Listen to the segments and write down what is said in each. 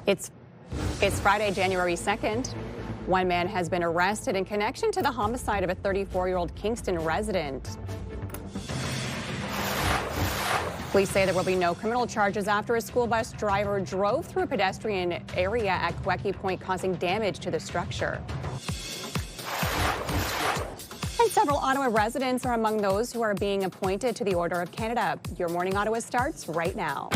It's Friday, January 2nd. One man has been arrested in connection to the homicide of a 34-year-old Kingston resident. Police say there will be no criminal charges after a school bus driver drove through a pedestrian area at Queckie Point, causing damage to the structure. And several Ottawa residents are among those who are being appointed to the Order of Canada. Your Morning Ottawa starts right now.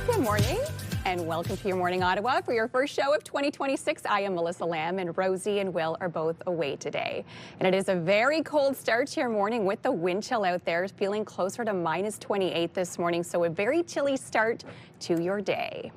Good morning and welcome to Your Morning Ottawa. For your first show of 2026, I am Melissa Lamb, and Rosie and Will are both away today. And it is a very cold start to your morning with the wind chill out there, feeling closer to minus 28 this morning. So a very chilly start to your day.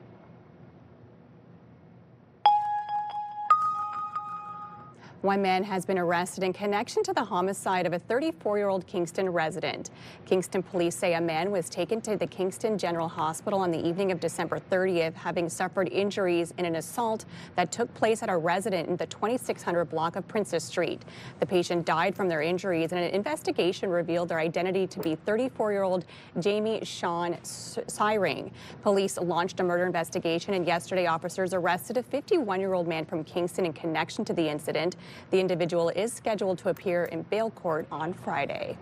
One man has been arrested in connection to the homicide of a 34-year-old Kingston resident. Kingston police say a man was taken to the Kingston General Hospital on the evening of December 30th, having suffered injuries in an assault that took place at a residence in the 2600 block of Princess Street. The patient died from their injuries, and an investigation revealed their identity to be 34-year-old Jamie Sean Syring. Police launched a murder investigation, and yesterday officers arrested a 51-year-old man from Kingston in connection to the incident. The individual is scheduled to appear in bail court on Friday.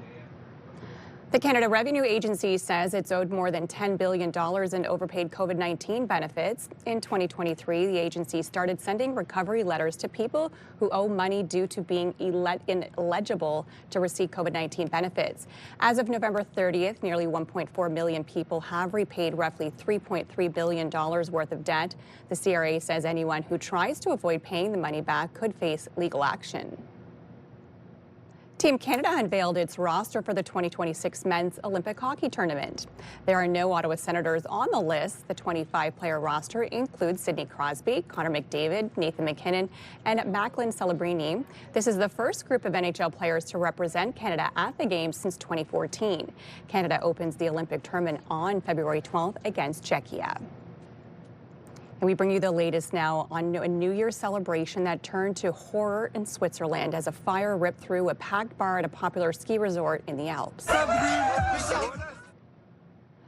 The Canada Revenue Agency says it's owed more than $10 billion in overpaid COVID-19 benefits. In 2023, the agency started sending recovery letters to people who owe money due to being ineligible to receive COVID-19 benefits. As of November 30th, nearly 1.4 million people have repaid roughly $3.3 billion worth of debt. The CRA says anyone who tries to avoid paying the money back could face legal action. Team Canada unveiled its roster for the 2026 Men's Olympic Hockey Tournament. There are no Ottawa Senators on the list. The 25-player roster includes Sidney Crosby, Connor McDavid, Nathan McKinnon, and Macklin Celebrini. This is the first group of NHL players to represent Canada at the Games since 2014. Canada opens the Olympic tournament on February 12th against Czechia. And we bring you the latest now on a New Year's celebration that turned to horror in Switzerland as a fire ripped through a packed bar at a popular ski resort in the Alps.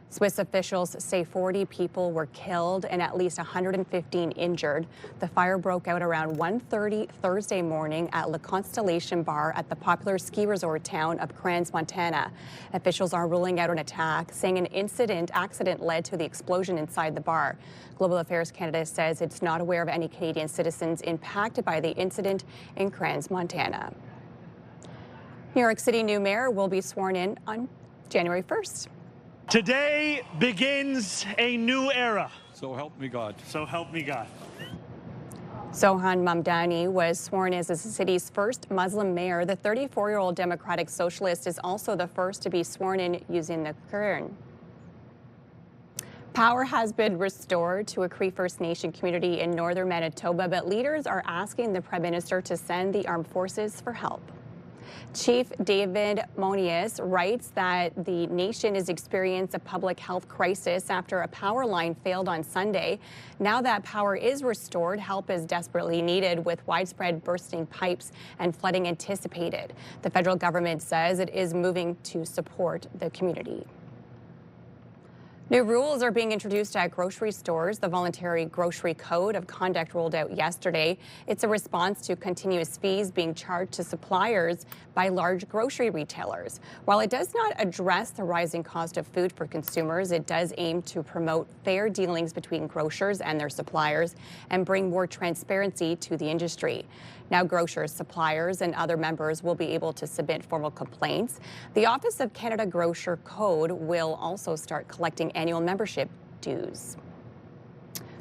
Swiss officials say 40 people were killed and at least 115 injured. The fire broke out around 1:30 Thursday morning at La Constellation Bar at the popular ski resort town of Crans, Montana. Officials are ruling out an attack, saying an accident led to the explosion inside the bar. Global Affairs Canada says it's not aware of any Canadian citizens impacted by the incident in Crans, Montana. New York City new mayor will be sworn in on January 1st. Today begins a new era. So help me God. So help me God. Sohan Mamdani was sworn as the city's first Muslim mayor. The 34-year-old Democratic Socialist is also the first to be sworn in using the Quran. Power has been restored to a Cree First Nation community in northern Manitoba, but leaders are asking the Prime Minister to send the armed forces for help. Chief David Monius writes that the nation is experiencing a public health crisis after a power line failed on Sunday. Now that power is restored, help is desperately needed with widespread bursting pipes and flooding anticipated. The federal government says it is moving to support the community. New rules are being introduced at grocery stores. The voluntary grocery code of conduct rolled out yesterday. It's a response to continuous fees being charged to suppliers by large grocery retailers. While it does not address the rising cost of food for consumers, it does aim to promote fair dealings between grocers and their suppliers and bring more transparency to the industry. Now grocers, suppliers, and other members will be able to submit formal complaints. The Office of Canada Grocer Code will also start collecting annual membership dues.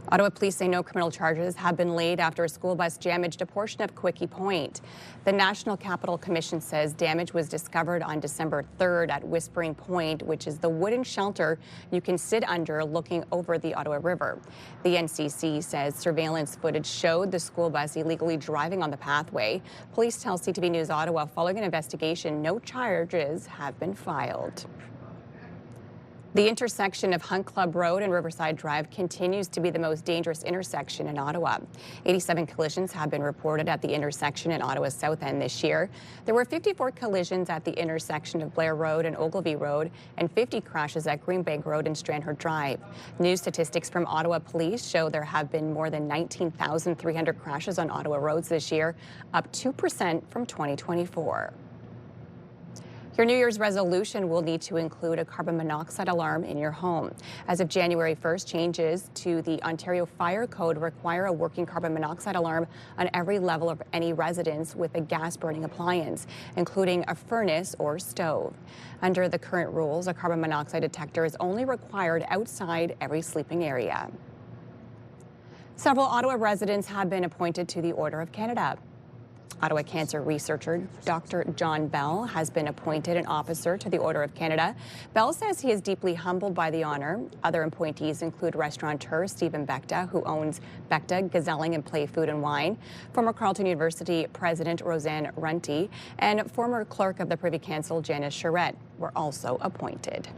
Ottawa police say no criminal charges have been laid after a school bus damaged a portion of Queckie Point. The National Capital Commission says damage was discovered on December 3rd at Whispering Point, which is the wooden shelter you can sit under looking over the Ottawa River. The NCC says surveillance footage showed the school bus illegally driving on the pathway. Police tell CTV News Ottawa following an investigation, no charges have been filed. The intersection of Hunt Club Road and Riverside Drive continues to be the most dangerous intersection in Ottawa. 87 collisions have been reported at the intersection in Ottawa's south end this year. There were 54 collisions at the intersection of Blair Road and Ogilvie Road and 50 crashes at Greenbank Road and Strandherd Drive. New statistics from Ottawa Police show there have been more than 19,300 crashes on Ottawa roads this year, up 2% from 2024. Your New Year's resolution will need to include a carbon monoxide alarm in your home. As of January 1st, changes to the Ontario Fire Code require a working carbon monoxide alarm on every level of any residence with a gas-burning appliance, including a furnace or stove. Under the current rules, a carbon monoxide detector is only required outside every sleeping area. Several Ottawa residents have been appointed to the Order of Canada. Ottawa cancer researcher Dr. John Bell has been appointed an officer to the Order of Canada. Bell says he is deeply humbled by the honor. Other appointees include restaurateur Stephen Bechta, who owns Bechta Gazelling and Play Food and Wine, former Carleton University President Roseanne Runty, and former clerk of the Privy Council Janice Charette were also appointed.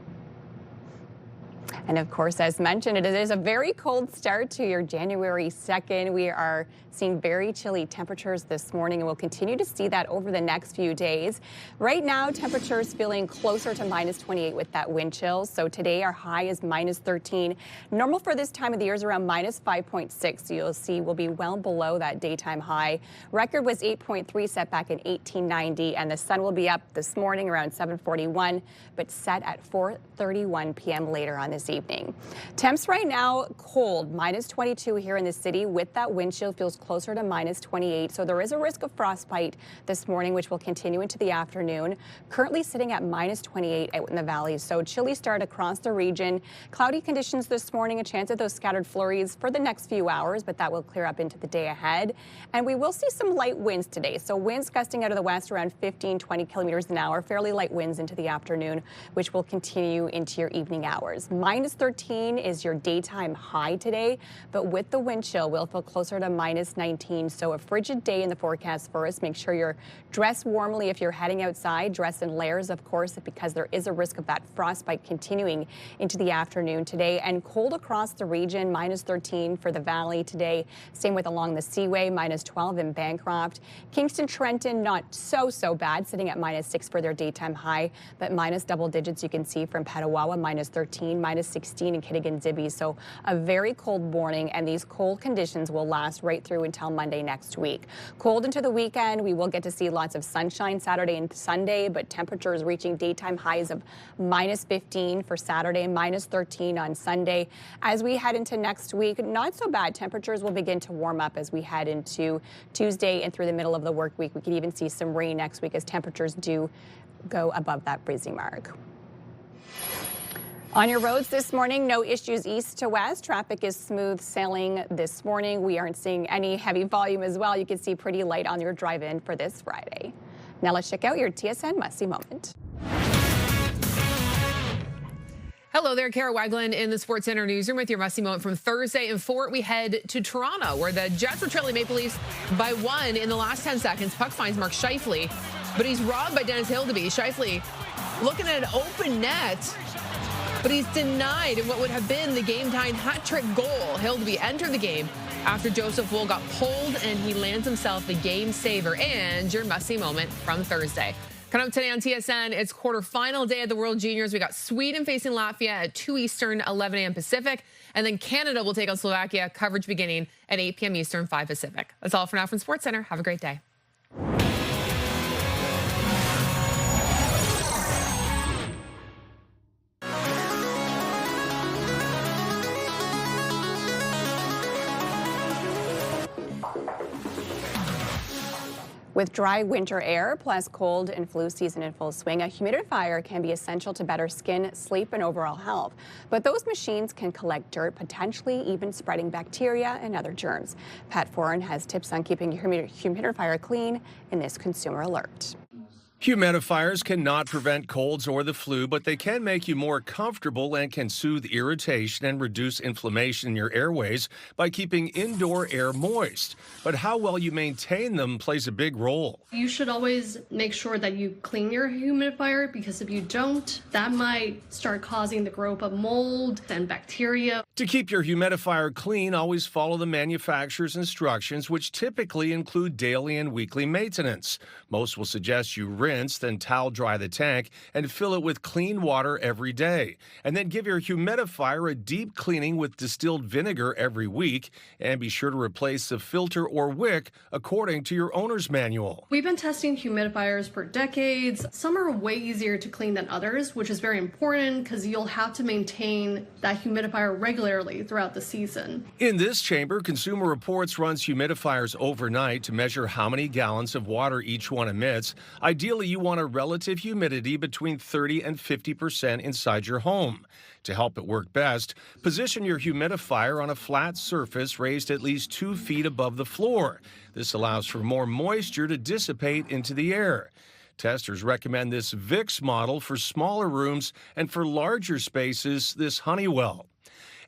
And of course, as mentioned, it is a very cold start to your January 2nd. We are seeing very chilly temperatures this morning, and we'll continue to see that over the next few days. Right now, temperatures feeling closer to minus 28 with that wind chill. So today, our high is minus 13. Normal for this time of the year is around minus 5.6. So you'll see we'll be well below that daytime high. Record was 8.3 set back in 1890, and the sun will be up this morning around 7:41, but set at 4:31 p.m. later on this evening. Temps right now cold, minus 22 here in the city. With that wind chill, feels closer to minus 28. So there is a risk of frostbite this morning, which will continue into the afternoon. Currently sitting at minus 28 out in the valley. So chilly start across the region. Cloudy conditions this morning, a chance of those scattered flurries for the next few hours, but that will clear up into the day ahead. And we will see some light winds today. So winds gusting out of the west around 15, 20 kilometers an hour. Fairly light winds into the afternoon, which will continue into your evening hours. Minus 13 is your daytime high today, but with the wind chill, we'll feel closer to minus 19. So a frigid day in the forecast for us. Make sure you're dressed warmly if you're heading outside. Dress in layers, of course, because there is a risk of that frostbite continuing into the afternoon today. And cold across the region, minus 13 for the valley today. Same with along the Seaway, minus 12 in Bancroft. Kingston, Trenton, not so bad, sitting at minus 6 for their daytime high, but minus double digits you can see from Petawawa, minus 13, minus 16 in Kittigan-Zibi. So a very cold morning, and these cold conditions will last right through until Monday next week. Cold into the weekend. We will get to see lots of sunshine Saturday and Sunday, but temperatures reaching daytime highs of minus 15 for Saturday, minus 13 on Sunday. As we head into next week, not so bad. Temperatures will begin to warm up as we head into Tuesday and through the middle of the work week. We could even see some rain next week as temperatures do go above that freezing mark. On your roads this morning, no issues east to west. Traffic is smooth sailing this morning. We aren't seeing any heavy volume as well. You can see pretty light on your drive-in for this Friday. Now let's check out your TSN Must See Moment. Hello there, Kara Wagland in the Sports Center newsroom with your Must See Moment from Thursday. In 4, we head to Toronto, where the Jets were trailing Maple Leafs by 1 in the last 10 seconds. Puck finds Mark Scheifele, but he's robbed by Dennis Hildeby. Scheifele looking at an open net, but he's denied what would have been the game-tying hat-trick goal. Hildeby entered the game after Joseph Woll got pulled, and he lands himself the game-saver. And your Must See Moment from Thursday. Coming up today on TSN, it's quarterfinal day of the World Juniors. We got Sweden facing Latvia at 2 Eastern, 11 a.m. Pacific. And then Canada will take on Slovakia, coverage beginning at 8 p.m. Eastern, 5 Pacific. That's all for now from Sports Center. Have a great day. With dry winter air plus cold and flu season in full swing, a humidifier can be essential to better skin, sleep, and overall health. But those machines can collect dirt, potentially even spreading bacteria and other germs. Pat Foran has tips on keeping your humidifier clean in this consumer alert. Humidifiers cannot prevent colds or the flu, but they can make you more comfortable and can soothe irritation and reduce inflammation in your airways by keeping indoor air moist. But how well you maintain them plays a big role. You should always make sure that you clean your humidifier, because if you don't, that might start causing the growth of mold and bacteria. To keep your humidifier clean, always follow the manufacturer's instructions, which typically include daily and weekly maintenance. Most will suggest you rinse, then towel dry the tank and fill it with clean water every day. And then give your humidifier a deep cleaning with distilled vinegar every week. And be sure to replace the filter or wick according to your owner's manual. We've been testing humidifiers for decades. Some are way easier to clean than others, which is very important because you'll have to maintain that humidifier regularly throughout the season. In this chamber, Consumer Reports runs humidifiers overnight to measure how many gallons of water each one emits. Ideally, you want a relative humidity between 30 and 50% inside your home. To help it work best, position your humidifier on a flat surface raised at least 2 feet above the floor. This allows for more moisture to dissipate into the air. Testers recommend this Vicks model for smaller rooms, and for larger spaces, this Honeywell.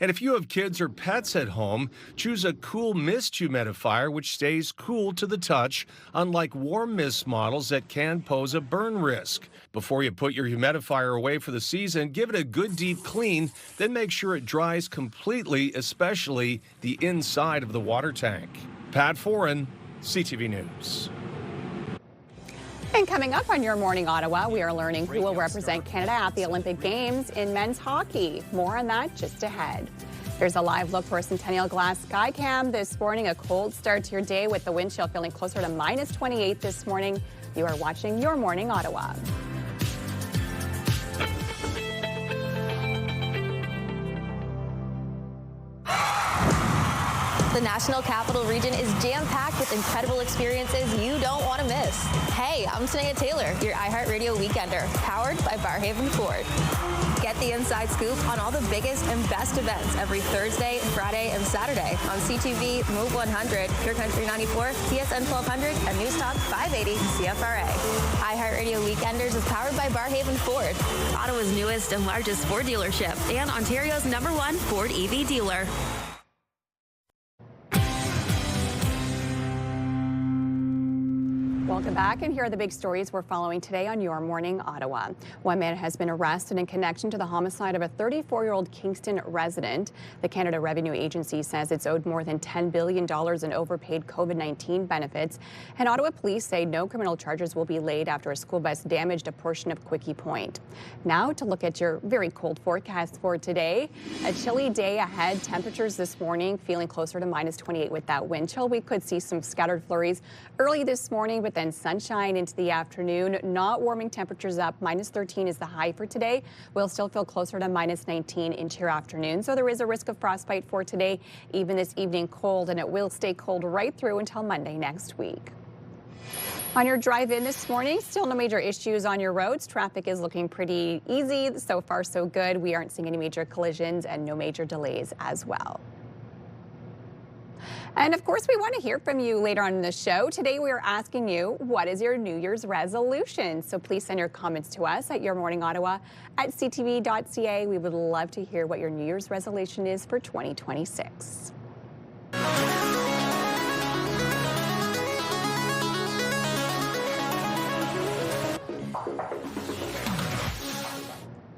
And if you have kids or pets at home, choose a cool mist humidifier which stays cool to the touch, unlike warm mist models that can pose a burn risk. Before you put your humidifier away for the season, give it a good deep clean, then make sure it dries completely, especially the inside of the water tank. Pat Foran, CTV News. And coming up on Your Morning Ottawa, we are learning who will represent Canada at the Olympic Games in men's hockey. More on that just ahead. Here's a live look for a Centennial Glass sky cam this morning. A cold start to your day with the wind chill feeling closer to minus 28 this morning. You are watching Your Morning Ottawa. The National Capital Region is jam-packed with incredible experiences you don't want to miss. Hey, I'm Sneha Taylor, your iHeartRadio Weekender, powered by Barrhaven Ford. Get the inside scoop on all the biggest and best events every Thursday, Friday, and Saturday on CTV, Move 100, Pure Country 94, TSN 1200, and News Talk 580 CFRA. iHeartRadio Weekenders is powered by Barrhaven Ford, Ottawa's newest and largest Ford dealership, and Ontario's #1 Ford EV dealer. Welcome back, and here are the big stories we're following today on Your Morning Ottawa. One man has been arrested in connection to the homicide of a 34-year-old Kingston resident. The Canada Revenue Agency says it's owed more than $10 billion in overpaid COVID-19 benefits. And Ottawa police say no criminal charges will be laid after a school bus damaged a portion of Quickie Point. Now to look at your very cold forecast for today. A chilly day ahead. Temperatures this morning feeling closer to minus 28 with that wind chill. We could see some scattered flurries early this morning, but then sunshine into the afternoon, not warming temperatures up. Minus 13 is the high for today. We'll still feel closer to minus 19 into your afternoon. So there is a risk of frostbite for today, even this evening cold, and it will stay cold right through until Monday next week. On your drive in this morning, still no major issues on your roads. Traffic is looking pretty easy. So far, so good. We aren't seeing any major collisions and no major delays as well. And of course, we want to hear from you later on in the show. Today, we are asking you, what is your New Year's resolution? So please send your comments to us at yourmorningottawa@ctv.ca. We would love to hear what your New Year's resolution is for 2026.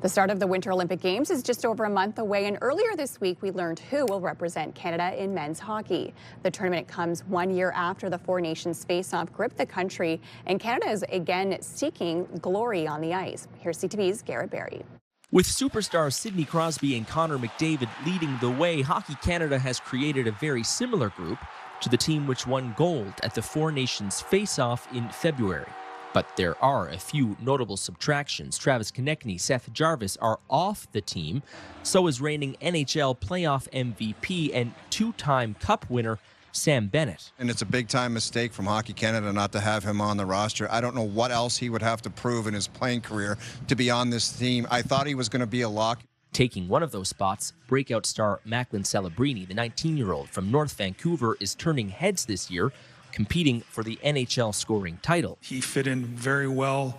The start of the Winter Olympic Games is just over a month away, and earlier this week we learned who will represent Canada in men's hockey. The tournament comes 1 year after the Four Nations face-off gripped the country, and Canada is again seeking glory on the ice. Here's CTV's Garrett Berry. With superstars Sidney Crosby and Connor McDavid leading the way, Hockey Canada has created a very similar group to the team which won gold at the Four Nations face-off in February. But there are a few notable subtractions. Travis Konechny, Seth Jarvis are off the team. So is reigning NHL playoff MVP and two-time Cup winner Sam Bennett. And it's a big-time mistake from Hockey Canada not to have him on the roster. I don't know what else he would have to prove in his playing career to be on this team. I thought he was going to be a lock. Taking one of those spots, breakout star Macklin Celebrini, the 19-year-old from North Vancouver, is turning heads this year competing for the NHL scoring title. He fit in very well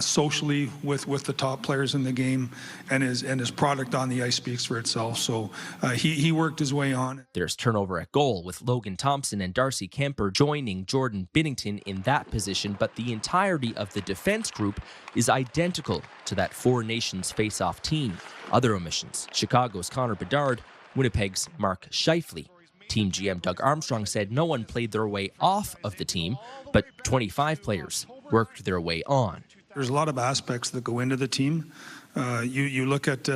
socially with the top players in the game, and his product on the ice speaks for itself. So he worked his way on. There's turnover at goal, with Logan Thompson and Darcy Kemper joining Jordan Binnington in that position, but the entirety of the defense group is identical to that Four Nations face-off team. Other omissions: Chicago's Connor Bedard, Winnipeg's Mark Scheifele. Team GM Doug Armstrong said no one played their way off of the team, but 25 players worked their way on. There's a lot of aspects that go into the team. You look at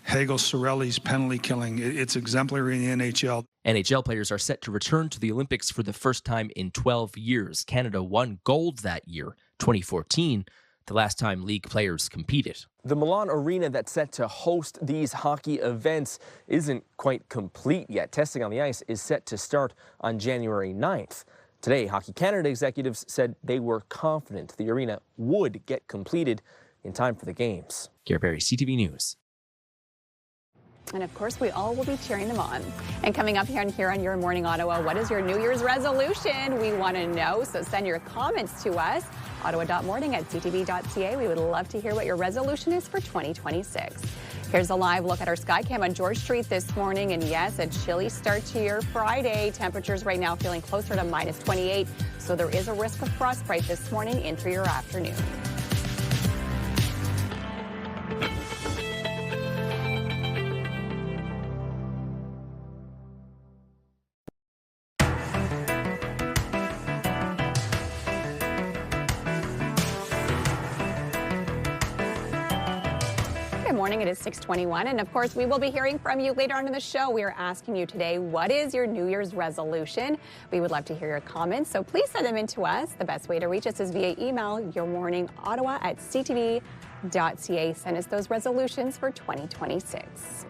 Hagel Sorelli's penalty killing. It's exemplary in the NHL. NHL players are set to return to the Olympics for the first time in 12 years. Canada won gold that year, 2014, the last time league players competed. The Milan arena that's set to host these hockey events isn't quite complete yet. Testing on the ice is set to start on January 9th. Today, Hockey Canada executives said they were confident the arena would get completed in time for the games. Gary Berry, CTV News. And of course, we all will be cheering them on. And coming up here on Your Morning Ottawa, what is your New Year's resolution? We want to know, so send your comments to us. Ottawa.morning@ctv.ca. We would love to hear what your resolution is for 2026. Here's a live look at our Skycam on George Street this morning. And yes, a chilly start to your Friday. Temperatures right now feeling closer to -28. So there is a risk of frostbite this morning into your afternoon. Good morning, it is 6:21, and of course we will be hearing from you later on in the show. We are asking you today, what is your New Year's resolution? We would love to hear your comments, so please send them in to us. The best way to reach us is via email, yourmorningottawa@ctv.ca. Send us those resolutions for 2026.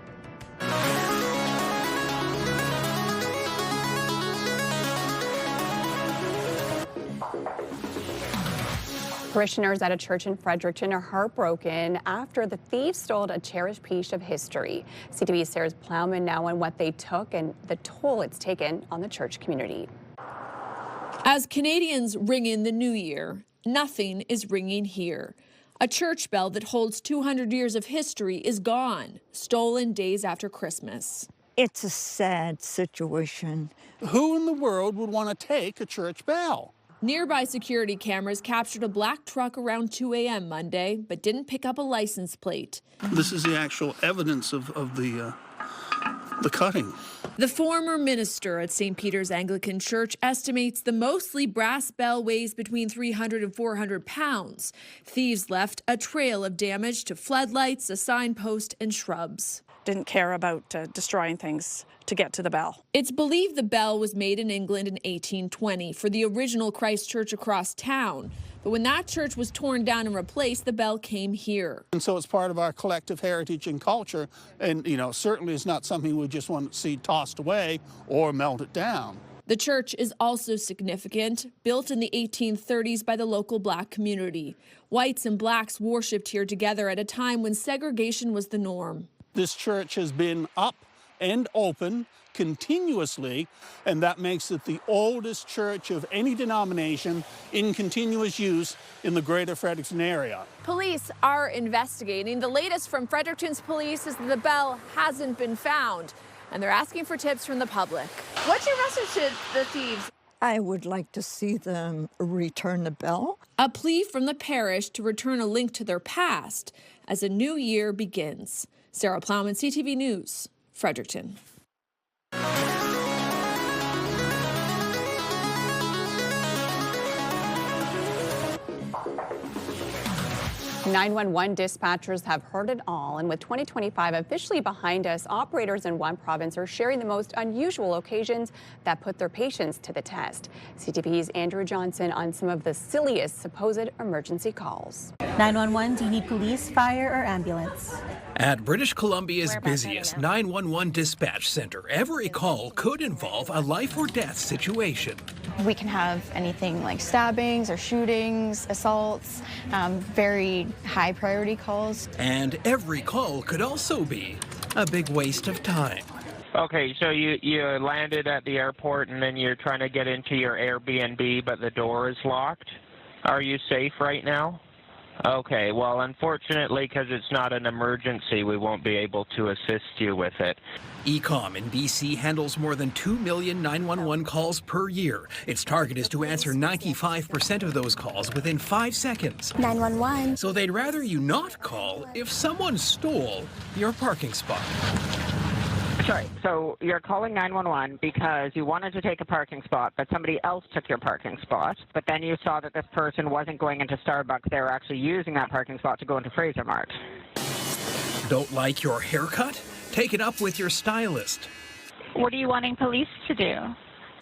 Parishioners at a church in Fredericton are heartbroken after the thieves stole a cherished piece of history. CTV's Sarah Plowman now on what they took and the toll it's taken on the church community. As Canadians ring in the new year, nothing is ringing here. A church bell that holds 200 years of history is gone, stolen days after Christmas. It's a sad situation. Who in the world would want to take a church bell? Nearby security cameras captured a black truck around 2 a.m. Monday, but didn't pick up a license plate. This is the actual evidence of the cutting. The former minister at St. Peter's Anglican Church estimates the mostly brass bell weighs between 300 and 400 pounds. Thieves left a trail of damage to floodlights, a signpost, and shrubs. Didn't care about destroying things to get to the bell. It's believed the bell was made in England in 1820 for the original Christ Church across town. But when that church was torn down and replaced, the bell came here. And so it's part of our collective heritage and culture. And, certainly it's not something we just want to see tossed away or melted down. The church is also significant, built in the 1830s by the local black community. Whites and blacks worshipped here together at a time when segregation was the norm. This church has been up and open continuously, and that makes it the oldest church of any denomination in continuous use in the greater Fredericton area. Police are investigating. The latest from Fredericton's police is that the bell hasn't been found, and they're asking for tips from the public. What's your message to the thieves? I would like to see them return the bell. A plea from the parish to return a link to their past as a new year begins. Sarah Plowman, CTV News, Fredericton. 911 dispatchers have heard it all, and with 2025 officially behind us, operators in one province are sharing the most unusual occasions that put their patients to the test. CTV's Andrew Johnson on some of the silliest supposed emergency calls. 911, do you need police, fire, or ambulance? At British Columbia's busiest 911 dispatch center, every call could involve a life or death situation. We can have anything like stabbings or shootings, assaults, very high priority calls. And every call could also be a big waste of time. Okay, so you landed at the airport and then you're trying to get into your Airbnb, but the door is locked. Are you safe right now? Okay, well, unfortunately, because it's not an emergency, we won't be able to assist you with it. ECOM in BC handles more than 2 million 911 calls per year. Its target is to answer 95% of those calls within 5 seconds. 911. So they'd rather you not call if someone stole your parking spot. Sorry, so you're calling 911 because you wanted to take a parking spot, but somebody else took your parking spot, but then you saw that this person wasn't going into Starbucks, they were actually using that parking spot to go into Fraser Mart. Don't like your haircut? Take it up with your stylist. What are you wanting police to do?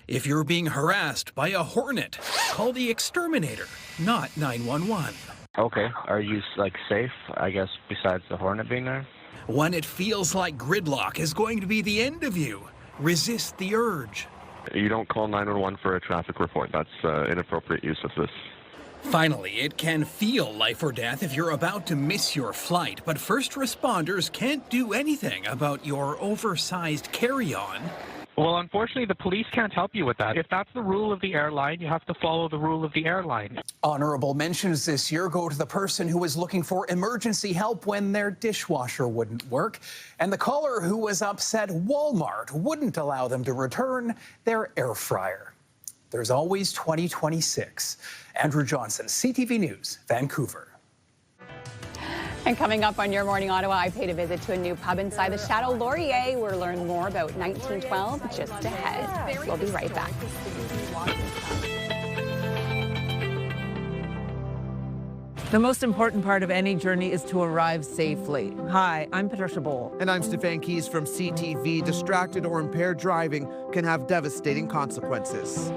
If you're being harassed by a hornet, call the exterminator, not 911. Okay, are you, safe, I guess, besides the hornet being there? When it feels like gridlock is going to be the end of you, resist the urge. You don't call 911 for a traffic report. That's inappropriate use of this. Finally, it can feel life or death if you're about to miss your flight, but first responders can't do anything about your oversized carry-on. Well, unfortunately, the police can't help you with that. If that's the rule of the airline, you have to follow the rule of the airline. Honorable mentions this year go to the person who was looking for emergency help when their dishwasher wouldn't work, and the caller who was upset Walmart wouldn't allow them to return their air fryer. There's always 2026. Andrew Johnson, CTV News, Vancouver. And coming up on Your Morning Ottawa, I paid a visit to a new pub inside the Chateau Laurier. We'll learn more about 1912 just ahead. We'll be right back. The most important part of any journey is to arrive safely. Hi, I'm Patricia Bowl. And I'm Stefan Keys from CTV. Distracted or impaired driving can have devastating consequences.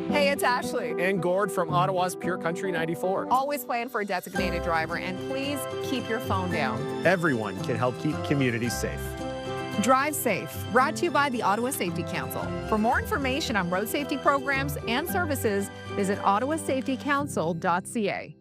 Hey, it's Ashley. And Gord from Ottawa's Pure Country 94. Always plan for a designated driver, and please keep your phone down. Everyone can help keep communities safe. Drive safe. Brought to you by the Ottawa Safety Council. For more information on road safety programs and services, visit ottawasafetycouncil.ca.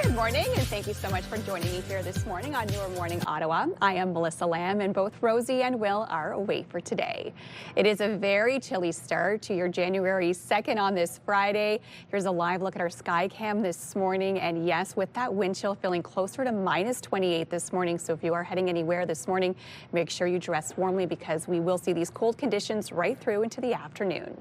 Good morning, and thank you so much for joining me here this morning on Your Morning Ottawa. I am Melissa Lamb, and both Rosie and Will are away for today. It is a very chilly start to your January 2nd on this Friday. Here's a live look at our sky cam this morning, and yes, with that wind chill feeling closer to minus 28 this morning, so if you are heading anywhere this morning, make sure you dress warmly because we will see these cold conditions right through into the afternoon.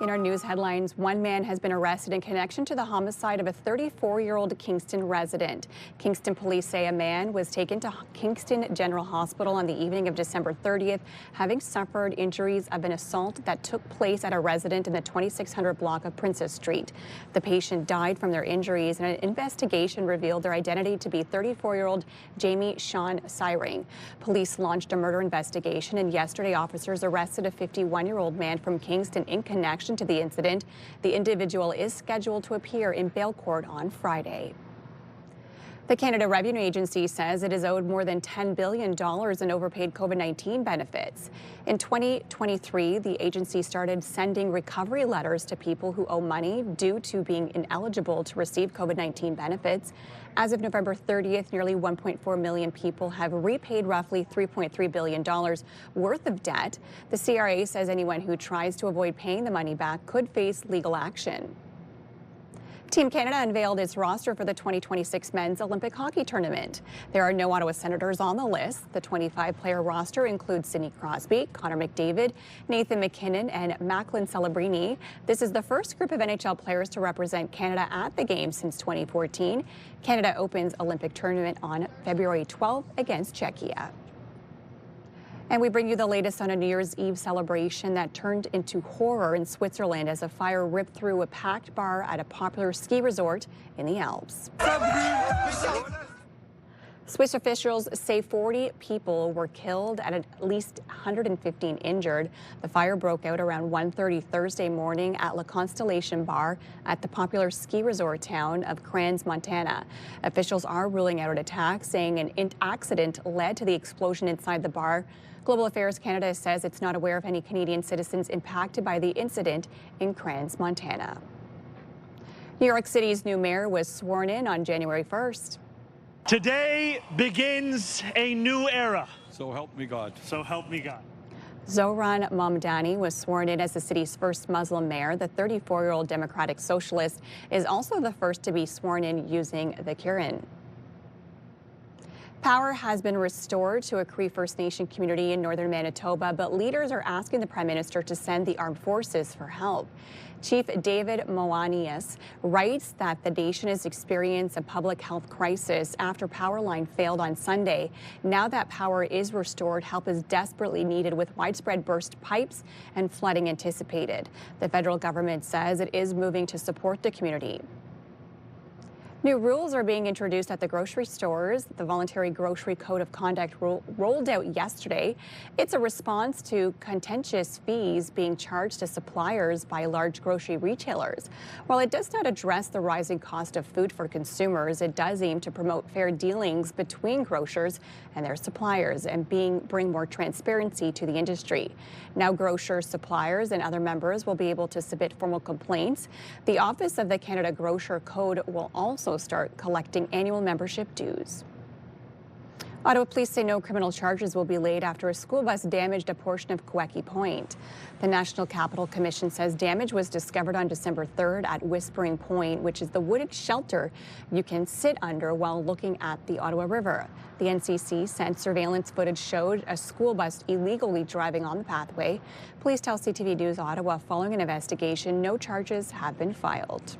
In our news headlines, one man has been arrested in connection to the homicide of a 34-year-old Kingston resident. Kingston police say a man was taken to Kingston General Hospital on the evening of December 30th, having suffered injuries of an assault that took place at a resident in the 2600 block of Princess Street. The patient died from their injuries, and an investigation revealed their identity to be 34-year-old Jamie Sean Syring. Police launched a murder investigation, and yesterday officers arrested a 51-year-old man from Kingston in connection to the incident. The individual is scheduled to appear in bail court on Friday. The Canada Revenue Agency says it is owed more than $10 billion in overpaid COVID-19 benefits. In 2023, the agency started sending recovery letters to people who owe money due to being ineligible to receive COVID-19 benefits. As of November 30th, nearly 1.4 million people have repaid roughly $3.3 billion worth of debt. The CRA says anyone who tries to avoid paying the money back could face legal action. Team Canada unveiled its roster for the 2026 Men's Olympic Hockey Tournament. There are no Ottawa Senators on the list. The 25-player roster includes Sidney Crosby, Connor McDavid, Nathan McKinnon, and Macklin Celebrini. This is the first group of NHL players to represent Canada at the Games since 2014. Canada opens Olympic tournament on February 12th against Czechia. And we bring you the latest on a New Year's Eve celebration that turned into horror in Switzerland as a fire ripped through a packed bar at a popular ski resort in the Alps. Swiss officials say 40 people were killed and at least 115 injured. The fire broke out around 1:30 Thursday morning at La Constellation Bar at the popular ski resort town of Crans, Montana. Officials are ruling out an attack, saying an accident led to the explosion inside the bar. Global Affairs Canada says it's not aware of any Canadian citizens impacted by the incident in Crans, Montana. New York City's new mayor was sworn in on January 1st. Today begins a new era. So help me God. So help me God. Zohran Mamdani was sworn in as the city's first Muslim mayor. The 34-year-old Democratic Socialist is also the first to be sworn in using the Quran. Power has been restored to a Cree First Nation community in northern Manitoba, but leaders are asking the Prime Minister to send the armed forces for help. Chief David Moanius writes that the nation has experienced a public health crisis after power line failed on Sunday. Now that power is restored, help is desperately needed with widespread burst pipes and flooding anticipated. The federal government says it is moving to support the community. New rules are being introduced at the grocery stores. The voluntary grocery code of conduct rolled out yesterday. It's a response to contentious fees being charged to suppliers by large grocery retailers. While it does not address the rising cost of food for consumers, it does aim to promote fair dealings between grocers and their suppliers and bring more transparency to the industry. Now grocers, suppliers, and other members will be able to submit formal complaints. The Office of the Canada Grocer Code will also start collecting annual membership dues. Ottawa police say no criminal charges will be laid after a school bus damaged a portion of Queckie Point. The National Capital Commission says damage was discovered on December 3rd at Whispering Point, which is the wooded shelter you can sit under while looking at the Ottawa River. The NCC said surveillance footage showed a school bus illegally driving on the pathway. Police tell CTV News Ottawa following an investigation, no charges have been filed.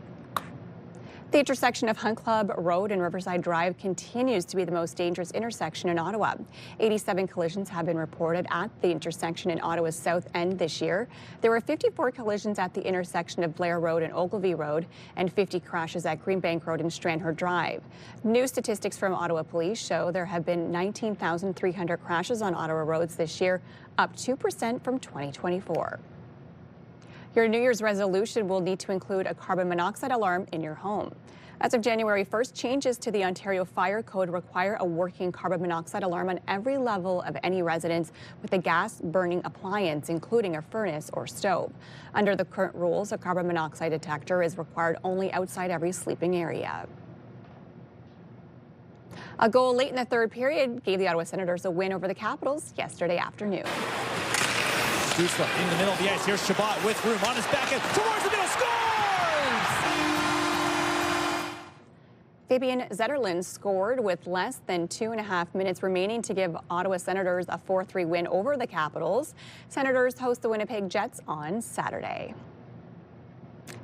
The intersection of Hunt Club Road and Riverside Drive continues to be the most dangerous intersection in Ottawa. 87 collisions have been reported at the intersection in Ottawa's south end this year. There were 54 collisions at the intersection of Blair Road and Ogilvie Road and 50 crashes at Greenbank Road and Strandherd Drive. New statistics from Ottawa Police show there have been 19,300 crashes on Ottawa roads this year, up 2% from 2024. Your New Year's resolution will need to include a carbon monoxide alarm in your home. As of January 1st, changes to the Ontario Fire Code require a working carbon monoxide alarm on every level of any residence with a gas-burning appliance, including a furnace or stove. Under the current rules, a carbon monoxide detector is required only outside every sleeping area. A goal late in the third period gave the Ottawa Senators a win over the Capitals yesterday afternoon. Dutra in the middle of the ice. Here's Shabbat with room on his backhand towards the middle. Scores! Fabian Zetterlund scored with less than 2.5 minutes remaining to give Ottawa Senators a 4-3 win over the Capitals. Senators host the Winnipeg Jets on Saturday.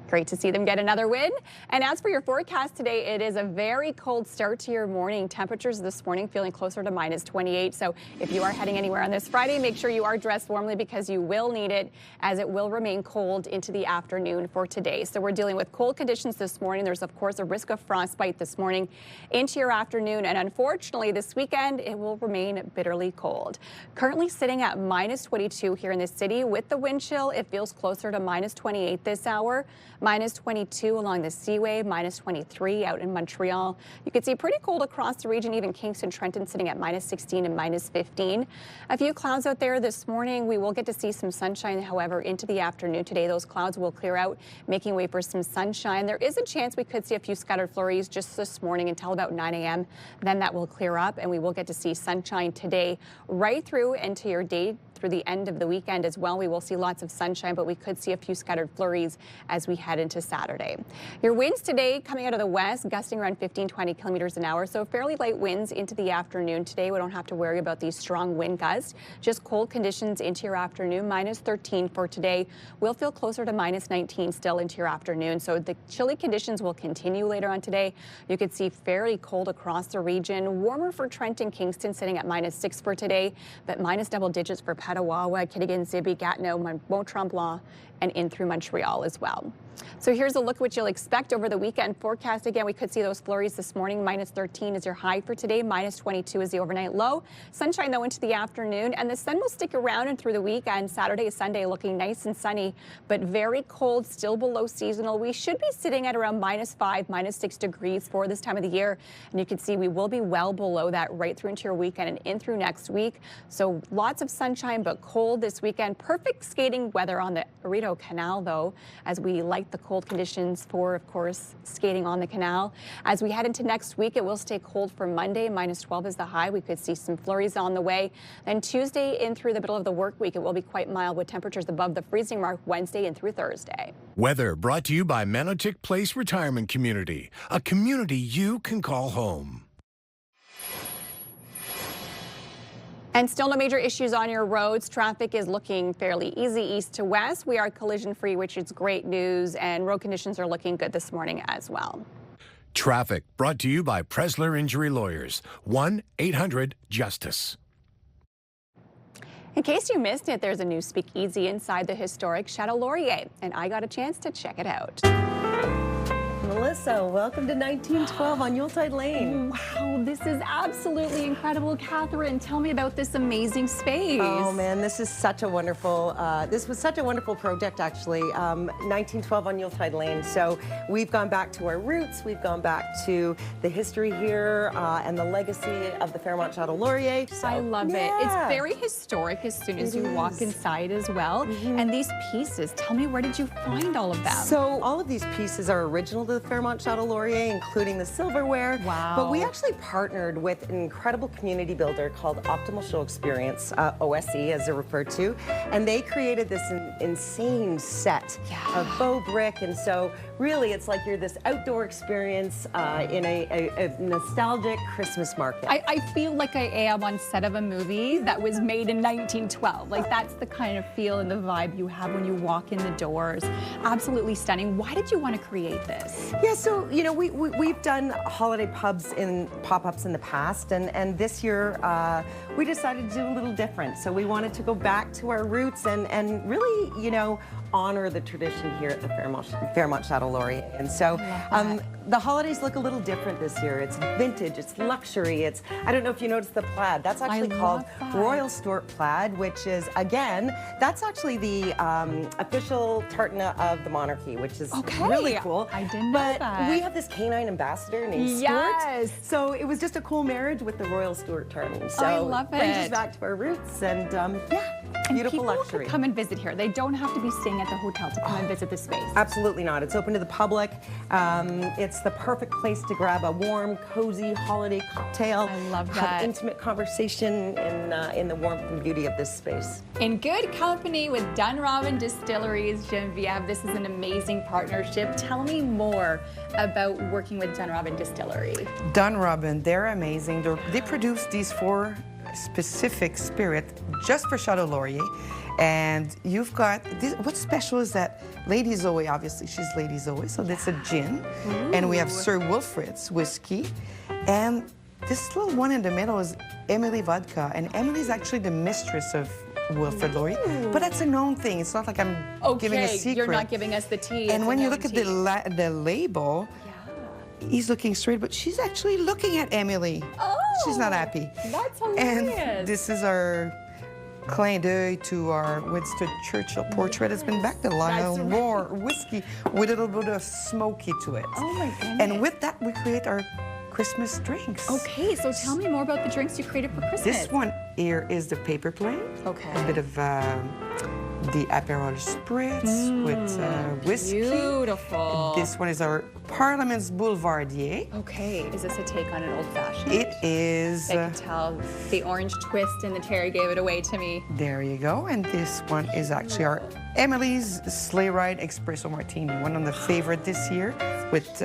Great to see them get another win. And as for your forecast today, it is a very cold start to your morning. Temperatures this morning feeling closer to -28. So if you are heading anywhere on this Friday, make sure you are dressed warmly because you will need it, as it will remain cold into the afternoon for today. So we're dealing with cold conditions this morning. There's of course a risk of frostbite this morning into your afternoon. And unfortunately this weekend, it will remain bitterly cold. Currently sitting at -22 here in the city. With the wind chill, it feels closer to -28 this hour. -22 along the Seaway, -23 out in Montreal. You can see pretty cold across the region, even Kingston, Trenton sitting at -16 and -15. A few clouds out there this morning. We will get to see some sunshine, however, into the afternoon today. Those clouds will clear out, making way for some sunshine. There is a chance we could see a few scattered flurries just this morning until about 9 a.m. Then that will clear up and we will get to see sunshine today right through into your day through the end of the weekend as well. We will see lots of sunshine, but we could see a few scattered flurries as we head into Saturday. Your winds today coming out of the west, gusting around 15-20 kilometers an hour, so fairly light winds into the afternoon today. We don't have to worry about these strong wind gusts. Just cold conditions into your afternoon, -13 for today. We'll feel closer to -19 still into your afternoon, so the chilly conditions will continue later on today. You could see fairly cold across the region. Warmer for Trenton, Kingston sitting at -6 for today, but minus double digits for Petawawa, Kitigan, Zibi, Gatineau, Mont Tremblant, and in through Montreal as well. So here's a look at what you'll expect over the weekend. Forecast again, we could see those flurries this morning. -13 is your high for today. -22 is the overnight low. Sunshine though into the afternoon, and the sun will stick around and through the weekend. Saturday, Sunday looking nice and sunny, but very cold, still below seasonal. We should be sitting at around -5, -6 degrees for this time of the year. And you can see we will be well below that right through into your weekend and in through next week. So lots of sunshine, but cold this weekend. Perfect skating weather on the Rideau Canal though, as we like the cold conditions for, of course, skating on the canal. As we head into next week, it will stay cold for Monday. -12 is the high. We could see some flurries on the way. Then Tuesday in through the middle of the work week, it will be quite mild with temperatures above the freezing mark Wednesday and through Thursday. Weather brought to you by Manotick Place Retirement Community, a community you can call home. And still no major issues on your roads. Traffic is looking fairly easy east to west. We are collision free, which is great news, and road conditions are looking good this morning as well. Traffic brought to you by Presler Injury Lawyers, 1-800-JUSTICE. In case you missed it, there's a new speakeasy inside the historic Chateau Laurier, and I got a chance to check it out. Melissa, welcome to 1912 on Yuletide Lane. Wow, this is absolutely incredible. Catherine, tell me about this amazing space. Oh man, this is such a wonderful, this was such a wonderful project actually, 1912 on Yuletide Lane. So we've gone back to our roots, we've gone back to the history here and the legacy of the Fairmont Chateau Laurier. So, I love it. It's very historic as soon as you walk inside as well. And these pieces, tell me, where did you find all of them? So all of these pieces are original to the Fairmont Chateau Laurier, including the silverware. Wow. But we actually partnered with an incredible community builder called Optimal Show Experience, OSE as they're referred to, and they created this insane set of faux brick, and so really it's like you're this outdoor experience in a nostalgic Christmas market. I feel like I am on set of a movie that was made in 1912. Like that's the kind of feel and the vibe you have when you walk in the doors. Absolutely stunning. Why did you want to create this? Yeah, so you know we've done holiday pubs in pop-ups in the past, and this year we decided to do a little different. So we wanted to go back to our roots and really honor the tradition here at the Fairmont Chateau Laurier. And so the holidays look a little different this year. It's vintage, it's luxury, it's, I don't know if you noticed the plaid. That's actually called Royal Stuart Plaid, which is, again, that's actually the official tartana of the monarchy, which is really cool. I didn't know that. But we have this canine ambassador named Stuart. So it was just a cool marriage with the Royal Stuart tartan. So I love it. Brings us back to our roots and beautiful luxury. Can come and visit here. They don't have to be staying at the hotel to come and visit the space. Absolutely not. It's open to the public. It's the perfect place to grab a warm, cozy holiday cocktail. I love have that. intimate conversation in the warmth and beauty of this space. In good company with Dunrobin Distilleries, Genevieve. This is an amazing partnership. Tell me more about working with Dunrobin Distillery. Dunrobin, they're amazing. They produce these 4 specific spirit just for Chateau Laurier. And you've got this, what's special is that Lady Zoe, obviously she's Lady Zoe, so that's a gin. And we have Sir Wilfrid's whiskey. And this little one in the middle is Emily vodka. And Emily's actually the mistress of Wilfrid Laurier. But that's a known thing. It's not like I'm giving a secret. You're not giving us the tea. And when you look at the label, he's looking straight, but she's actually looking at Emily. Oh, she's not happy. That's hilarious. And this is our clin d'oeil to our Winston Churchill portrait. It's been back to Lionel War whiskey with a little bit of smoky to it. Oh my goodness. And with that, we create our Christmas drinks. Okay, so tell me more about the drinks you created for Christmas. This one here is the paper plane. Okay. A bit of the Aperol Spritz with whiskey. Beautiful. This one is our Parliament's Boulevardier. Okay, is this a take on an old-fashioned? It is. I can tell the orange twist in the cherry gave it away to me. There you go. And this one is actually our Emily's Sleigh Ride Espresso Martini, one of the favorite this year with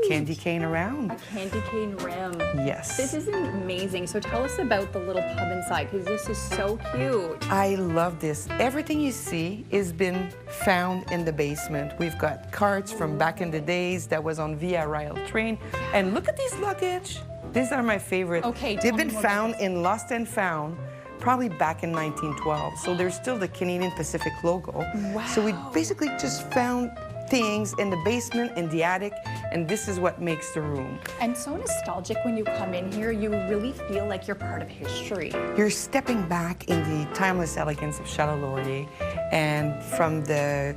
candy cane around. A candy cane rim. Yes. This is amazing. So tell us about the little pub inside, because this is so cute. I love this. Everything you see has been found in the basement. We've got carts from back in the days that was on Via Rail train. And look at these luggage. These are my favorite. Okay, they've been found in Lost and Found. probably back in 1912. So there's still the Canadian Pacific logo. Wow. So we basically just found things in the basement, in the attic, and this is what makes the room. And so nostalgic when you come in here, you really feel like you're part of history. You're stepping back in the timeless elegance of Chateau Laurier, and from the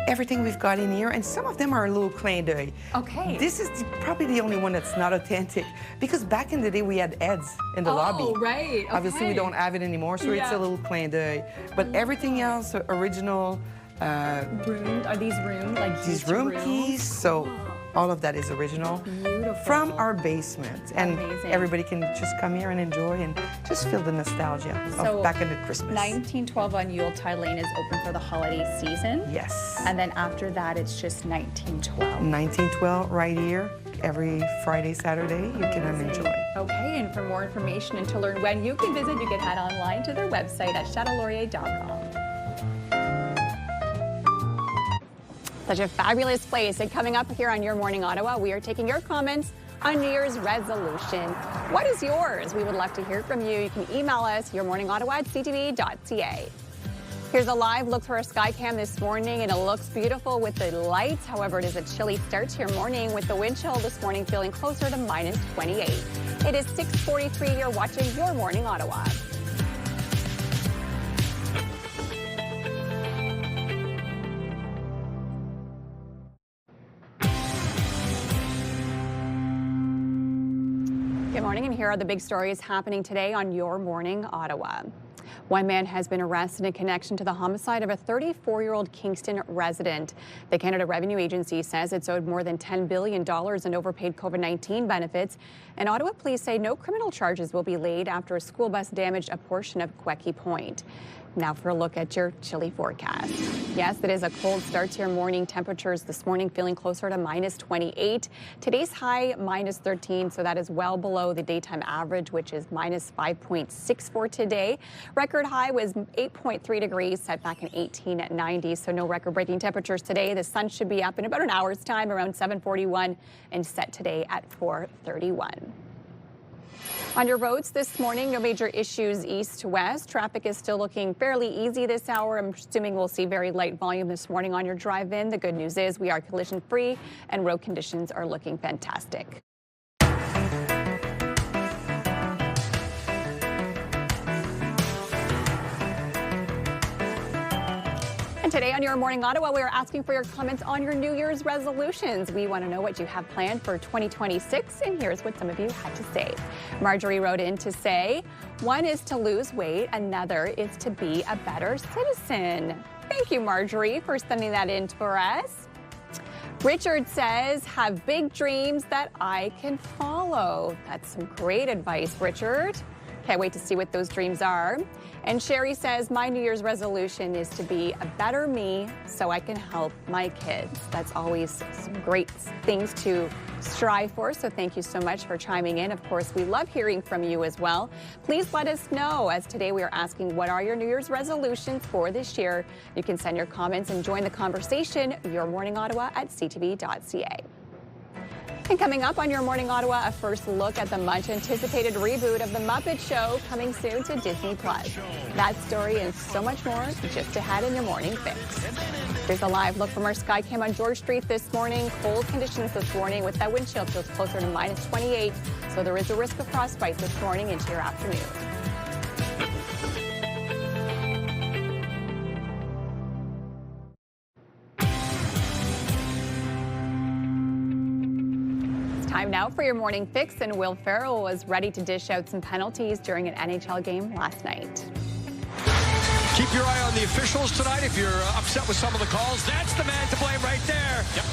everything we've got in here, and some of them are a little clin d'oeil. Okay. This is probably the only one that's not authentic, because back in the day we had Eds in the lobby. Oh, right. Obviously we okay. don't have it anymore, so it's Yeah. a little clin d'oeil. But everything else, original. Room? Are these room like These room keys? So all of that is original. Beautiful. From our basement, and Amazing. everybody can just come here and enjoy and just feel the nostalgia of back into Christmas. 1912 on Yuletide Lane is open for the holiday season. Yes. And then after that, it's just 1912. 1912 right here. Every Friday, Saturday, you can come enjoy. Okay, and for more information and to learn when you can visit, you can head online to their website at chateaulaurier.com. Such a fabulous place. And coming up here on Your Morning Ottawa, we are taking your comments on New Year's resolution. What is yours? We would love to hear from you. You can email us, yourmorningottawa@ctv.ca. Here's a live look through our Skycam this morning, and it looks beautiful with the lights. However, it is a chilly start to your morning with the wind chill this morning feeling closer to -28. It is 6:43. You're watching Your Morning Ottawa. Good morning, and here are the big stories happening today on Your Morning Ottawa. One man has been arrested in connection to the homicide of a 34-year-old Kingston resident. The Canada Revenue Agency says it's owed more than $10 billion in overpaid COVID-19 benefits, and Ottawa police say no criminal charges will be laid after a school bus damaged a portion of Queckie Point. Now for a look at your chilly forecast. Yes, it is a cold start to your morning. Temperatures this morning feeling closer to -28. Today's high -13, so that is well below the daytime average, which is -5.6 for today. Record high was 8.3 degrees, set back in 1890, so no record-breaking temperatures today. The sun should be up in about an hour's time, around 7:41, and set today at 4:31. On your roads this morning, no major issues east to west. Traffic is still looking fairly easy this hour. I'm assuming we'll see very light volume this morning on your drive-in. The good news is we are collision-free and road conditions are looking fantastic. And today on Your Morning Ottawa, we are asking for your comments on your New Year's resolutions. We want to know what you have planned for 2026, and here's what some of you had to say. Marjorie wrote in to say, one is to lose weight, another is to be a better citizen. Thank you, Marjorie, for sending that in for us. Richard says, have big dreams that I can follow. That's some great advice, Richard. Can't wait to see what those dreams are. And Sherry says, my New Year's resolution is to be a better me so I can help my kids. That's always some great things to strive for, so thank you so much for chiming in. Of course, we love hearing from you as well. Please let us know, as today we are asking, what are your New Year's resolutions for this year? You can send your comments and join the conversation, yourmorningottawa@ctv.ca. And coming up on Your Morning Ottawa, a first look at the much-anticipated reboot of The Muppet Show coming soon to Disney+. That story and so much more just ahead in your Morning Fix. Here's a live look from our Skycam on George Street this morning. Cold conditions this morning with that wind chill feels closer to -28, so there is a risk of frostbite this morning into your afternoon. Time now for your Morning Fix, and Will Ferrell was ready to dish out some penalties during an NHL game last night. Keep your eye on the officials tonight. If you're upset with some of the calls, that's the man to blame right there. Yep.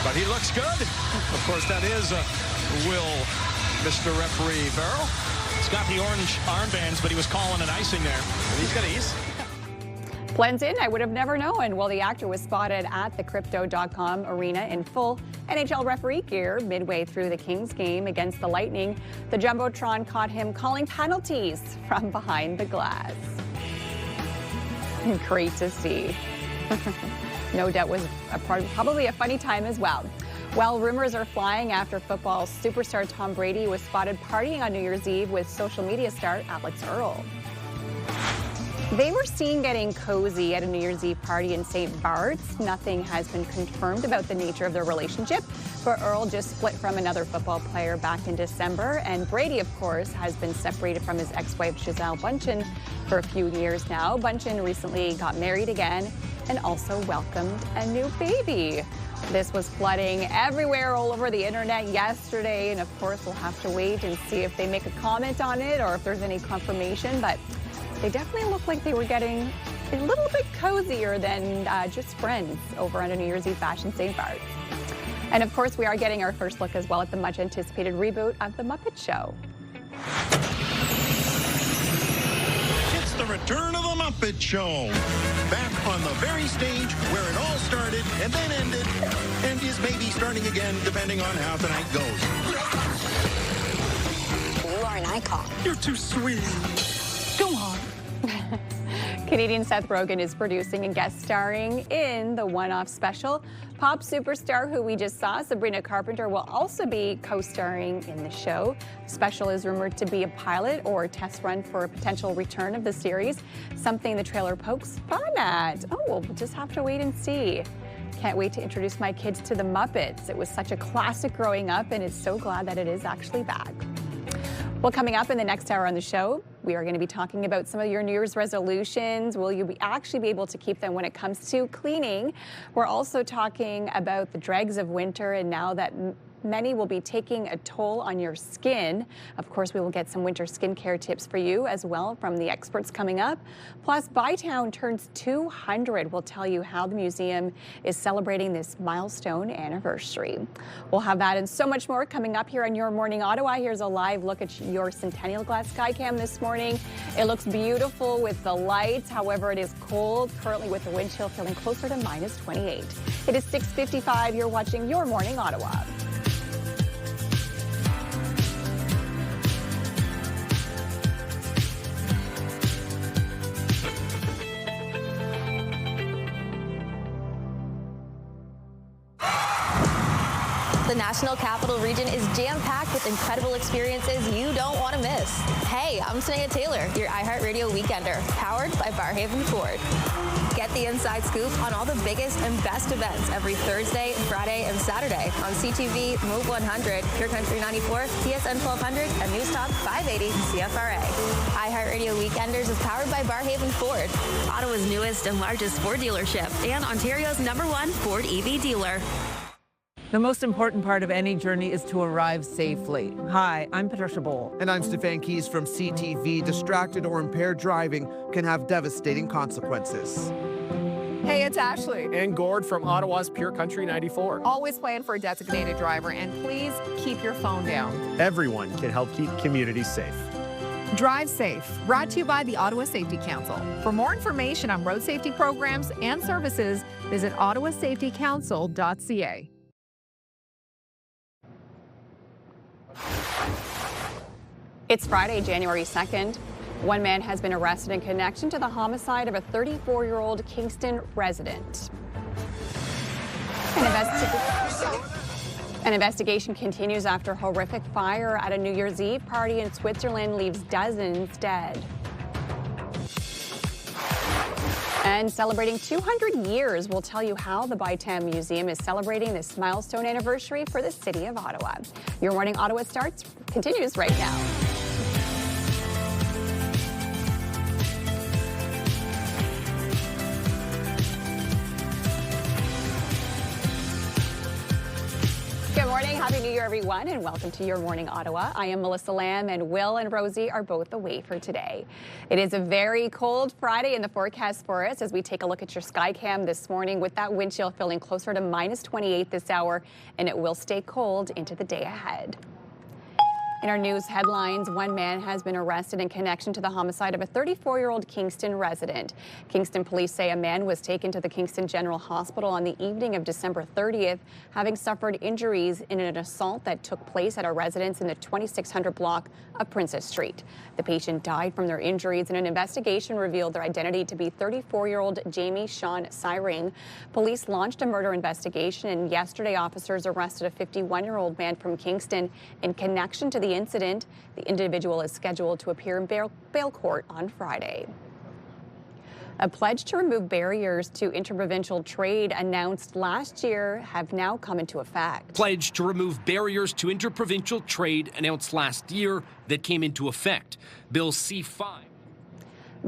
But he looks good. Of course, that is Will, Mr. Referee Ferrell. He's got the orange armbands, but he was calling an icing there. He's got ease. Blends in, I would have never known. Well, the actor was spotted at the Crypto.com arena in full NHL referee gear midway through the Kings game against the Lightning. The Jumbotron caught him calling penalties from behind the glass. Great to see. No doubt was probably a funny time as well. Well, rumors are flying after football superstar Tom Brady was spotted partying on New Year's Eve with social media star Alex Earl. They were seen getting cozy at a New Year's Eve party in St. Bart's. Nothing has been confirmed about the nature of their relationship, but Earl just split from another football player back in December, and Brady, of course, has been separated from his ex-wife Gisele Bundchen for a few years now. Bundchen recently got married again and also welcomed a new baby. This was flooding everywhere all over the internet yesterday, and of course we'll have to wait and see if they make a comment on it or if there's any confirmation, but they definitely look like they were getting a little bit cozier than just friends over on a New Year's Eve bash in St. Bart's. And of course, we are getting our first look as well at the much anticipated reboot of The Muppet Show. It's the return of The Muppet Show. Back on the very stage where it all started and then ended and is maybe starting again depending on how tonight goes. You are an icon. You're too sweet. Go on. Canadian Seth Rogen is producing and guest starring in the one-off special. Pop superstar who we just saw, Sabrina Carpenter, will also be co-starring in the show. The special is rumored to be a pilot or a test run for a potential return of the series, something the trailer pokes fun at. Oh, we'll just have to wait and see. Can't wait to introduce my kids to the Muppets. It was such a classic growing up, and it's so glad that it is actually back. Well, coming up in the next hour on the show, we are going to be talking about some of your New Year's resolutions. Will you actually be able to keep them when it comes to cleaning? We're also talking about the dregs of winter, and now that many will be taking a toll on your skin. Of course, we will get some winter skincare tips for you as well from the experts coming up. Plus, Bytown turns 200. We'll tell you how the museum is celebrating this milestone anniversary. We'll have that and so much more coming up here on Your Morning Ottawa. Here's a live look at your Centennial Glass Skycam this morning. It looks beautiful with the lights. However, it is cold currently with the wind chill feeling closer to minus 28. It is 6:55. You're watching Your Morning Ottawa. The National Capital Region is jam-packed with incredible experiences you don't want to miss. Hey, I'm Sinead Taylor, your iHeartRadio Weekender, powered by Barhaven Ford. Get the inside scoop on all the biggest and best events every Thursday, Friday, and Saturday on CTV, Move 100, Pure Country 94, TSN 1200, and News Talk 580 CFRA. iHeartRadio Weekenders is powered by Barhaven Ford, Ottawa's newest and largest Ford dealership, and Ontario's #1 Ford EV dealer. The most important part of any journey is to arrive safely. Hi, I'm Patricia Bowl. And I'm Stefan Keys from CTV. Distracted or impaired driving can have devastating consequences. Hey, it's Ashley. And Gord from Ottawa's Pure Country 94. Always plan for a designated driver, and please keep your phone down. Everyone can help keep communities safe. Drive safe. Brought to you by the Ottawa Safety Council. For more information on road safety programs and services, visit ottawasafetycouncil.ca. It's Friday, January 2nd. One man has been arrested in connection to the homicide of a 34-year-old Kingston resident. An investigation continues after a horrific fire at a New Year's Eve party in Switzerland leaves dozens dead. And celebrating 200 years, we'll tell you how the Bytown Museum is celebrating this milestone anniversary for the city of Ottawa. Your Morning Ottawa continues right now. Good morning. Happy New Year, everyone, and welcome to Your Morning Ottawa. I am Melissa Lamb, and Will and Rosie are both away for today. It is a very cold Friday in the forecast for us as we take a look at your Skycam this morning with that wind chill feeling closer to minus 28 this hour, and it will stay cold into the day ahead. In our news headlines, one man has been arrested in connection to the homicide of a 34-year-old Kingston resident. Kingston police say a man was taken to the Kingston General Hospital on the evening of December 30th, having suffered injuries in an assault that took place at a residence in the 2600 block of Princess Street. The patient died from their injuries, and an investigation revealed their identity to be 34-year-old Jamie Sean Syring. Police launched a murder investigation, and yesterday officers arrested a 51-year-old man from Kingston in connection to the incident. The individual is scheduled to appear in bail court on Friday. A pledge to remove barriers to interprovincial trade announced last year have now come into effect. Pledge to remove barriers to interprovincial trade announced last year that came into effect. Bill C-5.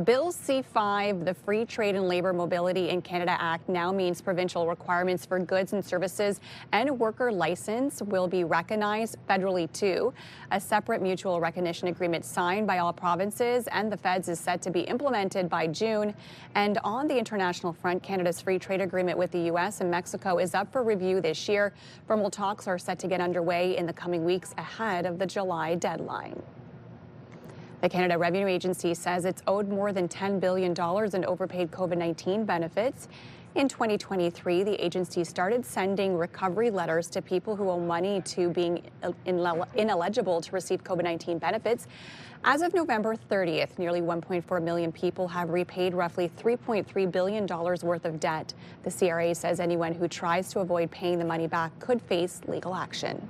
Bill C-5, the Free Trade and Labour Mobility in Canada Act, now means provincial requirements for goods and services and worker license will be recognized federally too. A separate mutual recognition agreement signed by all provinces and the feds is set to be implemented by June. And on the international front, Canada's free trade agreement with the U.S. and Mexico is up for review this year. Formal talks are set to get underway in the coming weeks ahead of the July deadline. The Canada Revenue Agency says it's owed more than $10 billion in overpaid COVID-19 benefits. In 2023, the agency started sending recovery letters to people who owe money to being ineligible to receive COVID-19 benefits. As of November 30th, nearly 1.4 million people have repaid roughly $3.3 billion worth of debt. The CRA says anyone who tries to avoid paying the money back could face legal action.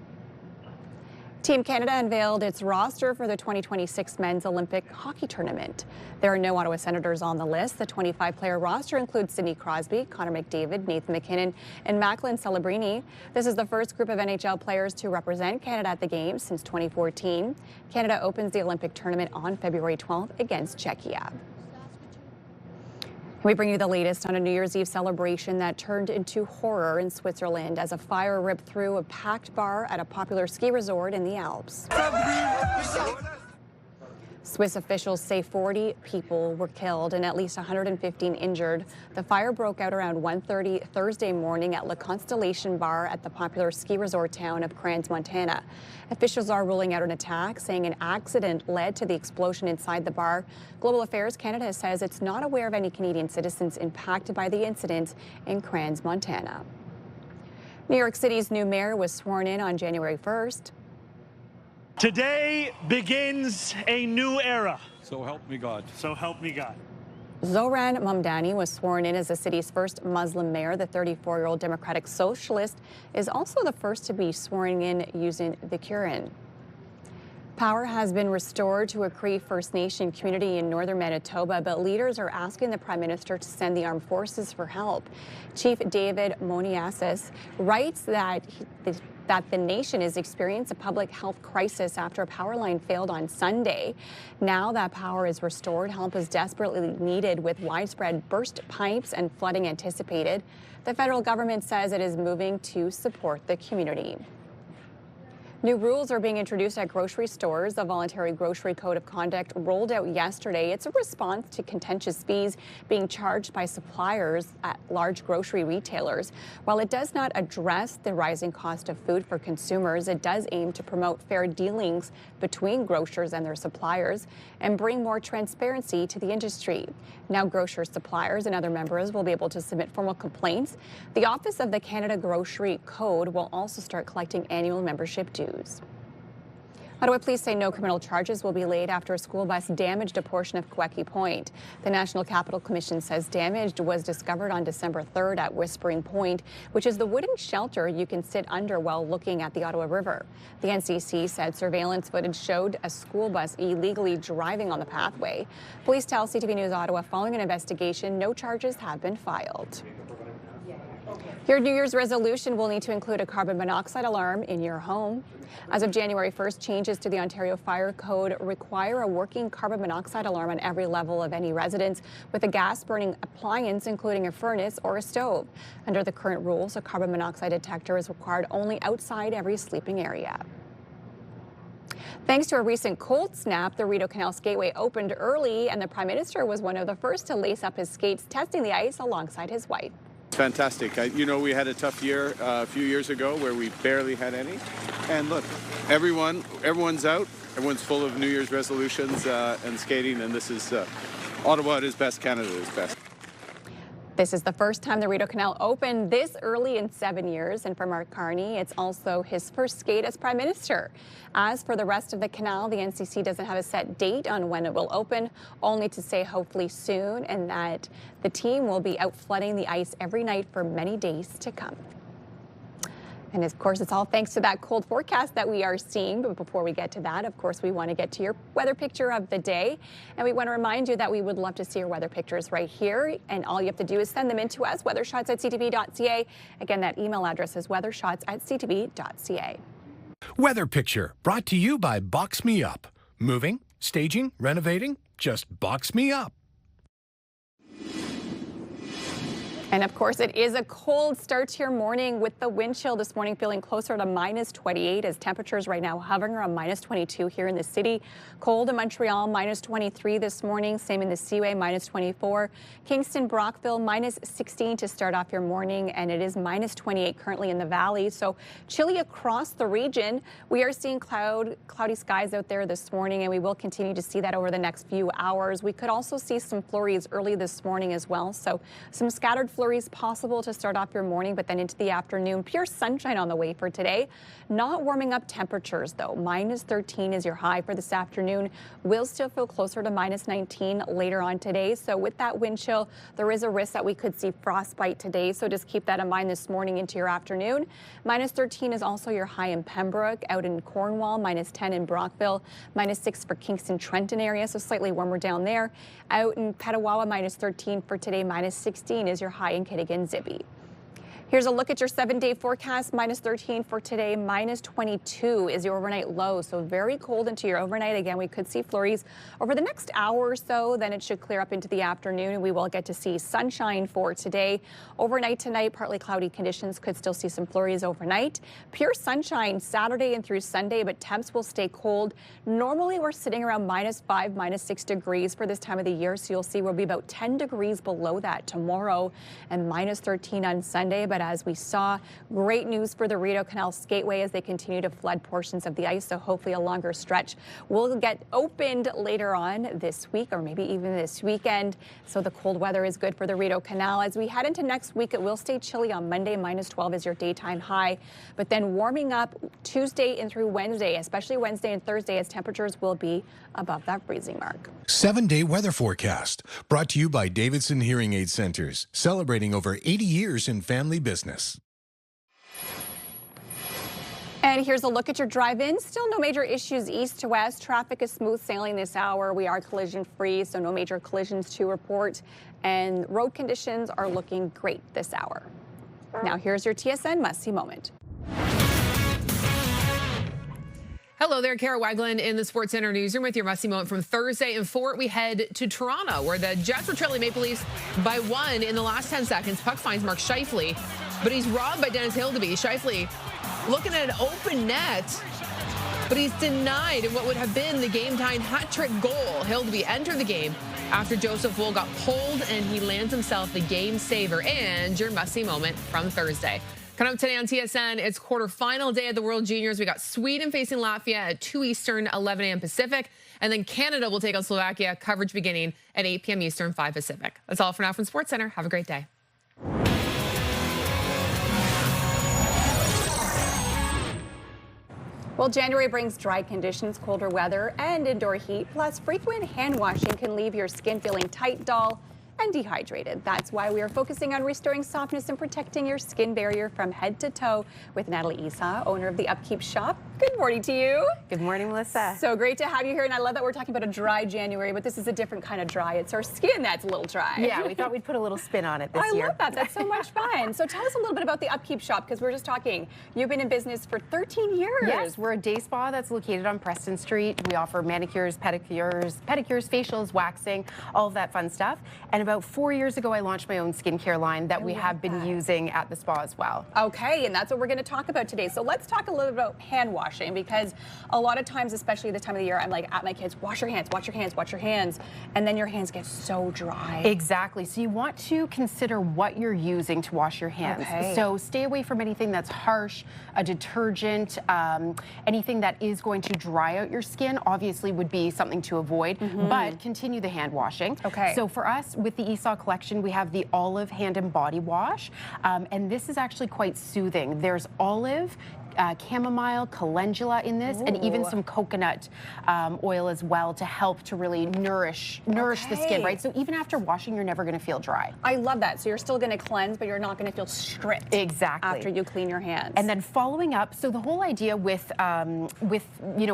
Team Canada unveiled its roster for the 2026 Men's Olympic Hockey Tournament. There are no Ottawa Senators on the list. The 25-player roster includes Sidney Crosby, Connor McDavid, Nathan MacKinnon, and Macklin Celebrini. This is the first group of NHL players to represent Canada at the Games since 2014. Canada opens the Olympic tournament on February 12th against Czechia. We bring you the latest on a New Year's Eve celebration that turned into horror in Switzerland as a fire ripped through a packed bar at a popular ski resort in the Alps. Swiss officials say 40 people were killed and at least 115 injured. The fire broke out around 1:30 Thursday morning at La Constellation Bar at the popular ski resort town of Crans, Montana. Officials are ruling out an attack, saying an accident led to the explosion inside the bar. Global Affairs Canada says it's not aware of any Canadian citizens impacted by the incident in Crans, Montana. New York City's new mayor was sworn in on January 1st. Today begins a new era. So help me God. So help me God. Zohran Mamdani was sworn in as the city's first Muslim mayor. The 34-year-old Democratic Socialist is also the first to be sworn in using the Quran. Power has been restored to a Cree First Nation community in northern Manitoba, but leaders are asking the Prime Minister to send the armed forces for help. Chief David Moniasis writes that the nation is experiencing a public health crisis after a power line failed on Sunday. Now that power is restored, help is desperately needed with widespread burst pipes and flooding anticipated. The federal government says it is moving to support the community. New rules are being introduced at grocery stores. The voluntary grocery code of conduct rolled out yesterday. It's a response to contentious fees being charged by suppliers at large grocery retailers. While it does not address the rising cost of food for consumers, it does aim to promote fair dealings between grocers and their suppliers and bring more transparency to the industry. Now grocer suppliers and other members will be able to submit formal complaints. The Office of the Canada Grocery Code will also start collecting annual membership dues. Ottawa police say no criminal charges will be laid after a school bus damaged a portion of Queckie Point. The National Capital Commission says damage was discovered on December 3rd at Whispering Point, which is the wooden shelter you can sit under while looking at the Ottawa River. The NCC said surveillance footage showed a school bus illegally driving on the pathway. Police tell CTV News Ottawa following an investigation, no charges have been filed. Your New Year's resolution will need to include a carbon monoxide alarm in your home. As of January 1st, changes to the Ontario Fire Code require a working carbon monoxide alarm on every level of any residence with a gas-burning appliance, including a furnace or a stove. Under the current rules, a carbon monoxide detector is required only outside every sleeping area. Thanks to a recent cold snap, the Rideau Canal Skateway opened early, and the Prime Minister was one of the first to lace up his skates, testing the ice alongside his wife. Fantastic. We had a tough year a few years ago where we barely had any. And look, everyone's out. Everyone's full of New Year's resolutions and skating. And this is Ottawa at its best, Canada at its best. This is the first time the Rideau Canal opened this early in 7 years, and for Mark Carney, it's also his first skate as Prime Minister. As for the rest of the canal, the NCC doesn't have a set date on when it will open, only to say hopefully soon, and that the team will be out flooding the ice every night for many days to come. And of course, it's all thanks to that cold forecast that we are seeing. But before we get to that, of course, we want to get to your weather picture of the day. And we want to remind you that we would love to see your weather pictures right here. And all you have to do is send them in to us, weathershots@ctv.ca. Again, that email address is weathershots@ctv.ca. Weather Picture, brought to you by Box Me Up. Moving, staging, renovating, just box me up. And of course, it is a cold start to your morning with the wind chill this morning feeling closer to -28 as temperatures right now hovering around -22 here in the city. Cold in Montreal, -23 this morning. Same in the Seaway, -24. Kingston, Brockville, -16 to start off your morning. And it is -28 currently in the valley. So chilly across the region. We are seeing cloudy skies out there this morning, and we will continue to see that over the next few hours. We could also see some flurries early this morning as well. So some scattered flurries possible to start off your morning, but then into the afternoon. Pure sunshine on the way for today. Not warming up temperatures, though. -13 is your high for this afternoon. Will still feel closer to -19 later on today. So with that wind chill, there is a risk that we could see frostbite today. So just keep that in mind this morning into your afternoon. -13 is also your high in Pembroke. Out in Cornwall, -10 in Brockville. -6 for Kingston, Trenton area. So slightly warmer down there. Out in Petawawa, -13 for today. -16 is your high in Kitigan, Zibi. Here's a look at your 7-day forecast. -13 for today, -22 is your overnight low. So very cold into your overnight. Again, we could see flurries over the next hour or so. Then it should clear up into the afternoon, and we will get to see sunshine for today. Overnight tonight, partly cloudy conditions. Could still see some flurries overnight. Pure sunshine Saturday and through Sunday, but temps will stay cold. Normally, we're sitting around -5, -6 degrees for this time of the year. So you'll see we'll be about 10 degrees below that tomorrow and -13 on Sunday. But as we saw, great news for the Rideau Canal Skateway as they continue to flood portions of the ice. So hopefully a longer stretch will get opened later on this week or maybe even this weekend. So the cold weather is good for the Rideau Canal. As we head into next week, it will stay chilly on Monday. -12 is your daytime high. But then warming up Tuesday and through Wednesday, especially Wednesday and Thursday, as temperatures will be above that freezing mark. 7-day weather forecast, brought to you by Davidson Hearing Aid Centers, celebrating over 80 years in family business. And here's a look at your drive-in. Still no major issues east to west. Traffic is smooth sailing this hour. We are collision free, so no major collisions to report. And road conditions are looking great this hour. Now here's your TSN must-see moment. Hello there, Kara Wagland in the Sports Center newsroom with your must-see moment from Thursday. In Fort, we head to Toronto, where the Jets were trailing Maple Leafs by 1 in the last 10 seconds. Puck finds Mark Scheifele, but he's robbed by Dennis Hildeby. Scheifele looking at an open net, but he's denied in what would have been the game-tying hat-trick goal. Hildeby entered the game after Joseph Wool got pulled, and he lands himself the game saver. And your must-see moment from Thursday. Coming up today on TSN, it's quarterfinal day of the World Juniors. We got Sweden facing Latvia at 2 Eastern, 11 a.m. Pacific. And then Canada will take on Slovakia. Coverage beginning at 8 p.m. Eastern, 5 Pacific. That's all for now from Sports Center. Have a great day. Well, January brings dry conditions, colder weather, and indoor heat. Plus, frequent hand washing can leave your skin feeling tight, dull, and dehydrated. That's why we are focusing on restoring softness and protecting your skin barrier from head to toe with Natalie Isa, owner of the Upkeep Shop. Good morning to you. Good morning, Melissa. So great to have you here, and I love that we're talking about a dry January, but this is a different kind of dry. It's our skin that's a little dry. Yeah, we thought we'd put a little spin on it this year. I love that. That's so much fun. So tell us a little bit about the Upkeep Shop, because we're just talking. You've been in business for 13 years. Yes, we're a day spa that's located on Preston Street. We offer manicures, pedicures, facials, waxing, all of that fun stuff. And about 4 years ago, I launched my own skincare line that we have been using at the spa as well. Okay, and that's what we're going to talk about today. So let's talk a little bit about hand washing, because a lot of times, especially this time of the year, I'm like at my kids, wash your hands, wash your hands, wash your hands, and then your hands get so dry. Exactly. So you want to consider what you're using to wash your hands. Okay. So stay away from anything that's harsh, a detergent, anything that is going to dry out your skin, obviously would be something to avoid, but continue the hand washing. Okay. So for us, with the Esau collection, we have the olive hand and body wash, and this is actually quite soothing. There's olive, chamomile, calendula in this, and even some coconut oil as well to help to really nourish the skin, right? So even after washing, you're never going to feel dry. I love that. So you're still going to cleanse, but you're not going to feel stripped. Exactly. After you clean your hands. And then following up, so the whole idea with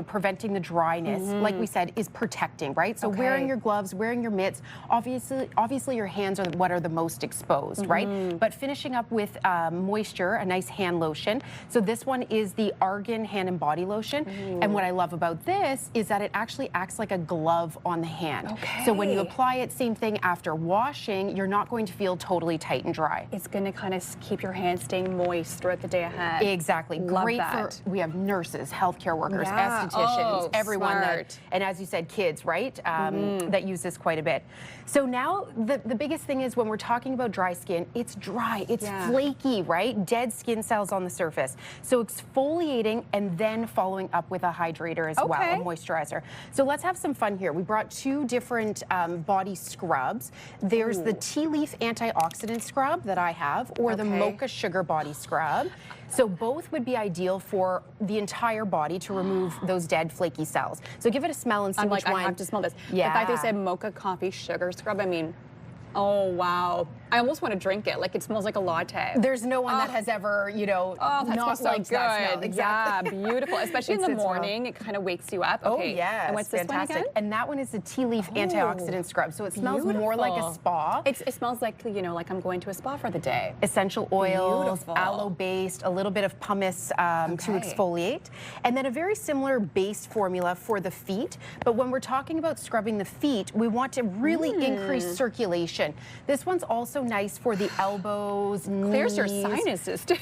preventing the dryness, like we said, is protecting, right? So wearing your gloves, wearing your mitts, obviously your hands are what are the most exposed, right? But finishing up with moisture, a nice hand lotion. So this one is the Argan Hand and Body Lotion. And what I love about this is that it actually acts like a glove on the hand. So when you apply it, same thing after washing, you're not going to feel totally tight and dry. It's going to kind of keep your hands staying moist throughout the day ahead. Exactly. Love Great that. we have nurses, healthcare workers, Yeah. estheticians, everyone Smart. and as you said, kids, right? That use this quite a bit. So now the biggest thing is when we're talking about dry skin, it's dry, it's flaky, right? Dead skin cells on the surface. So exfoliating and then following up with a hydrator as well, a moisturizer. So let's have some fun here. We brought two different body scrubs. There's the tea leaf antioxidant scrub that I have, or the mocha sugar body scrub. So both would be ideal for the entire body to remove those dead flaky cells. So give it a smell and see which one. I have to smell this. Yeah. The fact they said mocha coffee sugar scrub, I mean, oh wow. I almost want to drink it. Like it smells like a latte. There's no one that has ever, that not smells so liked good. that smell. Exactly. Yeah, beautiful. Especially in the It's well. morning, it kind of wakes you up. Oh Okay. yes, And what's this fantastic. one again? And that one is the tea leaf antioxidant scrub. So it smells more like a spa. It smells like, like I'm going to a spa for the day. Essential oils, Beautiful. aloe-based, a little bit of pumice to exfoliate. And then a very similar base formula for the feet. But when we're talking about scrubbing the feet, we want to really increase circulation. This one's also nice for the elbows, knees. Clears your sinuses too.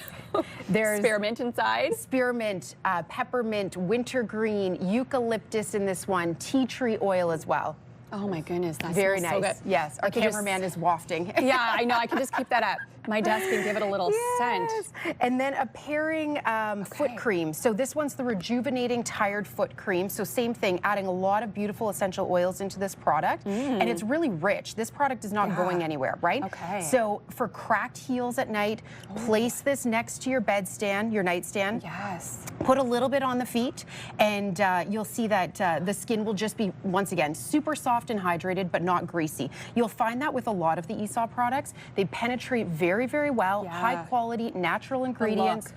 There's spearmint inside. Spearmint, peppermint, wintergreen, eucalyptus in this one, tea tree oil as well. Oh my goodness, that's very so nice. good. Yes, our cameraman is wafting. Yeah, I know. I can just keep that at my desk and give it a little scent. And then a pairing foot cream. So this one's the Rejuvenating Tired Foot Cream. So same thing, adding a lot of beautiful essential oils into this product. And it's really rich. This product is not going anywhere, right? Okay. So for cracked heels at night, place this next to your bedstand, your nightstand. Yes. Put a little bit on the feet, and you'll see that the skin will just be, once again, super soft and hydrated, but not greasy. You'll find that with a lot of the Aesop products. They penetrate very, very well, high quality, natural ingredients.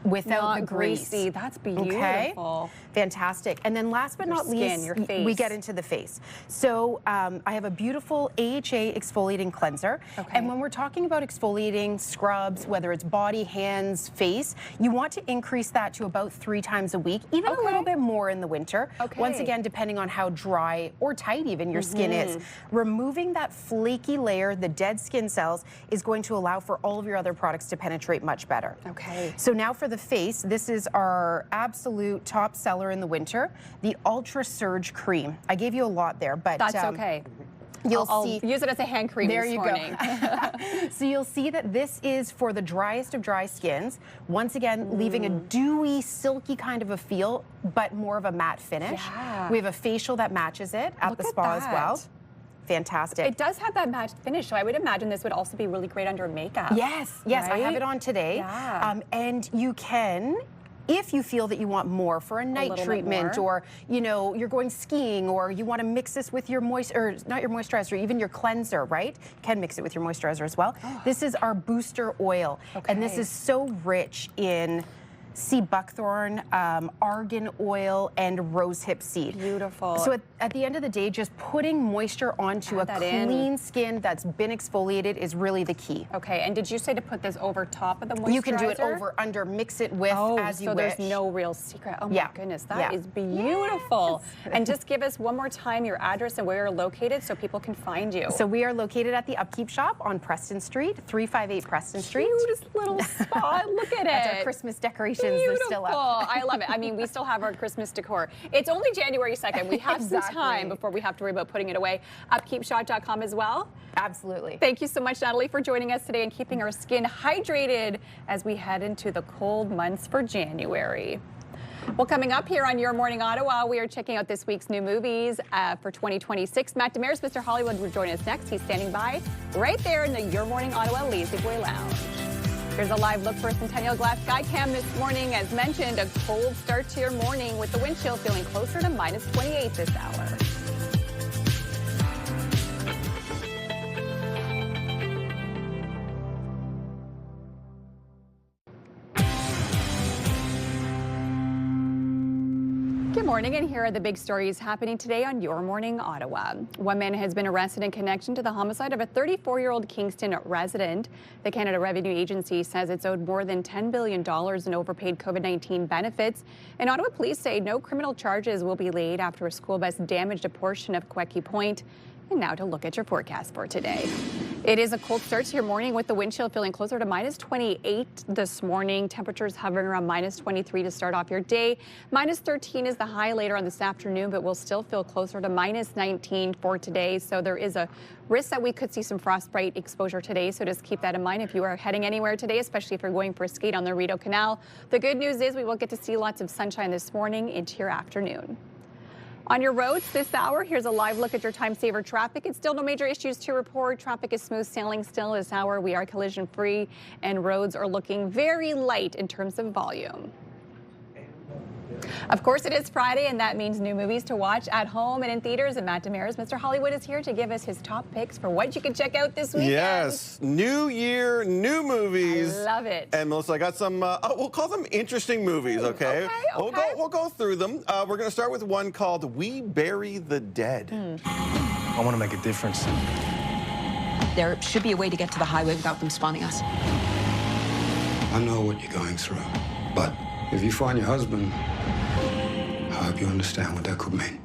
Without the grease. Greasy. That's beautiful. Okay. Fantastic. And then last but not least, your face. we get into the face. So I have a beautiful AHA exfoliating cleanser. And when we're talking about exfoliating scrubs, whether it's body, hands, face, you want to increase that to about 3 times a week, even a little bit more in the winter. Once again, depending on how dry or tight even your skin is. Removing that flaky layer, the dead skin cells, is going to allow for all of your other products to penetrate much better. So now for the face, this is our absolute top seller in the winter, the Ultra Surge Cream. I gave you a lot there, but that's okay. I'll use it as a hand cream there this you morning. Go. So you'll see that this is for the driest of dry skins. Once again, leaving a dewy, silky kind of a feel, but more of a matte finish. We have a facial that matches it at the spa as well. Fantastic. It does have that matte finish, so I would imagine this would also be really great under makeup. Yes, yes, I have it on today. And you can, if you feel that you want more for a night treatment, or you're going skiing, or you want to mix this with your not your moisturizer, even your cleanser, right? You can mix it with your moisturizer as well. This is our booster oil, and this is so rich in sea buckthorn, argan oil, and rosehip seed. Beautiful. So at the end of the day, just putting moisture onto a clean skin that's been exfoliated is really the key. Okay, and did you say to put this over top of the moisturizer? You can do it over, under, mix it with as you wish. So there's no real secret. Oh my goodness, that is beautiful. And just give us one more time your address and where you're located so people can find you. So we are located at the Upkeep Shop on Preston Street, 358 Preston Street. Cutest little spot. Look at it. That's our Christmas decorations. Beautiful. They're still up. I love it. I mean, we still have our Christmas decor. It's only January 2nd. We have some time before we have to worry about putting it away. Upkeepshop.com as well. Absolutely. Thank you so much, Natalie, for joining us today and keeping our skin hydrated as we head into the cold months for January. Well, coming up here on Your Morning Ottawa, we are checking out this week's new movies for 2026. Matt Demers, Mr. Hollywood, will join us next. He's standing by right there in the Your Morning Ottawa Lazy Boy Lounge. Here's a live look for Centennial Glass Skycam this morning. As mentioned, a cold start to your morning with the wind chill feeling closer to -28 this hour. Good morning, and here are the big stories happening today on Your Morning Ottawa. One man has been arrested in connection to the homicide of a 34-year-old Kingston resident. The Canada Revenue Agency says it's owed more than $10 billion in overpaid COVID-19 benefits. And Ottawa police say no criminal charges will be laid after a school bus damaged a portion of Queckie Point. And now to look at your forecast for today. It is a cold start to your morning with the wind chill feeling closer to -28 this morning. Temperatures hovering around -23 to start off your day. -13 is the high later on this afternoon, but we'll still feel closer to -19 for today. So there is a risk that we could see some frostbite exposure today. So just keep that in mind if you are heading anywhere today, especially if you're going for a skate on the Rideau Canal. The good news is we will get to see lots of sunshine this morning into your afternoon. On your roads this hour, here's a live look at your time saver traffic. It's still no major issues to report. Traffic is smooth sailing still this hour. We are collision free and roads are looking very light in terms of volume. Of course, it is Friday, and that means new movies to watch at home and in theaters. And Matt Demers, Mr. Hollywood, is here to give us his top picks for what you can check out this weekend. Yes, new year, new movies. I love it. And Melissa, I got some, we'll call them interesting movies, okay? We'll go through them. We're going to start with one called We Bury the Dead. I want to make a difference. There should be a way to get to the highway without them spawning us. I know what you're going through, but if you find your husband, I hope you understand what that could mean.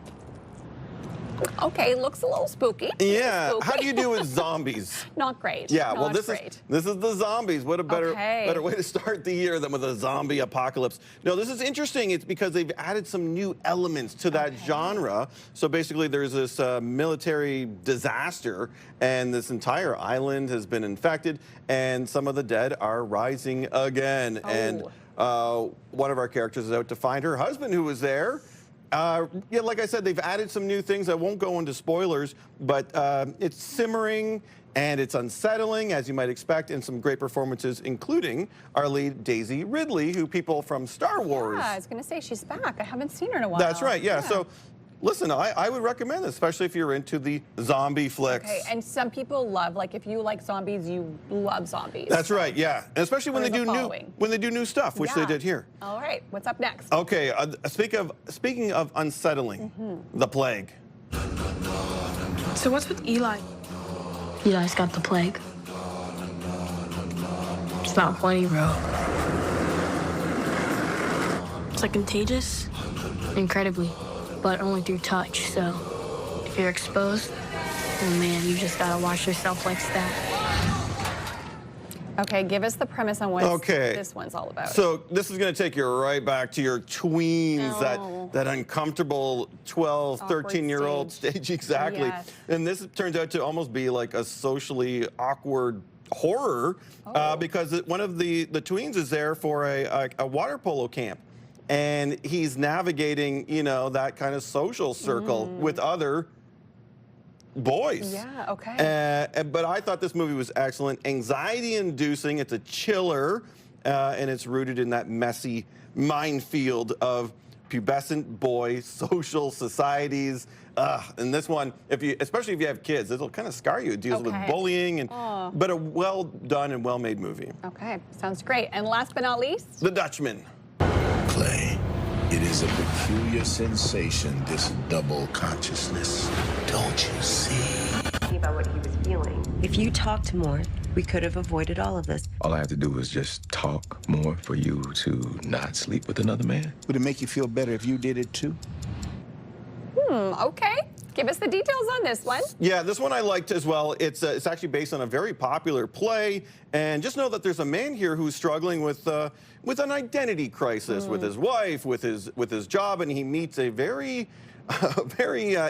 Okay, looks a little spooky. Yeah, how do you do with zombies? Not great. Yeah, well, Not this great. is the zombies. What a better way to start the year than with a zombie apocalypse. No, this is interesting. It's because they've added some new elements to that genre. So basically, there's this military disaster, and this entire island has been infected, and some of the dead are rising again. And one of our characters is out to find her husband who was there. Yeah, like I said, they've added some new things. I won't go into spoilers, but it's simmering and it's unsettling, as you might expect, and some great performances, including our lead, Daisy Ridley, who people from Star Wars. Yeah, I was going to say, she's back. I haven't seen her in a while. That's right, yeah. So, listen, I would recommend this, especially if you're into the zombie flicks. Okay, and some people love, like, if you like zombies, you love zombies. That's right, yeah. And especially when they do new stuff, which they did here. All right, what's up next? Okay, speaking of unsettling, The Plague. So what's with Eli? Eli's got the plague. It's not funny, bro. It's like contagious? Incredibly. But only through touch, so if you're exposed, oh man, you just gotta watch yourself like that. Okay, give us the premise on what this one's all about. So this is gonna take you right back to your tweens, that uncomfortable 12, 13-year-old stage, exactly. Yes. And this turns out to almost be like a socially awkward horror because one of the tweens is there for a water polo camp. And he's navigating, you know, that kind of social circle with other boys. Yeah, okay. But I thought this movie was excellent. Anxiety-inducing. It's a chiller, and it's rooted in that messy minefield of pubescent boy social societies. And this one, especially if you have kids, it'll kind of scar you. It deals with bullying, but a well-done and well-made movie. Okay, sounds great. And last but not least? The Dutchman. Play. It is a peculiar sensation, this double consciousness. Don't you see? About what he was feeling. If you talked more, we could have avoided all of this. All I have to do is just talk more for you to not sleep with another man. Would it make you feel better if you did it too? Okay. Give us the details on this one. Yeah, this one I liked as well. It's actually based on a very popular play, and just know that there's a man here who's struggling with an identity crisis with his wife, with his job, and he meets a very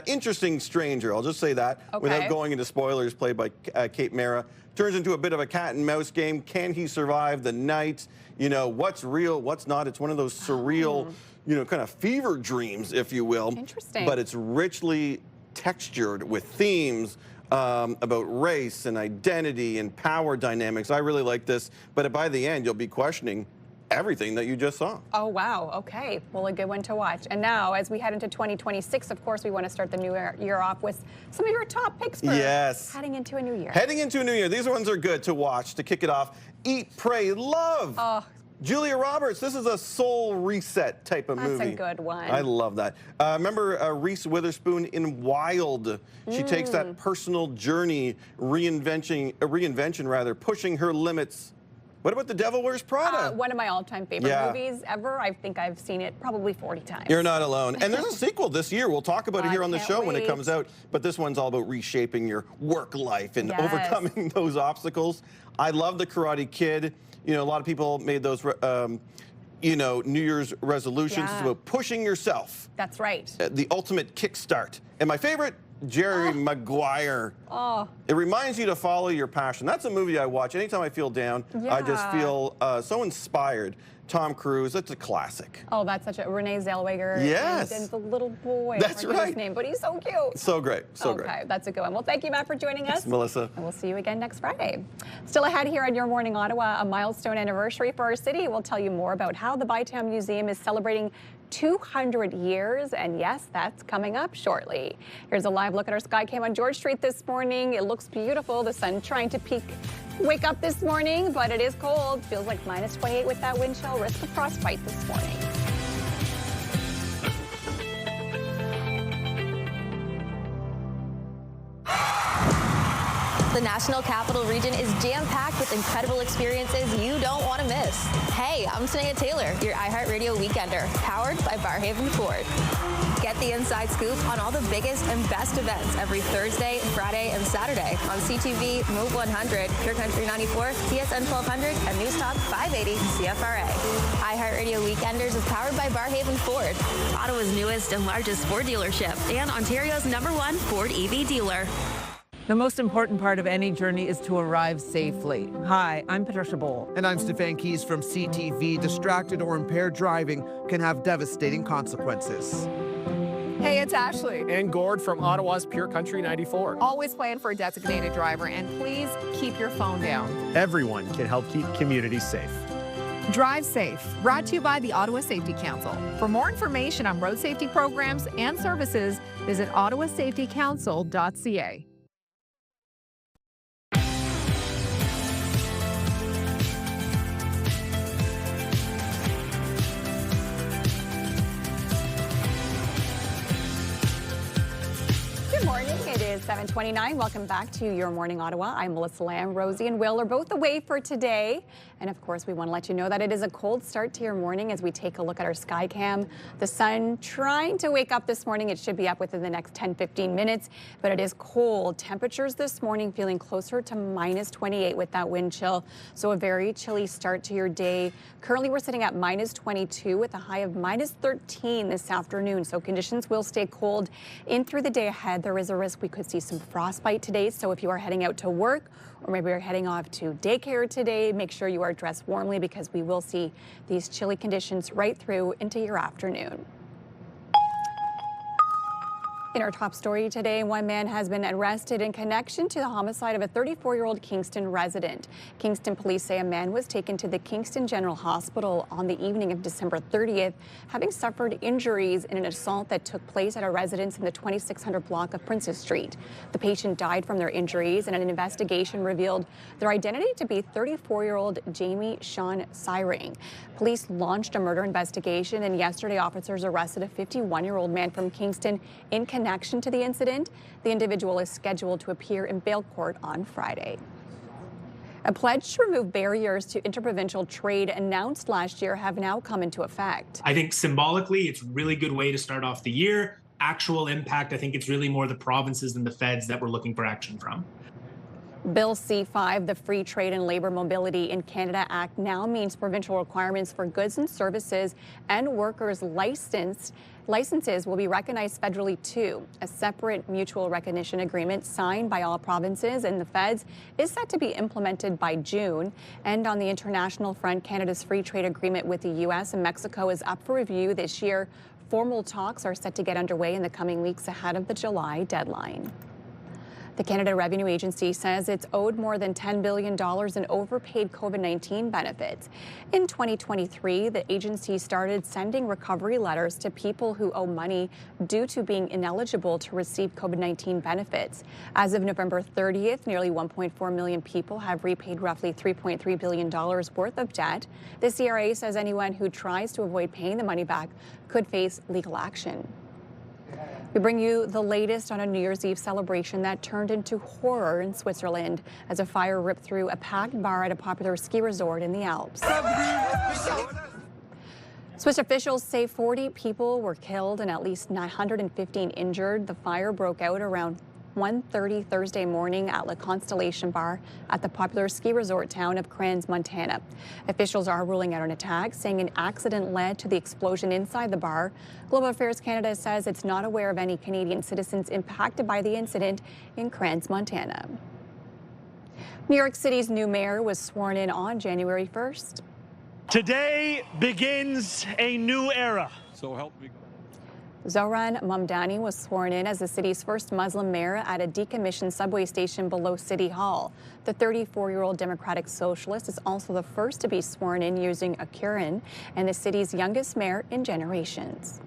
interesting stranger. I'll just say that without going into spoilers. Played by Kate Mara. Turns into a bit of a cat and mouse game. Can he survive the night? You know, what's real, what's not? It's one of those surreal, you know, kind of fever dreams, if you will. Interesting. But it's richly textured with themes about race and identity and power dynamics. I really like this, but by the end, you'll be questioning everything that you just saw. Oh, wow. Okay. Well, a good one to watch. And now, as we head into 2026, of course, we want to start the new year off with some of your top picks for heading into a new year. Heading into a new year. These ones are good to watch to kick it off. Eat, Pray, Love. Oh. Julia Roberts, this is a soul reset type of movie. That's a good one. I love that. Remember Reese Witherspoon in Wild? She takes that personal journey, reinvention rather, pushing her limits. What about The Devil Wears Prada? One of my all-time favorite movies ever. I think I've seen it probably 40 times. You're not alone. And there's a sequel this year. We'll talk about it here on the show when it comes out. But this one's all about reshaping your work life and overcoming those obstacles. I love The Karate Kid. You know, a lot of people made those, you know, New Year's resolutions. It's about pushing yourself. That's right. The ultimate kickstart. And my favorite, Jerry Maguire. Oh. It reminds you to follow your passion. That's a movie I watch. Anytime I feel down, I just feel so inspired. Tom Cruise, that's a classic. Oh, that's such a Renee Zellweger. Yes. And the little boy. That's right. His name, but he's so cute. So great. So great. Okay, that's a good one. Well, thank you, Matt, for joining us. Thanks, Melissa. And we'll see you again next Friday. Still ahead here on Your Morning Ottawa, a milestone anniversary for our city. We'll tell you more about how the Bytown Museum is celebrating 200 years, and yes, that's coming up shortly. Here's a live look at our Skycam on George Street this morning. It looks beautiful. The sun trying to wake up this morning, but it is cold. Feels like minus 28 with that wind chill. Risk of frostbite this morning. The National Capital Region is jam-packed with incredible experiences you don't want to miss. Hey, I'm Sneha Taylor, your iHeartRadio Weekender, powered by Barhaven Ford. Get the inside scoop on all the biggest and best events every Thursday, Friday, and Saturday on CTV, Move 100, Pure Country 94, TSN 1200, and News Talk 580 CFRA. iHeartRadio Weekenders is powered by Barhaven Ford, Ottawa's newest and largest Ford dealership, and Ontario's #1 Ford EV dealer. The most important part of any journey is to arrive safely. Hi, I'm Patricia Bowl. And I'm Stefan Keys from CTV. Distracted or impaired driving can have devastating consequences. Hey, it's Ashley. And Gord from Ottawa's Pure Country 94. Always plan for a designated driver, and please keep your phone down. Everyone can help keep communities safe. Drive safe. Brought to you by the Ottawa Safety Council. For more information on road safety programs and services, visit ottawasafetycouncil.ca. Good morning. It is 7:29. Welcome back to Your Morning Ottawa. I'm Melissa Lamb. Rosie and Will are both away for today. And of course, we want to let you know that it is a cold start to your morning as we take a look at our Skycam. The sun trying to wake up this morning. It should be up within the next 10-15 minutes, but it is cold. Temperatures this morning feeling closer to minus 28 with that wind chill. So a very chilly start to your day. Currently, we're sitting at minus 22 with a high of minus 13 this afternoon. So conditions will stay cold in through the day ahead. There is a risk we could see some frostbite today. So if you are heading out to work, or maybe you're heading off to daycare today, make sure you are dressed warmly because we will see these chilly conditions right through into your afternoon. In our top story today, one man has been arrested in connection to the homicide of a 34-year-old Kingston resident. Kingston police say a man was taken to the Kingston General Hospital on the evening of December 30th, having suffered injuries in an assault that took place at a residence in the 2600 block of Princess Street. The patient died from their injuries, and an investigation revealed their identity to be 34-year-old Jamie Sean Syring. Police launched a murder investigation, and yesterday officers arrested a 51-year-old man from Kingston in connection to the incident. The individual is scheduled to appear in bail court on Friday. A pledge to remove barriers to interprovincial trade announced last year have now come into effect. I think symbolically, it's a really good way to start off the year. Actual impact, I think it's really more the provinces than the feds that we're looking for action from. Bill C-5, the Free Trade and Labor Mobility in Canada Act, now means provincial requirements for goods and services and workers' licenses will be recognized federally too. A separate mutual recognition agreement signed by all provinces and the feds is set to be implemented by June. And on the international front, Canada's free trade agreement with the U.S. and Mexico is up for review this year. Formal talks are set to get underway in the coming weeks ahead of the July deadline. The Canada Revenue Agency says it's owed more than $10 billion in overpaid COVID-19 benefits. In 2023, the agency started sending recovery letters to people who owe money due to being ineligible to receive COVID-19 benefits. As of November 30th, nearly 1.4 million people have repaid roughly $3.3 billion worth of debt. The CRA says anyone who tries to avoid paying the money back could face legal action. We bring you the latest on a New Year's Eve celebration that turned into horror in Switzerland as a fire ripped through a packed bar at a popular ski resort in the Alps. Swiss officials say 40 people were killed and at least 915 injured. The fire broke out around 1:30 Thursday morning at La Constellation Bar at the popular ski resort town of Crans, Montana. Officials are ruling out an attack, saying an accident led to the explosion inside the bar. Global Affairs Canada says it's not aware of any Canadian citizens impacted by the incident in Crans, Montana. New York City's new mayor was sworn in on January 1st. Today begins a new era. So help me. Zohran Mamdani was sworn in as the city's first Muslim mayor at a decommissioned subway station below City Hall. The 34-year-old Democratic Socialist is also the first to be sworn in using a Quran and the city's youngest mayor in generations.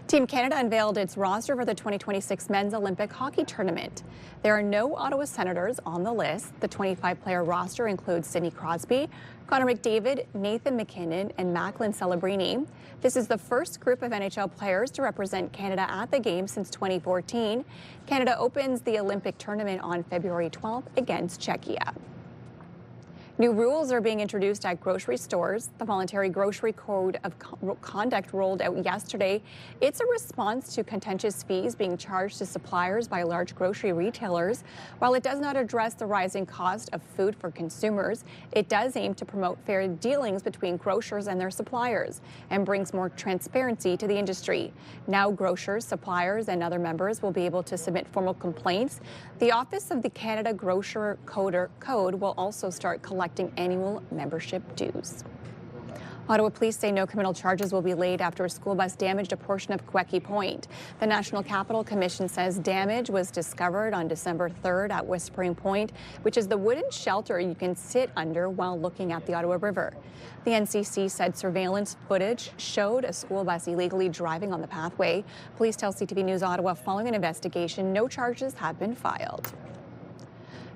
Team Canada unveiled its roster for the 2026 Men's Olympic Hockey Tournament. There are no Ottawa Senators on the list. The 25-player roster includes Sidney Crosby, Connor McDavid, Nathan McKinnon, and Macklin Celebrini. This is the first group of NHL players to represent Canada at the Games since 2014. Canada opens the Olympic tournament on February 12th against Czechia. New rules are being introduced at grocery stores. The voluntary grocery code of conduct rolled out yesterday. It's a response to contentious fees being charged to suppliers by large grocery retailers. While it does not address the rising cost of food for consumers, it does aim to promote fair dealings between grocers and their suppliers and brings more transparency to the industry. Now grocers, suppliers, and other members will be able to submit formal complaints. The Office of the Canada Grocer Code will also start collecting annual membership dues. Ottawa police say no criminal charges will be laid after a school bus damaged a portion of Queckie Point. The National Capital Commission says damage was discovered on December 3rd at Whispering Point, which is the wooden shelter you can sit under while looking at the Ottawa River. The NCC said surveillance footage showed a school bus illegally driving on the pathway. Police tell CTV News Ottawa following an investigation, no charges have been filed.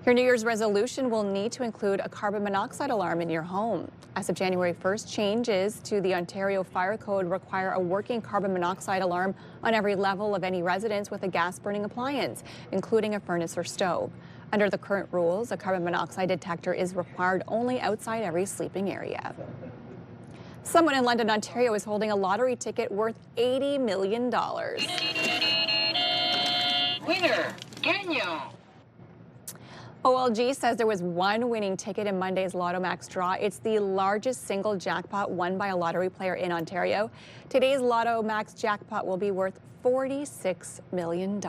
Your New Year's resolution will need to include a carbon monoxide alarm in your home. As of January 1st, changes to the Ontario Fire Code require a working carbon monoxide alarm on every level of any residence with a gas-burning appliance, including a furnace or stove. Under the current rules, a carbon monoxide detector is required only outside every sleeping area. Someone in London, Ontario is holding a lottery ticket worth $80 million. Winner, Kenya. OLG says there was one winning ticket in Monday's Lotto Max draw. It's the largest single jackpot won by a lottery player in Ontario. Today's Lotto Max jackpot will be worth $46 million.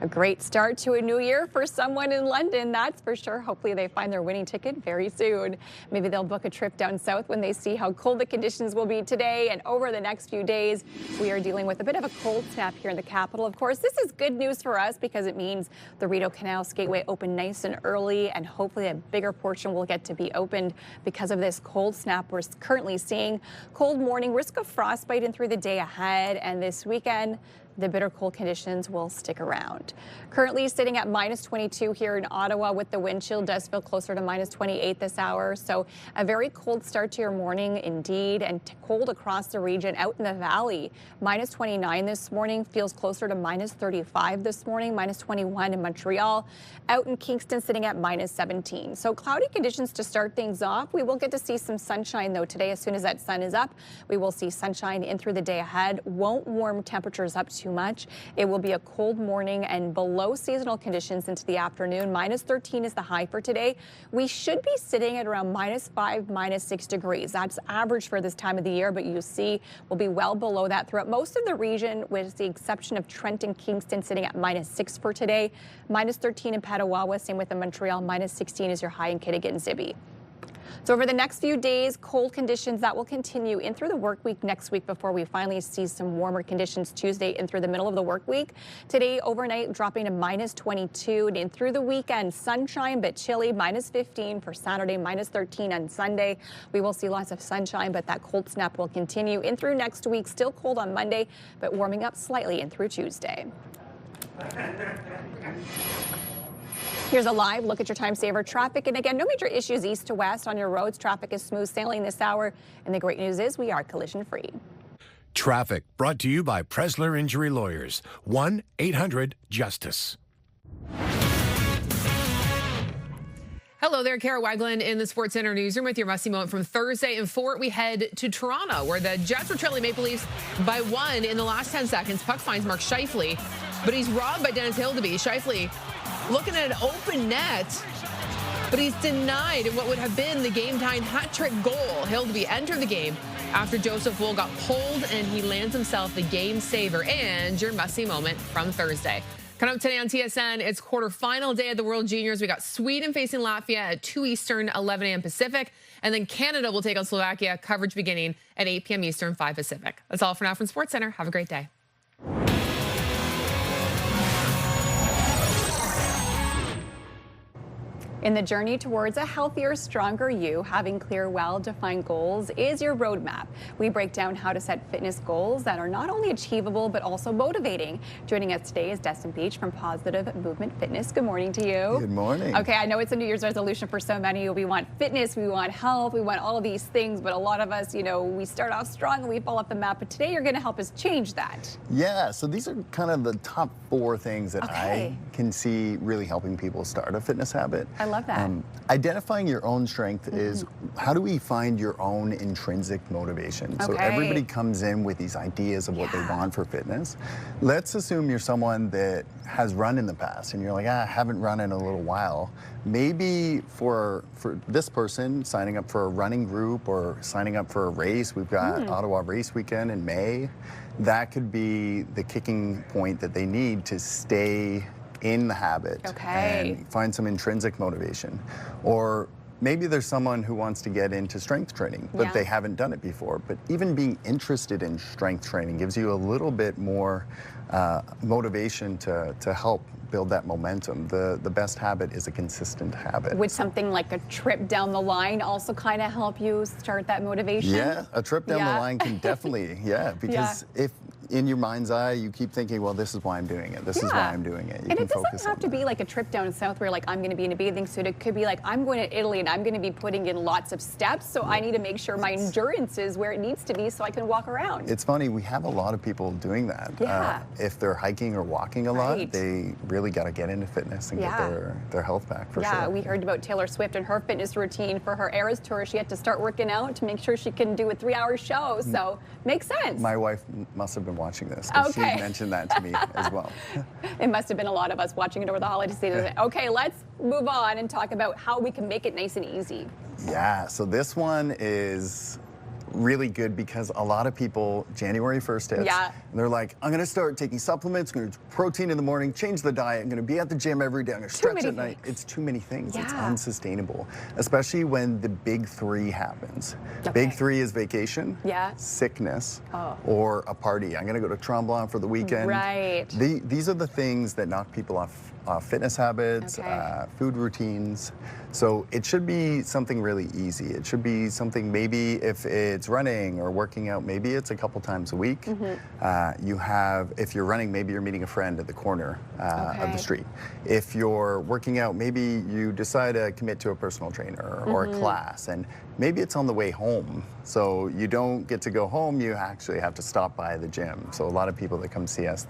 A great start to a new year for someone in London, that's for sure. Hopefully they find their winning ticket very soon. Maybe they'll book a trip down south when they see how cold the conditions will be today and over the next few days. We are dealing with a bit of a cold snap here in the capital. Of course, this is good news for us because it means the Rideau Canal Skateway opened nice and early, and hopefully a bigger portion will get to be opened because of this cold snap we're currently seeing. Cold morning, risk of frostbite in through the day ahead, and this weekend the bitter cold conditions will stick around. Currently sitting at -22 here in Ottawa with the wind chill does feel closer to -28 this hour. So a very cold start to your morning indeed, and cold across the region. Out in the valley, -29 this morning, feels closer to -35 this morning, -21 in Montreal. Out in Kingston sitting at -17. So cloudy conditions to start things off. We will get to see some sunshine though today. As soon as that sun is up, we will see sunshine in through the day ahead. Won't warm temperatures up too much. It will be a cold morning and below seasonal conditions into the afternoon. -13 is the high for today. We should be sitting at around -5, -6 degrees. That's average for this time of the year, but you see we'll be well below that throughout most of the region, with the exception of Trenton, Kingston sitting at -6 for today. -13 in Petawawa, same with the Montreal. -16 is your high in Kittigat and Zibi. So over the next few days, cold conditions that will continue in through the work week next week before we finally see some warmer conditions Tuesday and through the middle of the work week. Today, overnight, dropping to -22, and in through the weekend, sunshine but chilly, -15 for Saturday, -13 on Sunday. We will see lots of sunshine, but that cold snap will continue in through next week. Still cold on Monday, but warming up slightly in through Tuesday. Here's a live look at your time saver traffic. And again, no major issues east to west on your roads. Traffic is smooth sailing this hour. And the great news is we are collision free. Traffic brought to you by Presler Injury Lawyers. 1-800-JUSTICE. Hello there, Kara Waglin in the Sports Center newsroom with your messy moment from Thursday. In Fort, we head to Toronto, where the Jets were trailing Maple Leafs by 1 in the last 10 seconds. Puck finds Mark Scheifele, but he's robbed by Dennis Hildeby. Scheifele looking at an open net, but he's denied in what would have been the game-tying hat-trick goal. Hildeby entered the game after Joseph Woll got pulled, and he lands himself the game saver. And your messy moment from Thursday. Coming up today on TSN, it's quarterfinal day of the World Juniors. We got Sweden facing Latvia at 2 Eastern, 11 a.m. Pacific. And then Canada will take on Slovakia. Coverage beginning at 8 p.m. Eastern, 5 Pacific. That's all for now from Sports Center. Have a great day. In the journey towards a healthier, stronger you, having clear, well-defined goals is your roadmap. We break down how to set fitness goals that are not only achievable, but also motivating. Joining us today is Destin Beach from Positive Movement Fitness. Good morning to you. Good morning. Okay, I know it's a New Year's resolution for so many. We want fitness, we want health, we want all of these things, but a lot of us, we start off strong and we fall off the map. But today you're going to help us change that. Yeah, so these are kind of the top 4 things that I can see really helping people start a fitness habit. I love that. Identifying your own strength is how do we find your own intrinsic motivation? So everybody comes in with these ideas of what they want for fitness. Let's assume you're someone that has run in the past and you're like, I haven't run in a little while. Maybe for this person, signing up for a running group or signing up for a race, we've got Ottawa Race Weekend in May. That could be the kicking point that they need to stay in the habit and find some intrinsic motivation. Or maybe there's someone who wants to get into strength training, but they haven't done it before. But even being interested in strength training gives you a little bit more motivation to help build that momentum. The best habit is a consistent habit. Would something like a trip down the line also kind of help you start that motivation? Yeah, a trip down the line can definitely, because if in your mind's eye, you keep thinking, well, this is why I'm doing it. This is why I'm doing it. You and can it doesn't focus have to be like a trip down south where like I'm going to be in a bathing suit. It could be like I'm going to Italy and I'm going to be putting in lots of steps. So I need to make sure my endurance is where it needs to be so I can walk around. It's funny, we have a lot of people doing that. If they're hiking or walking a lot, they really got to get into fitness and get their health back for sure. Yeah, we heard about Taylor Swift and her fitness routine for her Eras tour. She had to start working out to make sure she can do a 3-hour show. So makes sense. My wife must have been watching this. She mentioned that to me as well. It must have been a lot of us watching it over the holiday season. Okay, let's move on and talk about how we can make it nice and easy. Yeah, so this one is really good because a lot of people, January 1st hits, and they're like, I'm going to start taking supplements, I'm going to protein in the morning, change the diet, I'm going to be at the gym every day, I'm going to stretch at night. It's too many things. It's unsustainable, especially when the big 3 happens. Big 3 is vacation, sickness, or a party. I'm going to go to Tremblant for the weekend. Right. These are the things that knock people off fitness habits, food routines. So it should be something really easy. It should be something, maybe if it's running or working out, maybe it's a couple times a week. If you're running, maybe you're meeting a friend at the corner of the street. If you're working out, maybe you decide to commit to a personal trainer or a class, and maybe it's on the way home. So you don't get to go home, you actually have to stop by the gym. So a lot of people that come see us,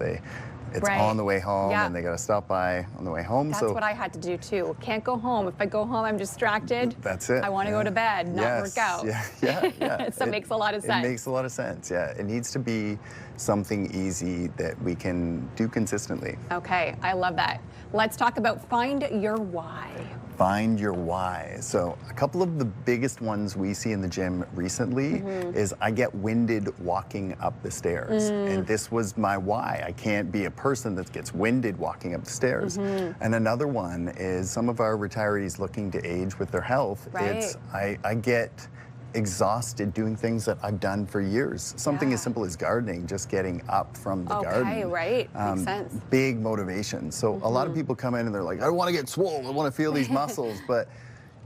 it's on the way home and they got to stop by on the way home. That's what I had to do too. Can't go home. If I go home, I'm distracted. That's it. I want to go to bed, not work out. So it makes a lot of sense. It makes a lot of sense, It needs to be something easy that we can do consistently. Okay, I love that. Let's talk about find your why. find your why. So a couple of the biggest ones we see in the gym recently is I get winded walking up the stairs. And this was my why. I can't be a person that gets winded walking up the stairs. And another one is some of our retirees looking to age with their health. It's I get exhausted doing things that I've done for years. Something as simple as gardening, just getting up from the garden. Okay, right. Makes sense. Big motivation. So a lot of people come in and they're like, I want to get swole, I want to feel these muscles, but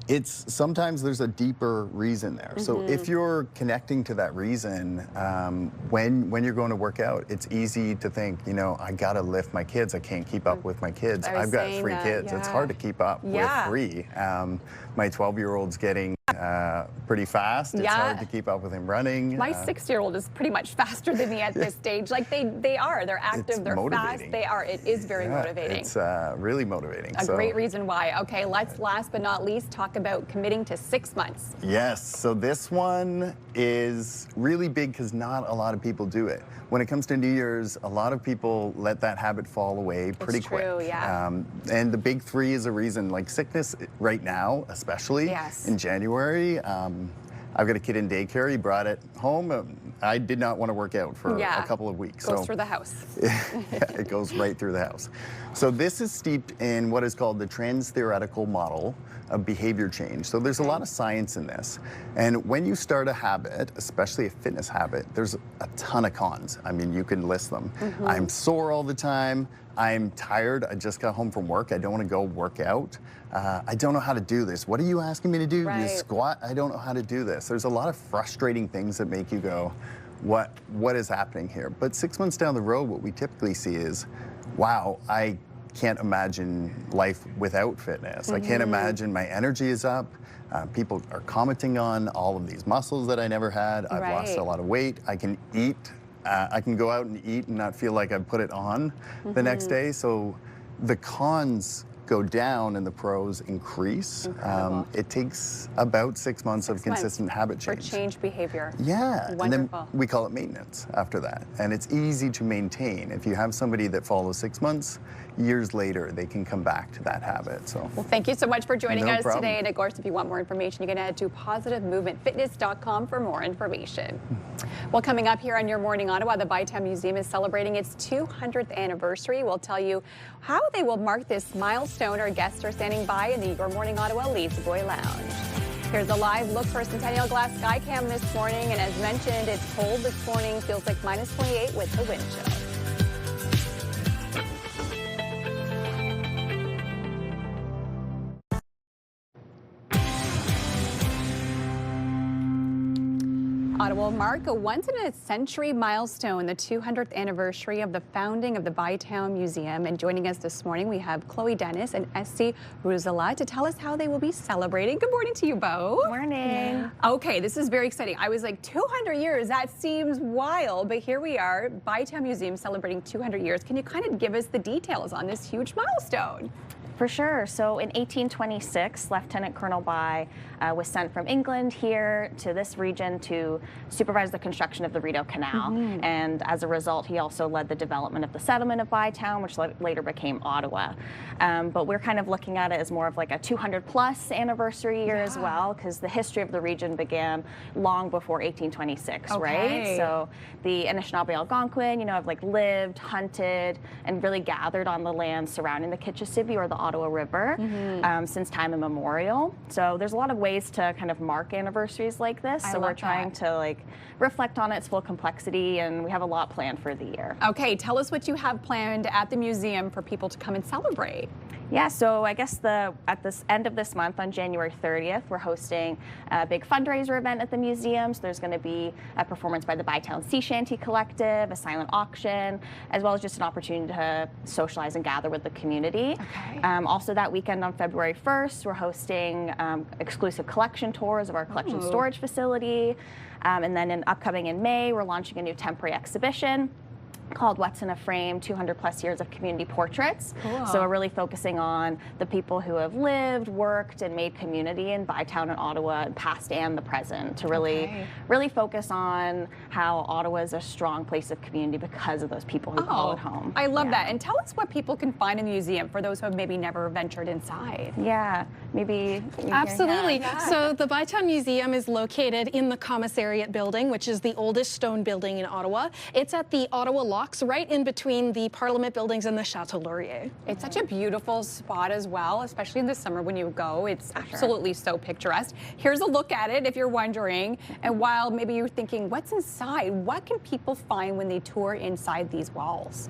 it's sometimes there's a deeper reason there. So if you're connecting to that reason, when you're going to work out, it's easy to think, you know, I gotta lift my kids. I can't keep up with my kids. I've got 3 kids. It's hard to keep up with 3. My 12-year-old's getting pretty fast. It's hard to keep up with him running. My 6-year-old is pretty much faster than me at this stage. Like they're active, they're fast, it is very motivating. It's really motivating. A great reason why. Okay, let's last but not least talk about committing to 6 months. Yes, so this one is really big because not a lot of people do it. When it comes to New Year's, a lot of people let that habit fall away pretty quick. True, yeah. And the big 3 is a reason, like sickness right now, especially in January. I've got a kid in daycare. He brought it home. I did not want to work out for a couple of weeks. Goes through the house. It goes right through the house. So this is steeped in what is called the trans-theoretical model of behavior change. So there's a lot of science in this. And when you start a habit, especially a fitness habit, there's a ton of cons. I mean, you can list them. I'm sore all the time. I'm tired. I just got home from work. I don't want to go work out. I don't know how to do this. What are you asking me to do? You squat? I don't know how to do this. There's a lot of frustrating things that make you go, what is happening here? But 6 months down the road, what we typically see is, wow, I can't imagine life without fitness. I can't imagine my energy is up. People are commenting on all of these muscles that I never had. I've lost a lot of weight. I can eat. I can go out and eat and not feel like I've put it on the next day. So the cons go down and the pros increase. It takes about 6 months of consistent habit change. For change behavior. Yeah, Wonderful. And then we call it maintenance after that. And it's easy to maintain. If you have somebody that follows 6 months, years later, they can come back to that habit. So, well, thank you so much for joining us problem. today. And of course, if you want more information, you can head to positivemovementfitness.com for more information. Well, coming up here on Your Morning Ottawa, the Bytown Museum is celebrating its 200th anniversary. We'll tell you how they will mark this milestone. Our guests are standing by in the Your Morning Ottawa Lazy Boy Lounge. Here's a live look for Centennial Glass Skycam this morning. And as mentioned, it's cold this morning. Feels like minus 28 with the wind chill. Ottawa will mark a once-in-a-century milestone, the 200th anniversary of the founding of the Bytown Museum. And joining us this morning, we have Chloe Dennis and Essie Ruzala to tell us how they will be celebrating. Good morning to you both. Morning. Okay, this is very exciting. I was like, 200 years, that seems wild, but here we are, Bytown Museum celebrating 200 years. Can you kind of give us the details on this huge milestone? For sure. So in 1826, Lieutenant Colonel By was sent from England here to this region to supervise the construction of the Rideau Canal. And as a result, he also led the development of the settlement of Bytown, which later became Ottawa. But we're kind of looking at it as more of like a 200-plus anniversary year as well, because the history of the region began long before 1826, right? So the Anishinaabe Algonquin, you know, have like lived, hunted, and really gathered on the land surrounding the Kitchissippi or the Ottawa River since time immemorial. So there's a lot of ways to kind of mark anniversaries like this. So we're trying to like reflect on its full complexity, and we have a lot planned for the year. Okay, tell us what you have planned at the museum for people to come and celebrate. Yeah, so I guess at the end of this month, on January 30th, we're hosting a big fundraiser event at the museum. So there's going to be a performance by the Bytown Sea Shanty Collective, a silent auction, as well as just an opportunity to socialize and gather with the community. Also that weekend on February 1st, we're hosting exclusive collection tours of our collection storage facility. And then upcoming in May, we're launching a new temporary exhibition called What's in a Frame, 200 plus years of community portraits. Cool. So we're really focusing on the people who have lived, worked, and made community in Bytown and Ottawa, past and the present, to really focus on how Ottawa is a strong place of community because of those people who call it home. I love that. And tell us what people can find in the museum for those who have maybe never ventured inside. Yeah, maybe. Absolutely. So the Bytown Museum is located in the Commissariat Building, which is the oldest stone building in Ottawa. It's at the Ottawa Locks, right in between the Parliament buildings and the Chateau Laurier. It's such a beautiful spot as well, especially in the summer when you go. It's absolutely so picturesque. Here's a look at it if you're wondering. And while maybe you're thinking, what's inside? What can people find when they tour inside these walls?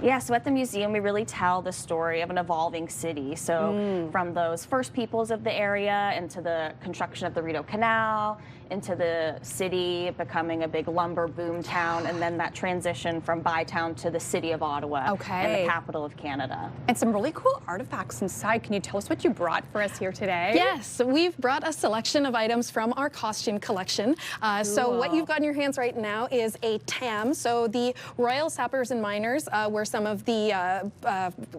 Yeah, so at the museum, we really tell the story of an evolving city. So from those first peoples of the area into the construction of the Rideau Canal, into the city becoming a big lumber boom town, and then that transition from Bytown to the city of Ottawa and the capital of Canada. And some really cool artifacts inside. Can you tell us what you brought for us here today? Yes, we've brought a selection of items from our costume collection. So what you've got in your hands right now is a tam. So the Royal Sappers and Miners were some of the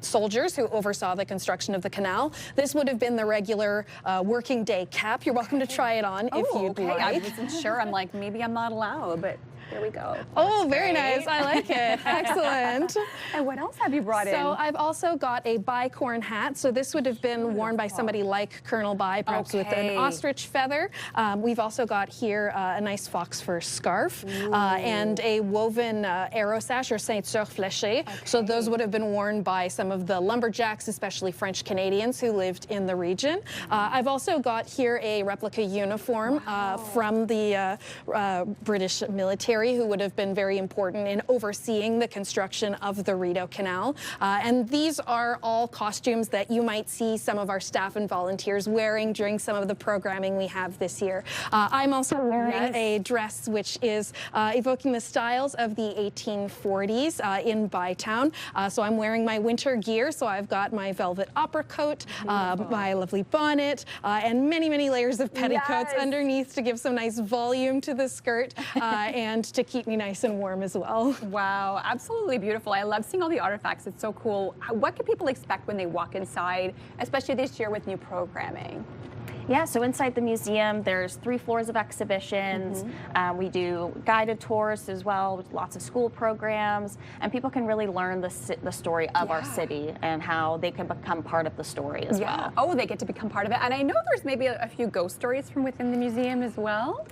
soldiers who oversaw the construction of the canal. This would have been the regular working day cap. You're welcome to try it on if you'd like. I wasn't sure. I'm like, maybe I'm not allowed, but here we go. Oh, very nice. I like it. Excellent. And what else have you brought in? So I've also got a bicorn hat. So this would have been worn by somebody like Colonel By, perhaps with an ostrich feather. We've also got here a nice fox fur scarf and a woven arrow sash or ceinture fléchée. So those would have been worn by some of the lumberjacks, especially French Canadians who lived in the region. I've also got here a replica uniform from the British military, who would have been very important in overseeing the construction of the Rideau Canal. And these are all costumes that you might see some of our staff and volunteers wearing during some of the programming we have this year. I'm also wearing a dress which is evoking the styles of the 1840s in Bytown. So I'm wearing my winter gear. So I've got my velvet opera coat, my lovely bonnet, and many, many layers of petticoats underneath to give some nice volume to the skirt and to keep me nice and warm as well. Wow, absolutely beautiful. I love seeing all the artifacts. It's so cool. What can people expect when they walk inside, especially this year with new programming? Yeah, so inside the museum, there's 3 floors of exhibitions. We do guided tours as well, with lots of school programs, and people can really learn the story of our city and how they can become part of the story as well. Oh, they get to become part of it. And I know there's maybe a few ghost stories from within the museum as well.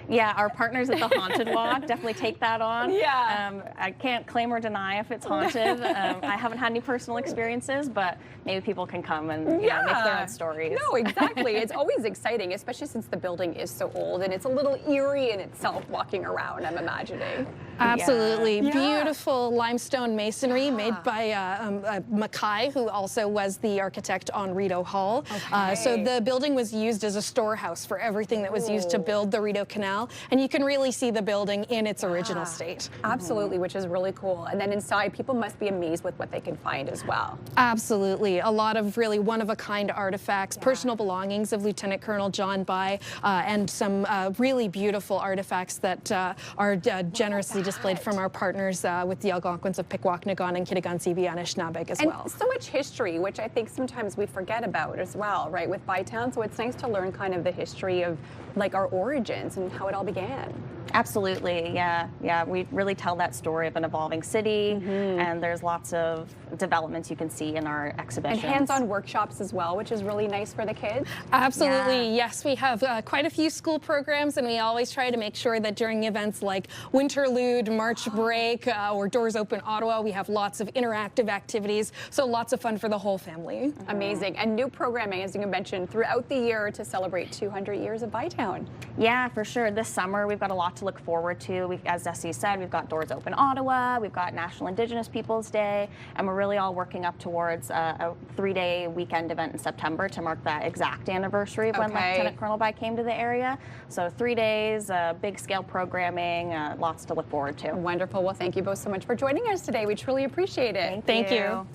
Yeah, our partners at the Haunted Walk definitely take that on. Yeah. I can't claim or deny if it's haunted. I haven't had any personal experiences, but maybe people can come and make their own stories. No, exactly. It's always exciting, especially since the building is so old and it's a little eerie in itself walking around, I'm imagining. Absolutely. Beautiful limestone masonry made by Mackay, who also was the architect on Rideau Hall. So the building was used as a storehouse for everything that was used to build the Rideau Canal. And you can really see the building in its original state. Absolutely, which is really cool. And then inside, people must be amazed with what they can find as well. Absolutely. A lot of really one-of-a-kind artifacts, personal belongings of Lieutenant Colonel John By, and some really beautiful artifacts that are generously displayed from our partners with the Algonquins of Pikwakanagan and Kitigan-Zibi Anishinaabeg as well. And so much history, which I think sometimes we forget about as well, right, with Bytown. So it's nice to learn kind of the history of like our origins and how it all began. Absolutely, yeah. We really tell that story of an evolving city, and there's lots of developments you can see in our exhibitions. And hands-on workshops as well, which is really nice for the kids. Absolutely, yes. We have quite a few school programs, and we always try to make sure that during events like Winterlude, March Break, or Doors Open Ottawa, we have lots of interactive activities, so lots of fun for the whole family. Amazing. And new programming, as you mentioned, throughout the year to celebrate 200 years of Bytown. Yeah, for sure. This summer, we've got a lot to look forward to. As Desi said, we've got Doors Open Ottawa, we've got National Indigenous Peoples Day, and we're really all working up towards a 3-day weekend event in September to mark that exact anniversary of when Lieutenant Colonel By came to the area. So 3 days, big scale programming, lots to look forward to. Wonderful. Well, thank you both so much for joining us today. We truly appreciate it. Thank you.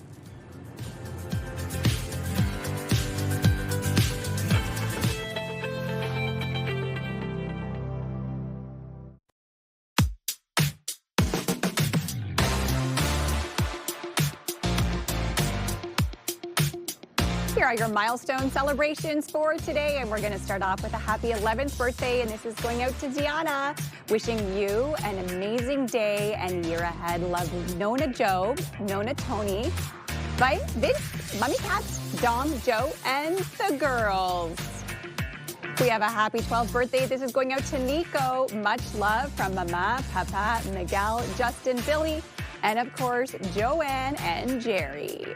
Here are your milestone celebrations for today, and we're going to start off with a happy 11th birthday, and this is going out to Diana. Wishing you an amazing day and year ahead. Love Nona Joe, Nona Tony, Vince, Mummy Cats, Dom, Joe, and the girls. We have a happy 12th birthday. This is going out to Nico. Much love from Mama, Papa, Miguel, Justin, Billy, and of course, Joanne and Jerry.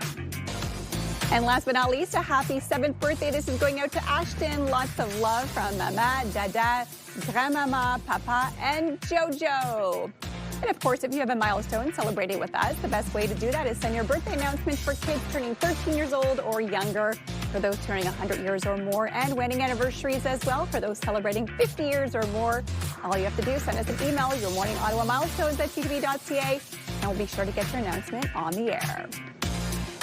And last but not least, a happy 7th birthday. This is going out to Ashton. Lots of love from Mama, Dada, Grandmama, Papa, and Jojo. And of course, if you have a milestone celebrating with us, the best way to do that is send your birthday announcements for kids turning 13 years old or younger, for those turning 100 years or more, and wedding anniversaries as well for those celebrating 50 years or more. All you have to do is send us an email, your morning Ottawa milestones at ctv.ca, and we'll be sure to get your announcement on the air.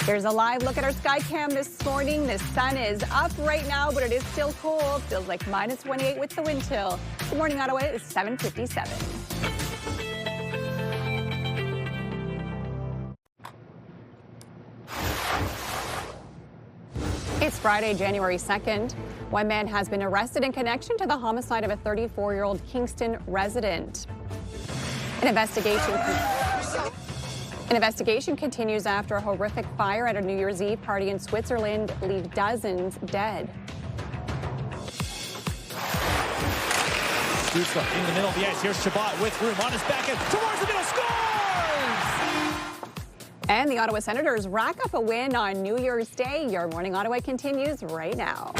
Here's a live look at our sky cam this morning. The sun is up right now, but it is still cold. Feels like minus 28 with the wind chill. Good morning, Ottawa. It's 7:57. It's Friday, January 2nd. One man has been arrested in connection to the homicide of a 34-year-old Kingston resident. An investigation continues after a horrific fire at a New Year's Eve party in Switzerland leave dozens dead. Dutra in the middle of the ice. Here's Shabbat with room on his back end towards the middle. Scores! And the Ottawa Senators rack up a win on New Year's Day. Your Morning Ottawa continues right now.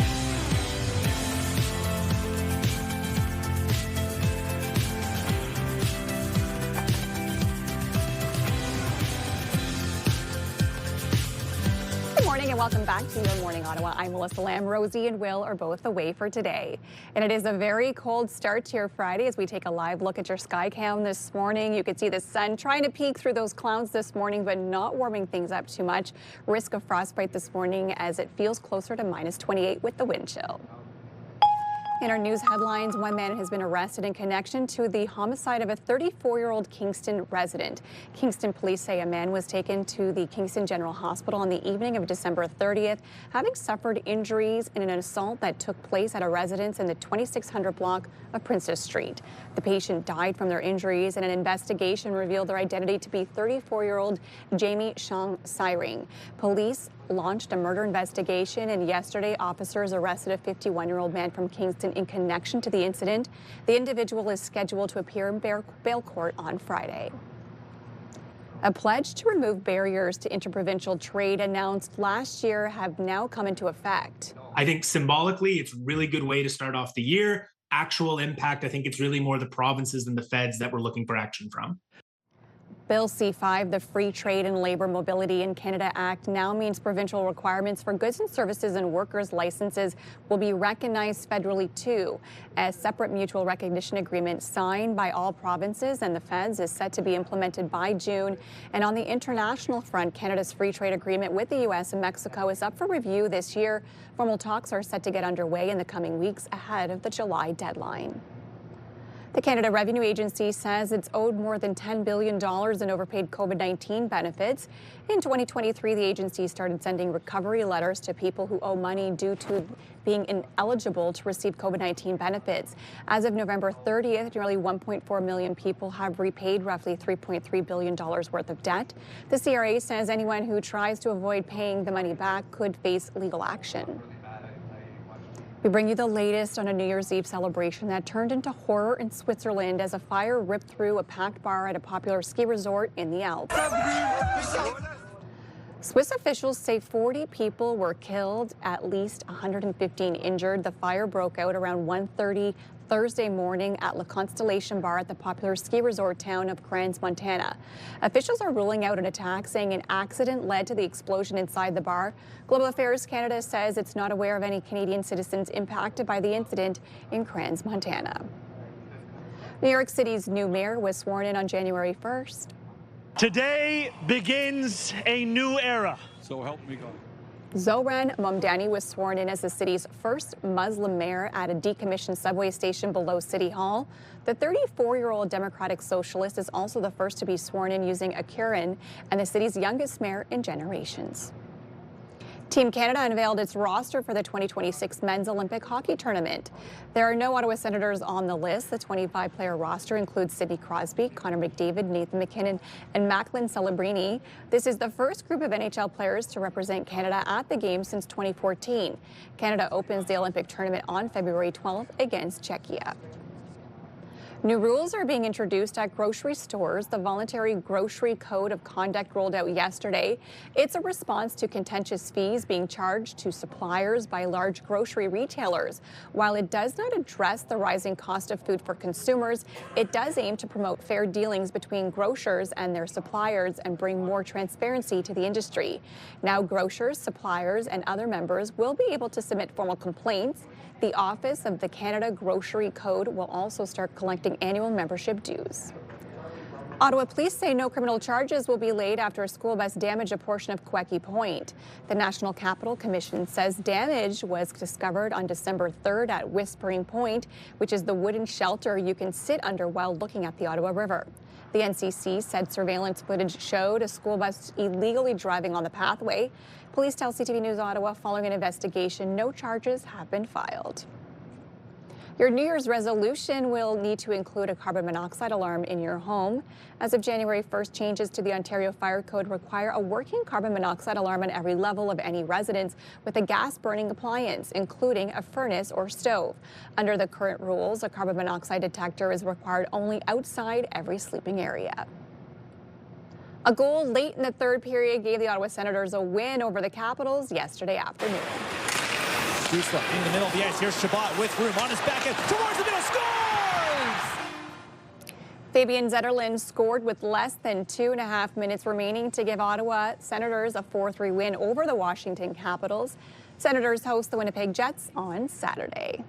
And welcome back to Your Morning Ottawa. I'm Melissa Lamb. Rosie and Will are both away for today. And it is a very cold start to your Friday as we take a live look at your sky cam this morning. You can see the sun trying to peek through those clouds this morning, but not warming things up too much. Risk of frostbite this morning as it feels closer to minus 28 with the wind chill. In our news headlines, one man has been arrested in connection to the homicide of a 34-year-old Kingston resident. Kingston police say a man was taken to the Kingston General Hospital on the evening of December 30th, having suffered injuries in an assault that took place at a residence in the 2600 block of Princess Street. The patient died from their injuries, and an investigation revealed their identity to be 34-year-old Jamie Shang Siring. Police launched a murder investigation, and yesterday officers arrested a 51-year-old man from Kingston in connection to the incident. The individual is scheduled to appear in bail court on Friday. A pledge to remove barriers to interprovincial trade announced last year have now come into effect. I think symbolically, it's a really good way to start off the year. Actual impact, I think it's really more the provinces than the feds that we're looking for action from. Bill C-5, the Free Trade and Labour Mobility in Canada Act, now means provincial requirements for goods and services and workers' licenses will be recognized federally too. A separate mutual recognition agreement signed by all provinces and the feds is set to be implemented by June. And on the international front, Canada's free trade agreement with the U.S. and Mexico is up for review this year. Formal talks are set to get underway in the coming weeks ahead of the July deadline. The Canada Revenue Agency says it's owed more than $10 billion in overpaid COVID-19 benefits. In 2023, the agency started sending recovery letters to people who owe money due to being ineligible to receive COVID-19 benefits. As of November 30th, nearly 1.4 million people have repaid roughly $3.3 billion worth of debt. The CRA says anyone who tries to avoid paying the money back could face legal action. We bring you the latest on a New Year's Eve celebration that turned into horror in Switzerland as a fire ripped through a packed bar at a popular ski resort in the Alps. Swiss officials say 40 people were killed, at least 115 injured. The fire broke out around 1:30 Thursday morning at La Constellation Bar at the popular ski resort town of Crans, Montana. Officials are ruling out an attack, saying an accident led to the explosion inside the bar. Global Affairs Canada says it's not aware of any Canadian citizens impacted by the incident in Crans, Montana. New York City's new mayor was sworn in on January 1st. Today begins a new era. So help me God. Zoran Momdani was sworn in as the city's first Muslim mayor at a decommissioned subway station below City Hall. The 34-year-old Democratic Socialist is also the first to be sworn in using a Quran and the city's youngest mayor in generations. Team Canada unveiled its roster for the 2026 Men's Olympic Hockey Tournament. There are no Ottawa Senators on the list. The 25-player roster includes Sidney Crosby, Connor McDavid, Nathan MacKinnon, and Macklin Celebrini. This is the first group of NHL players to represent Canada at the Games since 2014. Canada opens the Olympic tournament on February 12th against Czechia. New rules are being introduced at grocery stores. The voluntary grocery code of conduct rolled out yesterday. It's a response to contentious fees being charged to suppliers by large grocery retailers. While it does not address the rising cost of food for consumers, it does aim to promote fair dealings between grocers and their suppliers and bring more transparency to the industry. Now, grocers, suppliers, and other members will be able to submit formal complaints. The Office of the Canada Grocery Code will also start collecting annual membership dues. Ottawa police say no criminal charges will be laid after a school bus damaged a portion of Queckie Point. The National Capital Commission says damage was discovered on December 3rd at Whispering Point, which is the wooden shelter you can sit under while looking at the Ottawa River. The NCC said surveillance footage showed a school bus illegally driving on the pathway. Police tell CTV News Ottawa following an investigation, no charges have been filed. Your New Year's resolution will need to include a carbon monoxide alarm in your home. As of January 1st, changes to the Ontario Fire Code require a working carbon monoxide alarm on every level of any residence with a gas-burning appliance, including a furnace or stove. Under the current rules, a carbon monoxide detector is required only outside every sleeping area. A goal late in the third period gave the Ottawa Senators a win over the Capitals yesterday afternoon. In the middle of the ice. Here's Chabot with room on his backhand towards the middle. Scores! Fabian Zetterlund scored with less than 2.5 minutes remaining to give Ottawa Senators a 4-3 win over the Washington Capitals. Senators host the Winnipeg Jets on Saturday.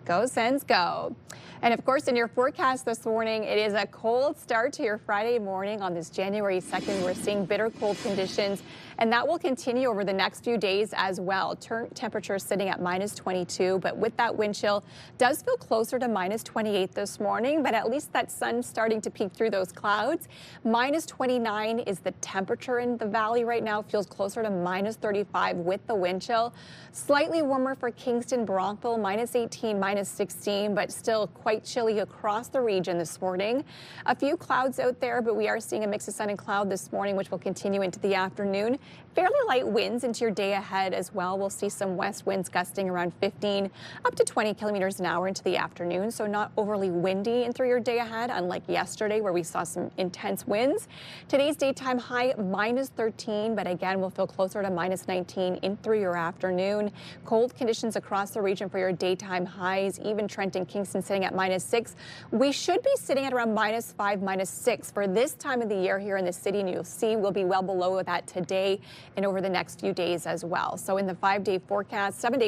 Go Sens, go. And of course, in your forecast this morning, it is a cold start to your Friday morning on this January 2nd. We're seeing bitter cold conditions, and that will continue over the next few days as well. Temperatures sitting at -22, but with that wind chill, does feel closer to -28 this morning, but at least that sun's starting to peek through those clouds. -29 is the temperature in the valley right now. Feels closer to -35 with the wind chill. Slightly warmer for Kingston, Brockville, -18, -16, but still quite chilly across the region this morning. A few clouds out there, but we are seeing a mix of sun and cloud this morning, which will continue into the afternoon. Fairly light winds into your day ahead as well. We'll see some west winds gusting around 15 up to 20 kilometers an hour into the afternoon, so not overly windy in through your day ahead, unlike yesterday where we saw some intense winds. Today's daytime high -13, but again, we'll feel closer to -19 in through your afternoon. Cold conditions across the region for your daytime highs, even Trenton, Kingston sitting at -6. We should be sitting at around -5, -6 for this time of the year here in the city, and you'll see we'll be well below that today and over the next few days as well. So in the 7-day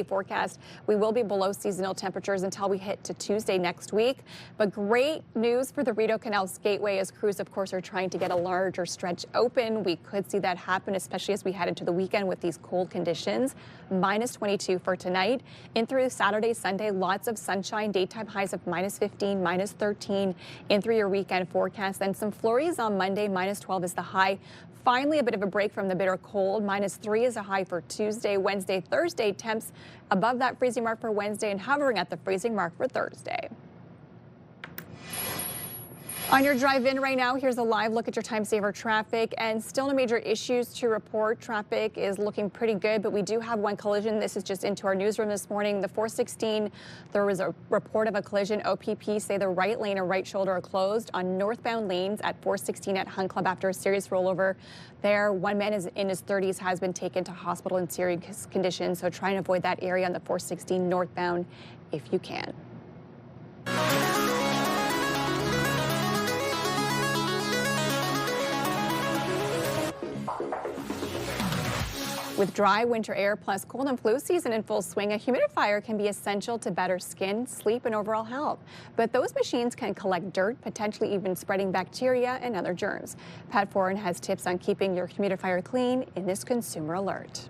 forecast, we will be below seasonal temperatures until we hit to Tuesday next week. But great news for the Rideau Canal Skateway as crews, of course, are trying to get a larger stretch open. We could see that happen, especially as we head into the weekend with these cold conditions. -22 for tonight. In through Saturday, Sunday, lots of sunshine, daytime highs of -15, -13 in through your weekend forecast. Then some flurries on Monday, -12 is the high. Finally, a bit of a break from the bitter cold. -3 is a high for Tuesday, Wednesday, Thursday. Temps above that freezing mark for Wednesday and hovering at the freezing mark for Thursday. On your drive in right now, here's a live look at your time saver traffic, and still no major issues to report. Traffic is looking pretty good, but we do have one collision. This is just into our newsroom this morning. The 416, there was a report of a collision. OPP say the right lane and right shoulder are closed on northbound lanes at 416 at Hunt Club after a serious rollover there. One man is in his 30s, has been taken to hospital in serious condition, so try and avoid that area on the 416 northbound if you can. With dry winter air plus cold and flu season in full swing, a humidifier can be essential to better skin, sleep, and overall health. But those machines can collect dirt, potentially even spreading bacteria and other germs. Pat Foran has tips on keeping your humidifier clean in this consumer alert.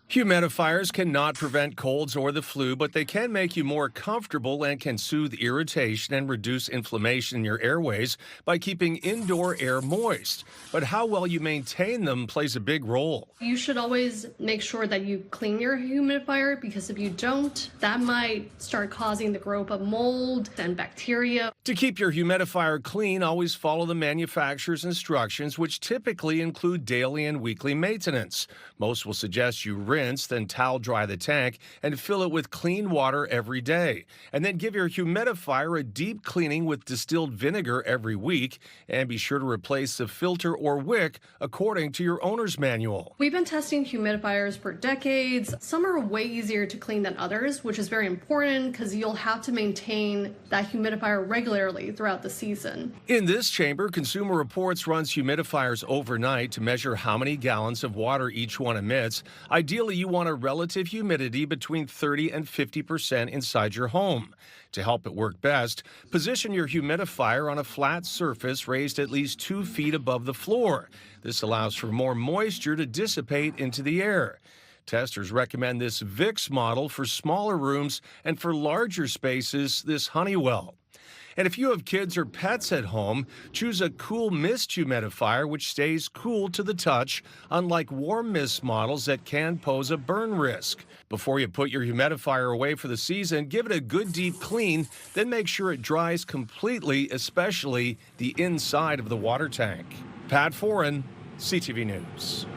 Humidifiers cannot prevent colds or the flu, but they can make you more comfortable and can soothe irritation and reduce inflammation in your airways by keeping indoor air moist. But how well you maintain them plays a big role. You should always make sure that you clean your humidifier, because if you don't, that might start causing the growth of mold and bacteria. To keep your humidifier clean, always follow the manufacturer's instructions, which typically include daily and weekly maintenance. Most will suggest you rinse, then towel dry the tank and fill it with clean water every day. And then give your humidifier a deep cleaning with distilled vinegar every week. And be sure to replace the filter or wick according to your owner's manual. We've been testing humidifiers for decades. Some are way easier to clean than others, which is very important because you'll have to maintain that humidifier regularly throughout the season. In this chamber, Consumer Reports runs humidifiers overnight to measure how many gallons of water each one emits. Ideally, you want a relative humidity between 30 and 50% inside your home. To help it work best, position your humidifier on a flat surface raised at least 2 feet above the floor. This allows for more moisture to dissipate into the air. Testers recommend this Vicks model for smaller rooms, and for larger spaces, this Honeywell. And if you have kids or pets at home, choose a cool mist humidifier which stays cool to the touch, unlike warm mist models that can pose a burn risk. Before you put your humidifier away for the season, give it a good deep clean, then make sure it dries completely, especially the inside of the water tank. Pat Foran, CTV News.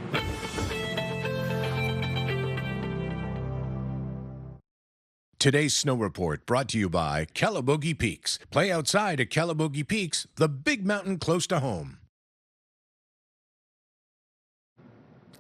Today's snow report brought to you by Calabogie Peaks. Play outside at Calabogie Peaks, the big mountain close to home.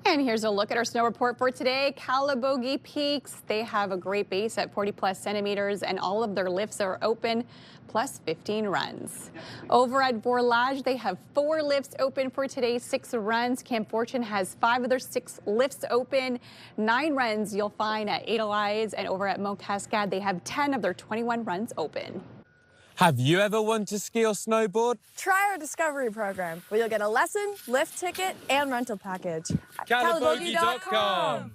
And here's a look at our snow report for today. Calabogie Peaks, they have a great base at 40+ centimeters, and all of their lifts are open, plus 15 runs. Over at Vorlage, they have 4 lifts open for today, 6 runs. Camp Fortune has 5 of their 6 lifts open. 9 runs you'll find at Edelweiss, and over at Mont Cascade, they have 10 of their 21 runs open. Have you ever wanted to ski or snowboard? Try our Discovery program, where you'll get a lesson, lift ticket, and rental package at Calabogie.com.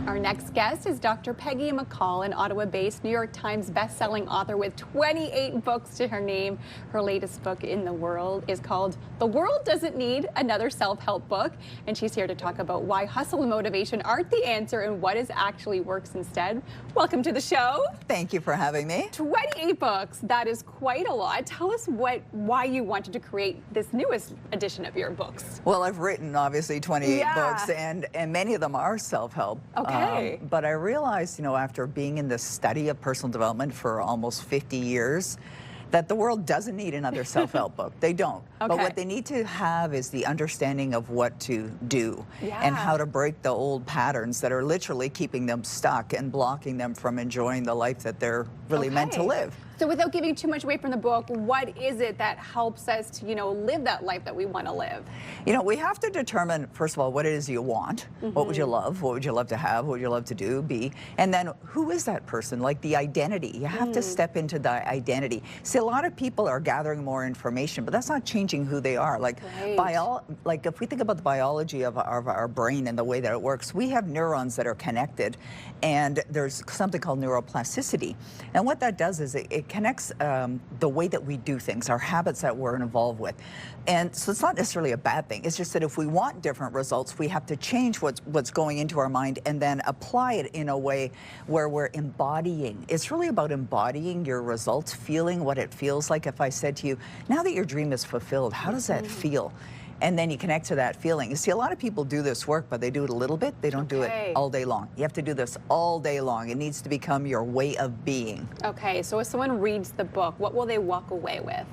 Our next guest is Dr. Peggy McCall, an Ottawa-based New York Times best-selling author with 28 books to her name. Her latest book in the world is called The World Doesn't Need Another Self-Help Book, and she's here to talk about why hustle and motivation aren't the answer and what is actually works instead. Welcome to the show. Thank you for having me. 28 books, that is quite a lot. Tell us why you wanted to create this newest edition of your books. Well, I've written obviously 28 books, and many of them are self-help. Okay. But I realized, after being in the study of personal development for almost 50 years, that the world doesn't need another self-help book. They don't. Okay. But what they need to have is the understanding of what to do and how to break the old patterns that are literally keeping them stuck and blocking them from enjoying the life that they're really meant to live. So without giving too much away from the book, what is it that helps us to, live that life that we want to live? We have to determine, first of all, what it is you want. What would you love? What would you love to have? What would you love to do, be? And then who is that person? Like the identity. You have to step into the identity. See, a lot of people are gathering more information, but that's not changing who they are. Like, if we think about the biology of our brain and the way that it works, we have neurons that are connected, and there's something called neuroplasticity. And what that does is it connects the way that we do things, our habits that we're involved with. And so it's not necessarily a bad thing. It's just that if we want different results, we have to change what's going into our mind and then apply it in a way where we're embodying. It's really about embodying your results, feeling what it feels like. If I said to you, now that your dream is fulfilled, how does that feel? And then you connect to that feeling. You see, a lot of people do this work, but they do it a little bit. They don't do it all day long. You have to do this all day long. It needs to become your way of being. Okay, so if someone reads the book, what will they walk away with?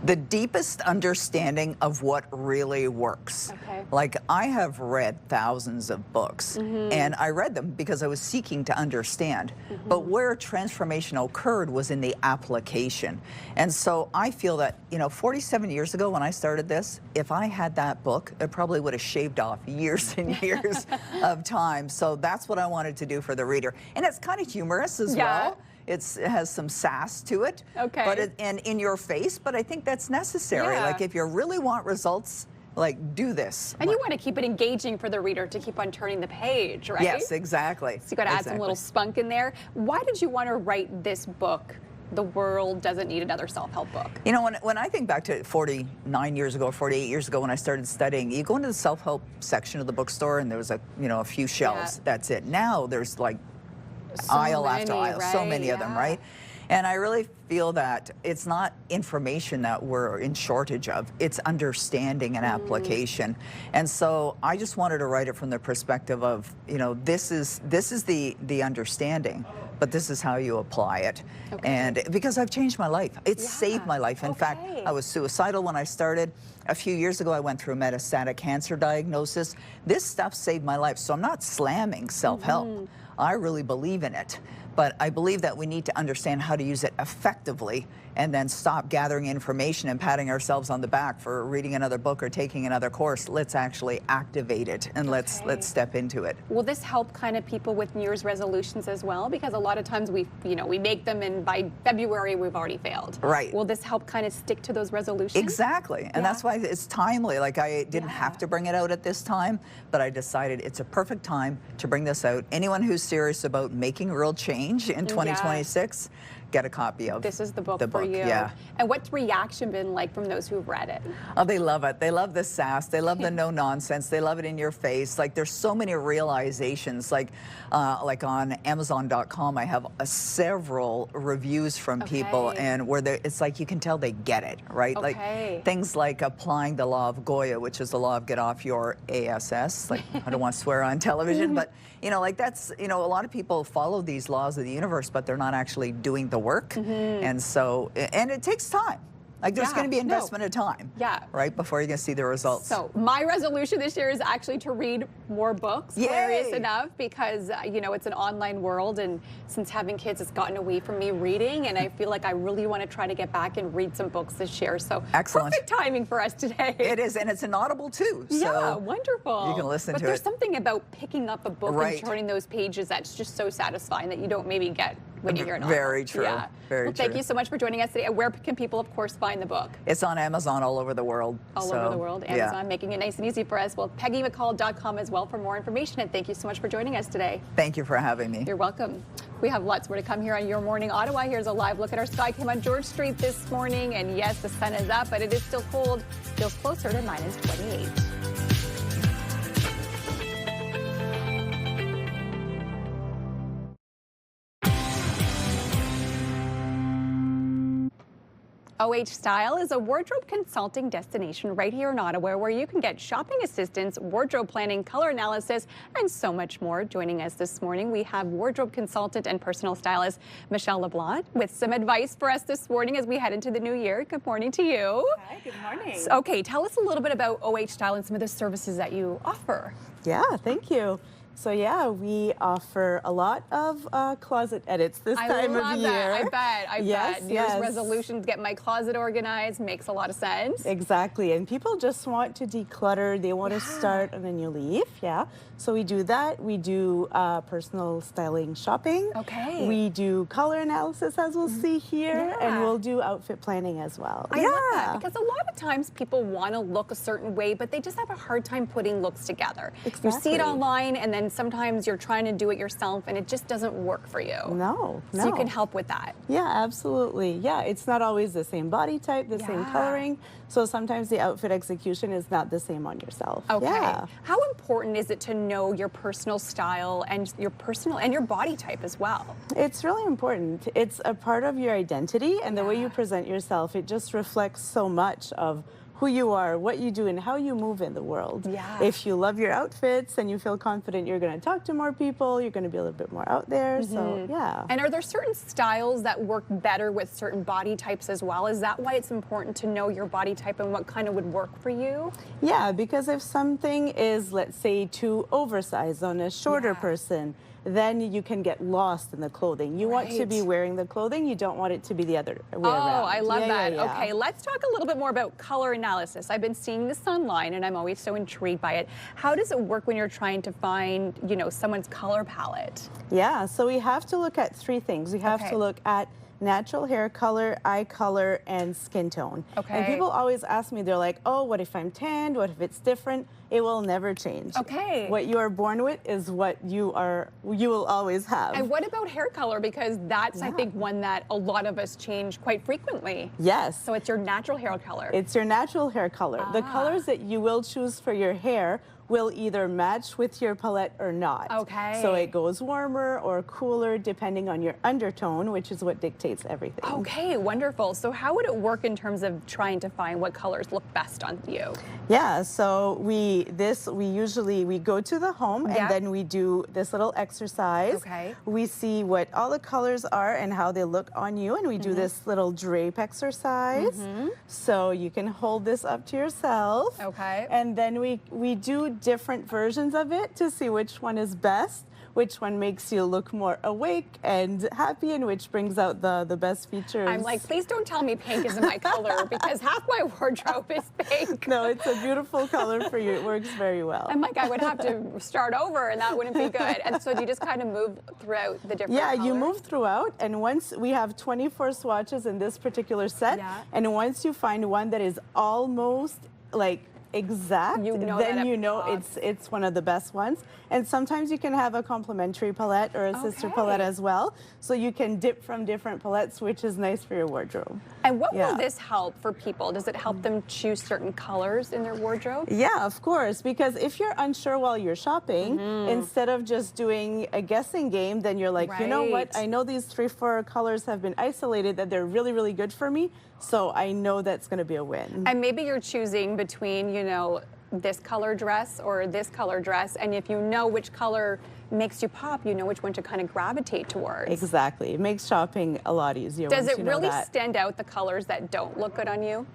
The deepest understanding of what really works. Okay. Like, I have read thousands of books, and I read them because I was seeking to understand. But where transformation occurred was in the application. And so I feel that, 47 years ago when I started this, if I had that book, it probably would have shaved off years and years of time. So that's what I wanted to do for the reader. And it's kind of humorous as well. it has some sass to it. Okay. But and in your face, but I think that's necessary. Yeah. Like if you really want results, like do this. And you want to keep it engaging for the reader to keep on turning the page, right? Yes, exactly. So you got to add some little spunk in there. Why did you want to write this book, The World Doesn't Need Another Self-Help Book? You know, when I think back to 49 years ago, 48 years ago when I started studying, you go into the self-help section of the bookstore and there was a few shelves. Yeah. That's it. Now there's like So aisle many, after aisle, so right? many of them, right? And I really feel that it's not information that we're in shortage of, it's understanding and application. And so I just wanted to write it from the perspective of, this is the understanding, but this is how you apply it. Okay. And because I've changed my life. It's saved my life. In fact, I was suicidal when I started. A few years ago, I went through a metastatic cancer diagnosis. This stuff saved my life. So I'm not slamming self-help. I really believe in it. But I believe that we need to understand how to use it effectively and then stop gathering information and patting ourselves on the back for reading another book or taking another course. Let's actually activate it and let's step into it. Will this help kind of people with New Year's resolutions as well? Because a lot of times we make them and by February we've already failed. Right. Will this help kind of stick to those resolutions? Exactly. And that's why it's timely. Like I didn't have to bring it out at this time, but I decided it's a perfect time to bring this out. Anyone who's serious about making real change in 2026, get a copy of this is the book for you. Yeah. And what's reaction been like from those who've read it? Oh, they love it. They love the sass. They love the no nonsense. They love it in your face. Like there's so many realizations. Like on Amazon.com, I have several reviews from people, and where it's like you can tell they get it, right? Like things like applying the law of Goya, which is the law of get off your ass. Like I don't want to swear on television, but like that's a lot of people follow these laws of the universe, but they're not actually doing the work. And so, and it takes time. Like there's going to be investment of time, right, before you're going to see the results. So my resolution this year is actually to read more books, hilarious enough, because, it's an online world, and since having kids, it's gotten away from me reading, and I feel like I really want to try to get back and read some books this year. So excellent. Perfect timing for us today. It is, and it's an Audible too. So yeah, wonderful. You can listen to it. But there's something about picking up a book Right. and turning those pages that's just so satisfying that you don't maybe get when you hear an Very true. Yeah. Very well, true. thank you so much for joining us today. Where can people, of course, find the book? It's on Amazon all over the world. All over the world. Amazon, making it nice and easy for us. Well, PeggyMcCall.com as well for more information. And thank you so much for joining us today. Thank you for having me. You're welcome. We have lots more to come here on Your Morning Ottawa. Here's a live look at our sky cam on George Street this morning. And yes, the sun is up, but it is still cold. Feels closer to -28. OH Style is a wardrobe consulting destination right here in Ottawa where you can get shopping assistance, wardrobe planning, color analysis, and so much more. Joining us this morning, we have wardrobe consultant and personal stylist Michelle LeBlanc with some advice for us this morning as we head into the new year. Good morning to you. Hi, good morning. So, okay, tell us a little bit about OH Style and some of the services that you offer. Yeah, thank you. So yeah, we offer a lot of closet edits this time of year. I bet. Yes, New Year's resolution to get my closet organized makes a lot of sense. Exactly, and people just want to declutter. They want to start and then you leave. Yeah. So we do that. We do personal styling shopping. Okay. We do color analysis, as we'll see here, and we'll do outfit planning as well. I love that, because a lot of times people want to look a certain way, but they just have a hard time putting looks together. Exactly. You see it online, and then sometimes you're trying to do it yourself, and it just doesn't work for you. No. So you can help with that. Yeah, absolutely. Yeah, it's not always the same body type, the same coloring. So sometimes the outfit execution is not the same on yourself. Okay. Yeah. How important is it to know your personal style and your body type as well? It's really important. It's a part of your identity, and the way you present yourself, it just reflects so much of who you are, what you do, and how you move in the world. Yeah. If you love your outfits and you feel confident you're going to talk to more people, you're going to be a little bit more out there. So, yeah. And are there certain styles that work better with certain body types as well? Is that why it's important to know your body type and what kind of would work for you? Yeah, because if something is, let's say, too oversized on a shorter person, then you can get lost in the clothing. You want to be wearing the clothing, you don't want it to be the other way around. Oh, I love that. Yeah. Okay, let's talk a little bit more about color analysis. I've been seeing this online and I'm always so intrigued by it. How does it work when you're trying to find, you know, someone's color palette? Yeah, so we have to look at three things. We have to look at natural hair color, eye color, and skin tone. Okay. And people always ask me, they're like, oh, what if I'm tanned? What if it's different? It will never change. Okay. What you are born with is what you will always have. And what about hair color? Because that's, I think, one that a lot of us change quite frequently. Yes. So it's your natural hair color. It's your natural hair color. The colors that you will choose for your hair will either match with your palette or not. Okay. So it goes warmer or cooler depending on your undertone, which is what dictates everything. Okay, wonderful. So how would it work in terms of trying to find what colors look best on you? Yeah, so we usually go to the home and then we do this little exercise. Okay. We see what all the colors are and how they look on you, and we do this little drape exercise. So you can hold this up to yourself. Okay. And then we do different versions of it to see which one is best, which one makes you look more awake and happy, and which brings out the best features. I'm like, please don't tell me pink isn't my color, because half my wardrobe is pink. No, it's a beautiful color for you. It works very well. I'm like, I would have to start over, and that wouldn't be good. And so do you just kind of move throughout the different colors? You move throughout, and once we have 24 swatches in this particular set, and once you find one that is almost like exact, then you know it's one of the best ones. And sometimes you can have a complementary palette or a sister palette as well, so you can dip from different palettes, which is nice for your wardrobe. And what will this help for people? Does it help them choose certain colors in their wardrobe? Yeah, of course, because if you're unsure while you're shopping, instead of just doing a guessing game, then you're like, you know what, I know these 3-4 colors have been isolated, that they're really, really good for me, so I know that's going to be a win. And maybe you're choosing between, you know, this color dress or this color dress, and if you know which color makes you pop, you know which one to kind of gravitate towards. Exactly. It makes shopping a lot easier. Does once it you know really that. stand out, the colors that don't look good on you?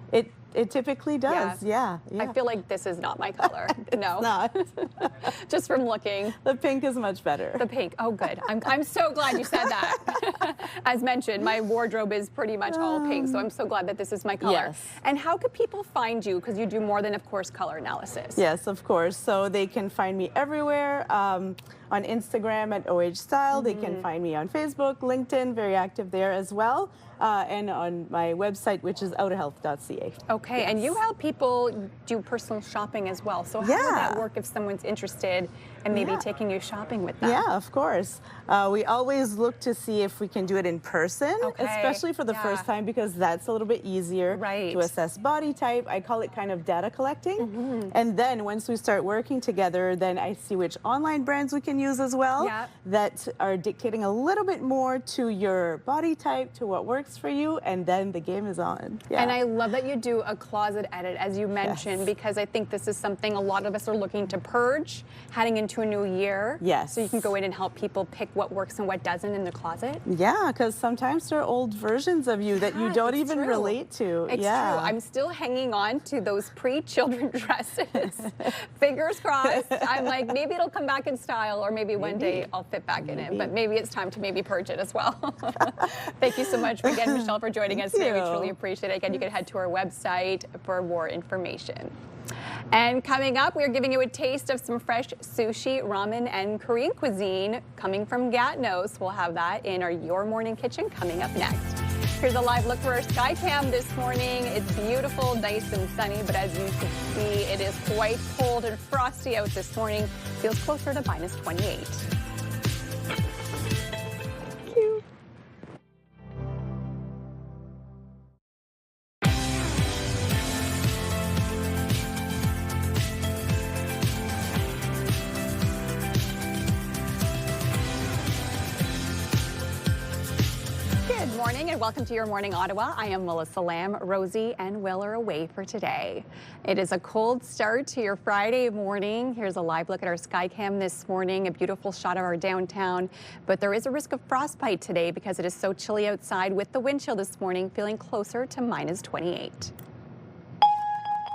It typically does, yeah. I feel like this is not my color. No. It's not. Just from looking. The pink is much better. The pink, oh good. I'm so glad you said that. As mentioned, my wardrobe is pretty much all pink, so I'm so glad that this is my color. Yes. And how could people find you? Because you do more than, of course, color analysis. Yes, of course. So they can find me everywhere. On Instagram at OH Style. They can find me on Facebook, LinkedIn, very active there as well. And on my website, which is outahealth.ca. Okay, and you help people do personal shopping as well. So how would that work if someone's interested in maybe taking you shopping with them? Yeah, of course. We always look to see if we can do it in person, especially for the first time, because that's a little bit easier to assess body type. I call it kind of data collecting. And then once we start working together, then I see which online brands we can use as well that are dictating a little bit more to your body type, to what works for you, and then the game is on. And I love that you do a closet edit, as you mentioned, because I think this is something a lot of us are looking to purge heading into a new year. Yes. So you can go in and help people pick what works and what doesn't in the closet. Yeah, because sometimes there are old versions of you that you don't even relate to. It's true. I'm still hanging on to those pre-children dresses. Fingers crossed. I'm like, maybe it'll come back in style, or maybe one day I'll fit back in it. But maybe it's time to maybe purge it as well. Thank you so much again, Michelle, for joining us today. We truly appreciate it. Again, you can head to our website for more information. And coming up, we're giving you a taste of some fresh sushi, ramen, and Korean cuisine coming from Gatineau's. We'll have that in our Your Morning Kitchen coming up next. Here's a live look for our sky cam this morning. It's beautiful, nice and sunny, but as you can see, it is quite cold and frosty out this morning. Feels closer to minus 28. Good morning and welcome to Your Morning Ottawa. I am Melissa Lamb. Rosie and Will are away for today. It is a cold start to your Friday morning. Here's a live look at our sky cam this morning, a beautiful shot of our downtown. But there is a risk of frostbite today because it is so chilly outside with the wind chill this morning, feeling closer to minus 28.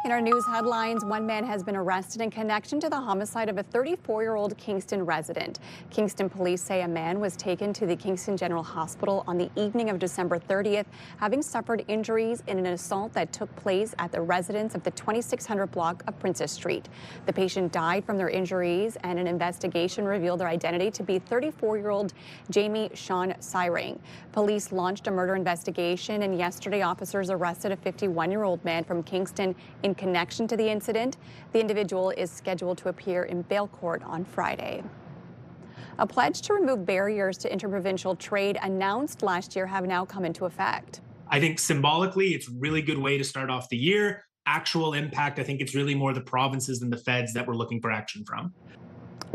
In our news headlines, one man has been arrested in connection to the homicide of a 34-year-old Kingston resident. Kingston police say a man was taken to the Kingston General Hospital on the evening of December 30th, having suffered injuries in an assault that took place at the residence of the 2600 block of Princess Street. The patient died from their injuries, and an investigation revealed their identity to be 34-year-old Jamie Sean Syring. Police launched a murder investigation, and yesterday officers arrested a 51-year-old man from Kingston in connection to the incident. The individual is scheduled to appear in bail court on Friday. A pledge to remove barriers to interprovincial trade announced last year have now come into effect. I think symbolically, it's a really good way to start off the year. Actual impact, I think it's really more the provinces and the feds that we're looking for action from.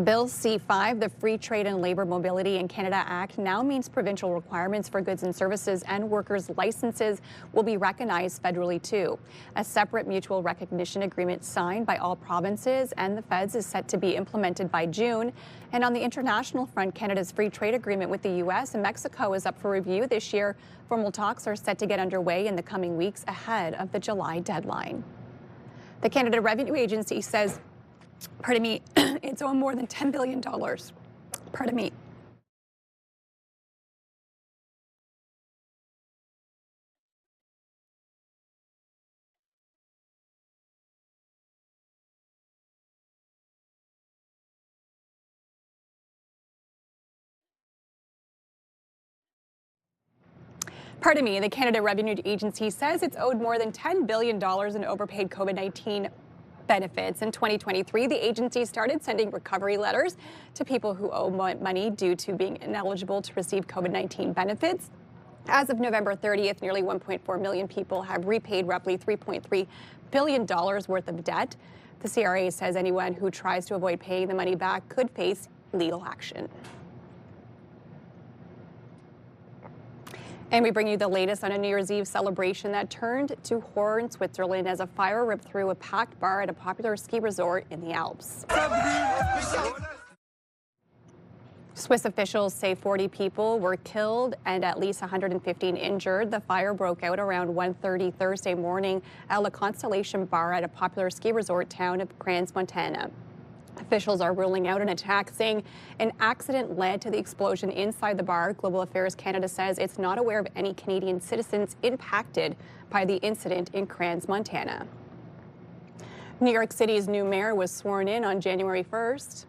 Bill C-5, the Free Trade and Labor Mobility in Canada Act, now means provincial requirements for goods and services and workers' licenses will be recognized federally too. A separate mutual recognition agreement signed by all provinces and the feds is set to be implemented by June. And on the international front, Canada's free trade agreement with the U.S. and Mexico is up for review this year. Formal talks are set to get underway in the coming weeks ahead of the July deadline. The Canada Revenue Agency says it's owed more than $10 billion. Pardon me. Pardon me, the Canada Revenue Agency says it's owed more than $10 billion in overpaid COVID-19 benefits. In 2023, the agency started sending recovery letters to people who owe money due to being ineligible to receive COVID-19 benefits. As of November 30th, nearly 1.4 million people have repaid roughly $3.3 billion worth of debt. The CRA says anyone who tries to avoid paying the money back could face legal action. And we bring you the latest on a New Year's Eve celebration that turned to horror in Switzerland as a fire ripped through a packed bar at a popular ski resort in the Alps. Swiss officials say 40 people were killed and at least 115 injured. The fire broke out around 1:30 Thursday morning at La Constellation Bar at a popular ski resort town of Crans, Montana. Officials are ruling out an attack, saying an accident led to the explosion inside the bar. Global Affairs Canada says it's not aware of any Canadian citizens impacted by the incident in Crans, Montana. New York City's new mayor was sworn in on January 1st.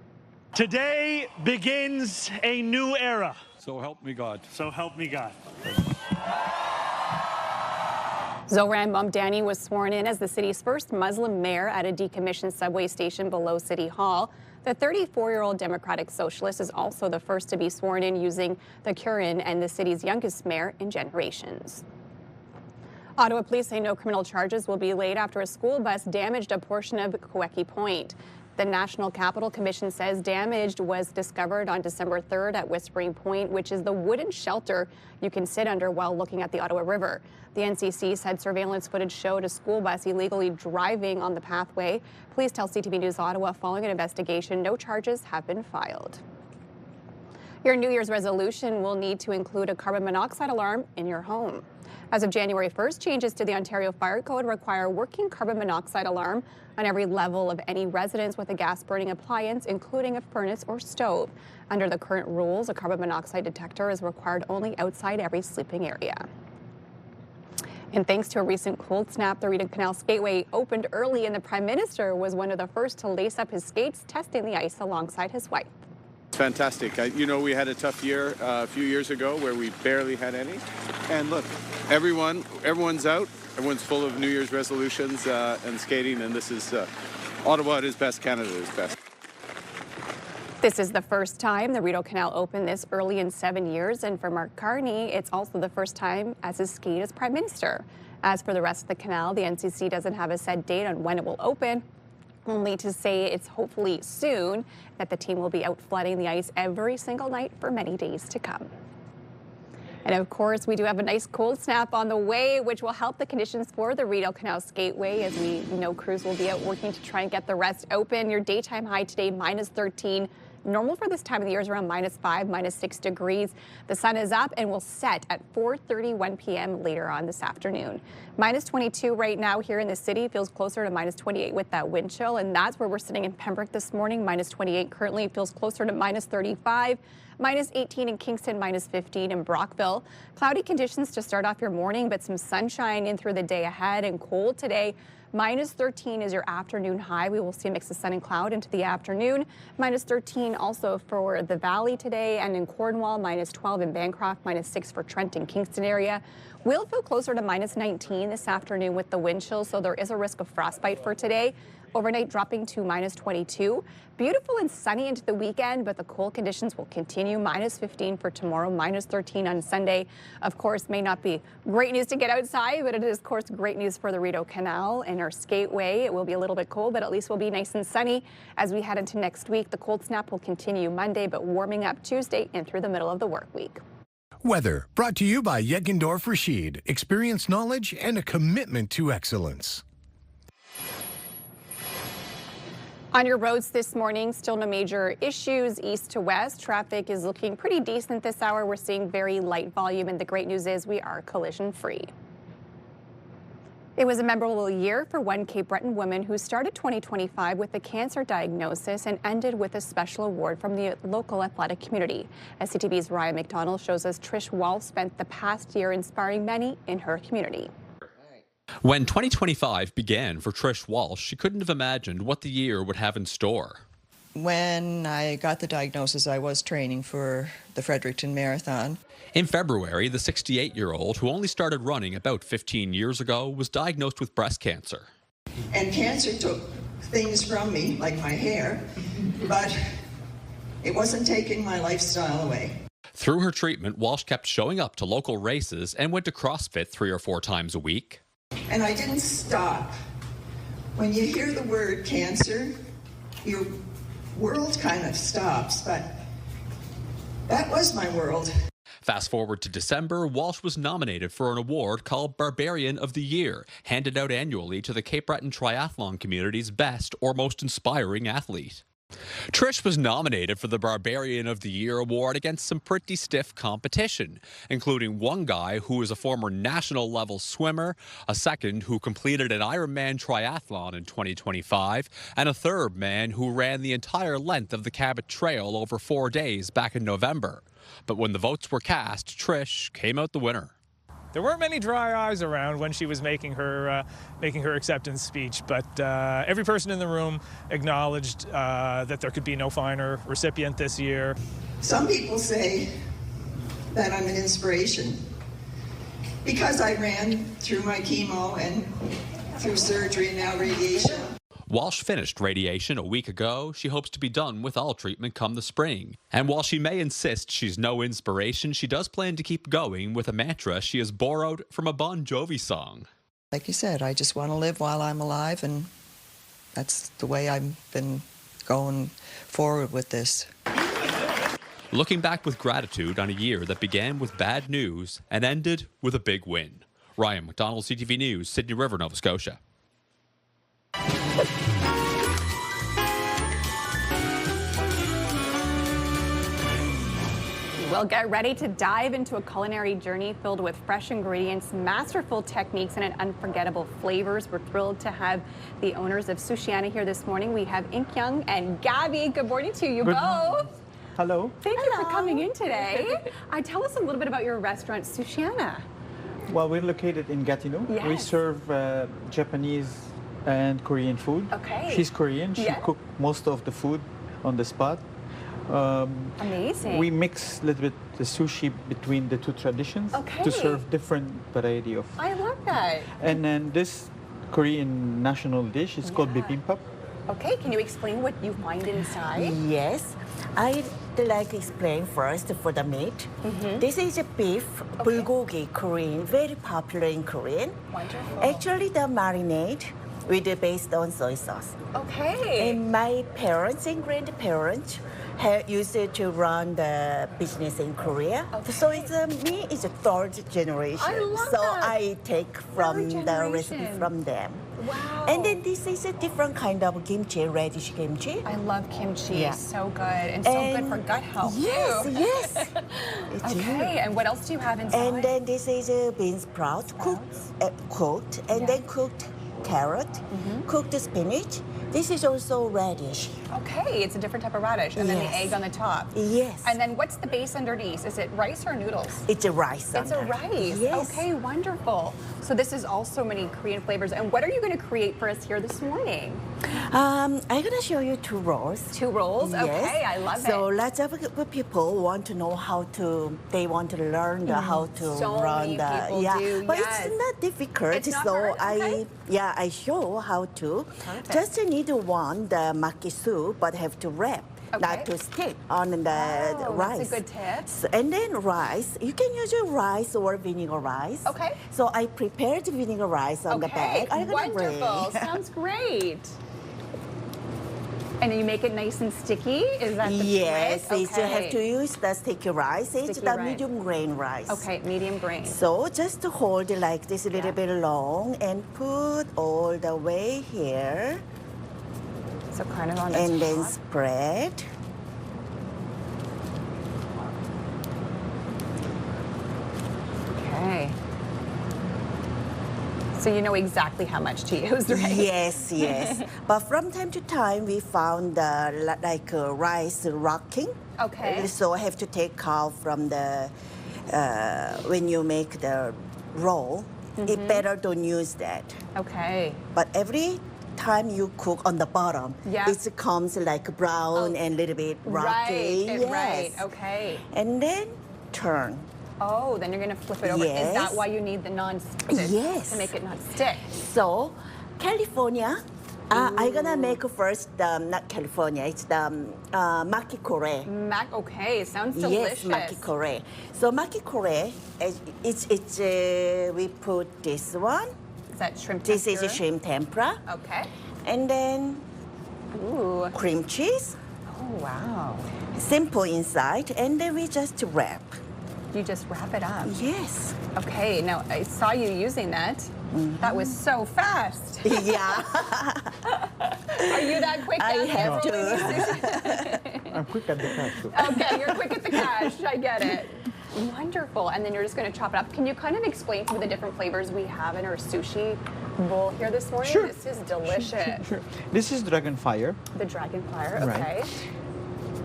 Today begins a new era. So help me God. So help me God. Zohran Mamdani was sworn in as the city's first Muslim mayor at a decommissioned subway station below City Hall. The 34-year-old Democratic Socialist is also the first to be sworn in using the Quran and the city's youngest mayor in generations. Ottawa police say no criminal charges will be laid after a school bus damaged a portion of Queckie Point. The National Capital Commission says damage was discovered on December 3rd at Whispering Point, which is the wooden shelter you can sit under while looking at the Ottawa River. The NCC said surveillance footage showed a school bus illegally driving on the pathway. Police tell CTV News Ottawa following an investigation, no charges have been filed. Your New Year's resolution will need to include a carbon monoxide alarm in your home. As of January 1st, changes to the Ontario Fire Code require a working carbon monoxide alarm on every level of any residence with a gas-burning appliance, including a furnace or stove. Under the current rules, a carbon monoxide detector is required only outside every sleeping area. And thanks to a recent cold snap, the Rideau Canal Skateway opened early, and the Prime Minister was one of the first to lace up his skates, testing the ice alongside his wife. It's fantastic. We had a tough year a few years ago where we barely had any. And look, everyone's out. Everyone's full of New Year's resolutions and skating, and this is Ottawa at its best, Canada at its best. This is the first time the Rideau Canal opened this early in 7 years, and for Mark Carney, it's also the first time as his skate as Prime Minister. As for the rest of the canal, the NCC doesn't have a set date on when it will open, only to say it's hopefully soon, that the team will be out flooding the ice every single night for many days to come. And of course, we do have a nice cold snap on the way, which will help the conditions for the Rideau Canal Skateway. As we know, crews will be out working to try and get the rest open. Your daytime high today, -13, Normal for this time of the year is around -5, -6 degrees. The sun is up and will set at 4:31 p.m. later on this afternoon. -22 right now here in the city. Feels closer to -28 with that wind chill, and that's where we're sitting in Pembroke this morning. -28 currently. Feels closer to -35. -18 in Kingston, -15 in Brockville. Cloudy conditions to start off your morning, but some sunshine in through the day ahead, and cold today. -13 is your afternoon high. We will see a mix of sun and cloud into the afternoon. -13 also for the valley today, and in Cornwall, -12 in Bancroft, -6 for Trenton, Kingston area. We'll feel closer to -19 this afternoon with the wind chill, so there is a risk of frostbite for today. Overnight dropping to -22. Beautiful and sunny into the weekend, but the cold conditions will continue. -15 for tomorrow, -13 on Sunday. Of course, may not be great news to get outside, but it is, of course, great news for the Rideau Canal and our skateway. It will be a little bit cold, but at least we'll be nice and sunny as we head into next week. The cold snap will continue Monday, but warming up Tuesday and through the middle of the work week. Weather brought to you by Yegendorf Rashid. Experience, knowledge, and a commitment to excellence. On your roads this morning, still no major issues east to west. Traffic is looking pretty decent this hour. We're seeing very light volume, and the great news is we are collision free. It was a memorable year for one Cape Breton woman who started 2025 with a cancer diagnosis and ended with a special award from the local athletic community. As CTV's Ryan McDonald shows us, Trish Walsh spent the past year inspiring many in her community. When 2025 began for Trish Walsh, she couldn't have imagined what the year would have in store. When I got the diagnosis, I was training for the Fredericton Marathon. In February, the 68-year-old, who only started running about 15 years ago, was diagnosed with breast cancer. And cancer took things from me, like my hair, but it wasn't taking my lifestyle away. Through her treatment, Walsh kept showing up to local races and went to CrossFit 3 or 4 times a week. And I didn't stop. When you hear the word cancer, your world kind of stops, but that was my world. Fast forward to December, Walsh was nominated for an award called Barbarian of the Year, handed out annually to the Cape Breton triathlon community's best or most inspiring athlete. Trish was nominated for the Barbarian of the Year award against some pretty stiff competition, including one guy who is a former national-level swimmer, a second who completed an Ironman triathlon in 2025, and a third man who ran the entire length of the Cabot Trail over 4 days back in November. But when the votes were cast, Trish came out the winner. There weren't many dry eyes around when she was making her acceptance speech, but every person in the room acknowledged that there could be no finer recipient this year. Some people say that I'm an inspiration because I ran through my chemo and through surgery and now radiation. Walsh finished radiation a week ago. She hopes to be done with all treatment come the spring. And while she may insist she's no inspiration, she does plan to keep going with a mantra she has borrowed from a Bon Jovi song. Like you said, I just want to live while I'm alive, and that's the way I've been going forward with this. Looking back with gratitude on a year that began with bad news and ended with a big win. Ryan McDonald, CTV News, Sydney River, Nova Scotia. We'll get ready to dive into a culinary journey filled with fresh ingredients, masterful techniques, and unforgettable flavors. We're thrilled to have the owners of Sushiana here this morning. We have Inkyung and Gabby. Good morning to you both. Hello. Thank you for coming in today. Tell us a little bit about your restaurant, Sushiana. Well, we're located in Gatineau. Yes. We serve Japanese and Korean food. Okay. She's Korean. She cooked most of the food on the spot. Amazing. We mix a little bit the sushi between the two traditions to serve different variety of. I love that. And then this Korean national dish is called bibimbap. Okay, can you explain what you find inside? Yes, I'd like to explain first for the meat. This is a beef bulgogi Korean, very popular in Korean. Wonderful. Actually, the marinade based on soy sauce. Okay. And my parents and grandparents used to run the business in Korea. So it's me is a third generation. I love so that. I take from the generation. recipe from them. Wow. And then this is a different kind of kimchi, radish kimchi. I love kimchi. So good. And so good for gut health, yes, too. Yes, Okay, and what else do you have inside? And then this is a bean sprout, cooked, and then cooked carrot, cooked spinach. This is also radish. Okay, it's a different type of radish. And then the egg on the top. Yes. And then what's the base underneath? Is it rice or noodles? It's a rice. It's a rice. Yes. Okay, wonderful. So this is also many Korean flavors. And what are you going to create for us here this morning? I'm going to show you 2 rolls. 2 rolls? Yes. Okay, I love it. So lots of people want to know they want to learn how to run the. People do, but yes. it's not difficult. It's not so hard? Okay. I show how to. Perfect. Just need the maki soup, but have to wrap. Not to stick on the rice. That's a good tip. And then rice, you can use your rice or vinegar rice. Okay. So I prepared vinegar rice on the bag. Wonderful. Sounds great. And you make it nice and sticky? Is that the Yes, trick? you have to use the sticky rice. It's the medium grain rice. Okay, medium grain. So just to hold it like this a little bit long and put all the way here. So kind of on the and top. then spread. Okay. So you know exactly how much to use, right? Yes, yes. But from time to time, we found rice rocking. Okay. So I have to take out from the, when you make the roll, it's better don't use that. Okay. But every time you cook on the bottom, it comes like brown and a little bit rocky. Right, okay. And then turn. Oh, then you're going to flip it over. Yes. Is that why you need the non-stick? Yes. To make it not stick. So, California, I'm going to make first, not California, it's the maki kore. Okay, sounds delicious. Yes, maki kore. So maki kore, we put this one. Is that shrimp tempura? This tempura? is shrimp tempura. Okay. And then cream cheese. Oh, wow. Simple inside. And then we just wrap. You just wrap it up? Yes. Okay, now I saw you using that. That was so fast. Yeah. Are you that quick? I have to. I'm quick at the cash. Okay, you're quick at the cash. I get it. Wonderful. And then you're just going to chop it up. Can you kind of explain to me the different flavors we have in our sushi bowl here this morning? Sure. This is delicious. Sure. This is dragon fire. The dragon fire, okay. Right.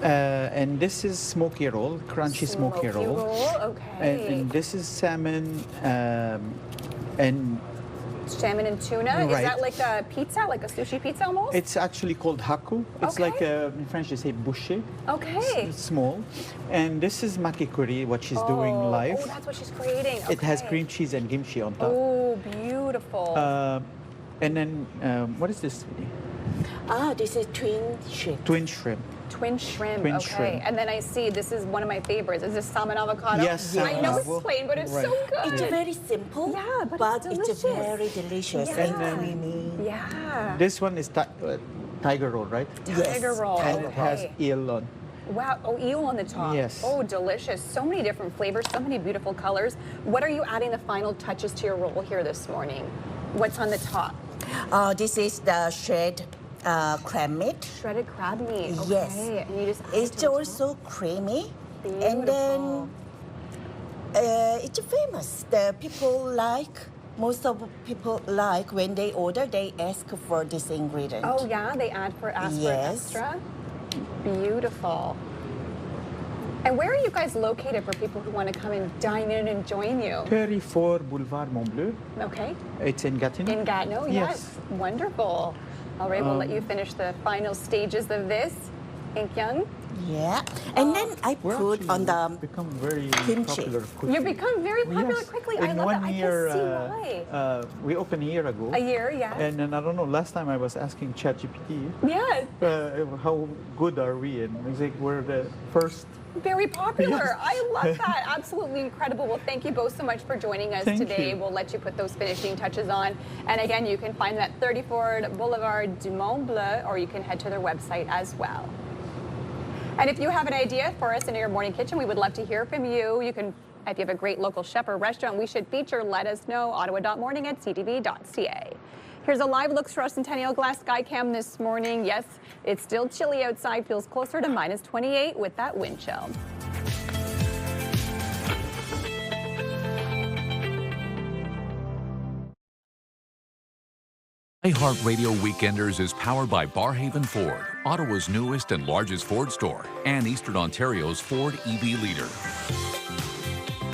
And this is smoky roll, crunchy smoky roll. Okay. And this is salmon and salmon and tuna. Right. Is that like a pizza, like a sushi pizza almost? it's actually called haku. It's like in French they say bouchée. Okay. It's small. And this is maki curry, what she's doing live. Oh, that's what she's creating. It has cream cheese and kimchi on top. Oh, beautiful. And then what is this? This is twin shrimp. Twin shrimp. Twin shrimp, Twin okay. shrimp. And then I see this is one of my favorites. Is this salmon avocado? Yes. I know it's plain, but it's so good. It's very simple. Yeah, but it's delicious. it's very delicious and creamy. Yeah. This one is tiger roll, right? Tiger roll. And it has eel on. Wow, eel on the top. Yes. Oh, delicious. So many different flavors, so many beautiful colors. What are you adding the final touches to your roll here this morning? What's on the top? This is the shredded crab meat. Shredded crab meat. Okay. Yes. And you just it's also creamy. Beautiful. And then it's famous. The people like, most of people like when they order, they ask for this ingredient. Oh yeah, they ask for extra. Beautiful. And where are you guys located for people who want to come and dine in and join you? 34 Boulevard Montbleu. Okay. It's in Gatineau. In Gatineau, yes. Wonderful. All right, we'll let you finish the final stages of this. Inkyung? Yeah. And then I put on the become very kimchi. popular quickly. You become very popular Yes. quickly. In I love one that. year, I can see why. we opened a year ago. A year, yes. And then I don't know, last time I was asking ChatGPT, Yes. how good are we? And it's like we're the first. Very popular. Yes. I love that. Absolutely incredible. Well, thank you both so much for joining us Thank today. you. We'll let you put those finishing touches on. And again, you can find them at 34 Boulevard du Mont Bleu, or you can head to their website as well. And if you have an idea for us in your morning kitchen, we would love to hear from you. You can, if you have a great local chef or restaurant we should feature, let us know. Ottawa.morning@ctv.ca. Here's a live look through our Centennial Glass Sky Cam this morning. Yes, it's still chilly outside, feels closer to -28 with that wind chill. iHeartRadio Weekenders is powered by Barhaven Ford, Ottawa's newest and largest Ford store, and Eastern Ontario's Ford EV leader.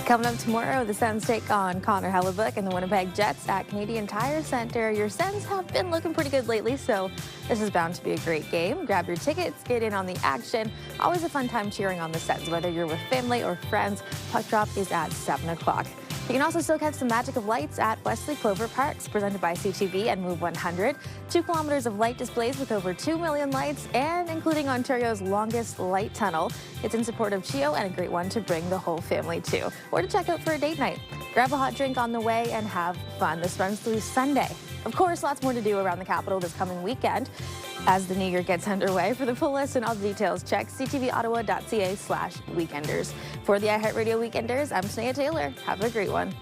Coming up tomorrow, the Sens take on Connor Hellebuck and the Winnipeg Jets at Canadian Tire Centre. Your Sens have been looking pretty good lately, so this is bound to be a great game. Grab your tickets, get in on the action. Always a fun time cheering on the Sens, whether you're with family or friends. Puck drop is at 7 o'clock. You can also still catch the magic of lights at Wesley Clover Parks, presented by CTV and Move 100. 2 kilometers of light displays with over 2 million lights, and including Ontario's longest light tunnel. It's in support of CHEO and a great one to bring the whole family to, or to check out for a date night. Grab a hot drink on the way and have fun. This runs through Sunday. Of course, lots more to do around the capital this coming weekend as the new year gets underway. For the full list and all the details, check ctvottawa.ca/weekenders. For the iHeartRadio Weekenders, I'm Sneha Taylor. Have a great one.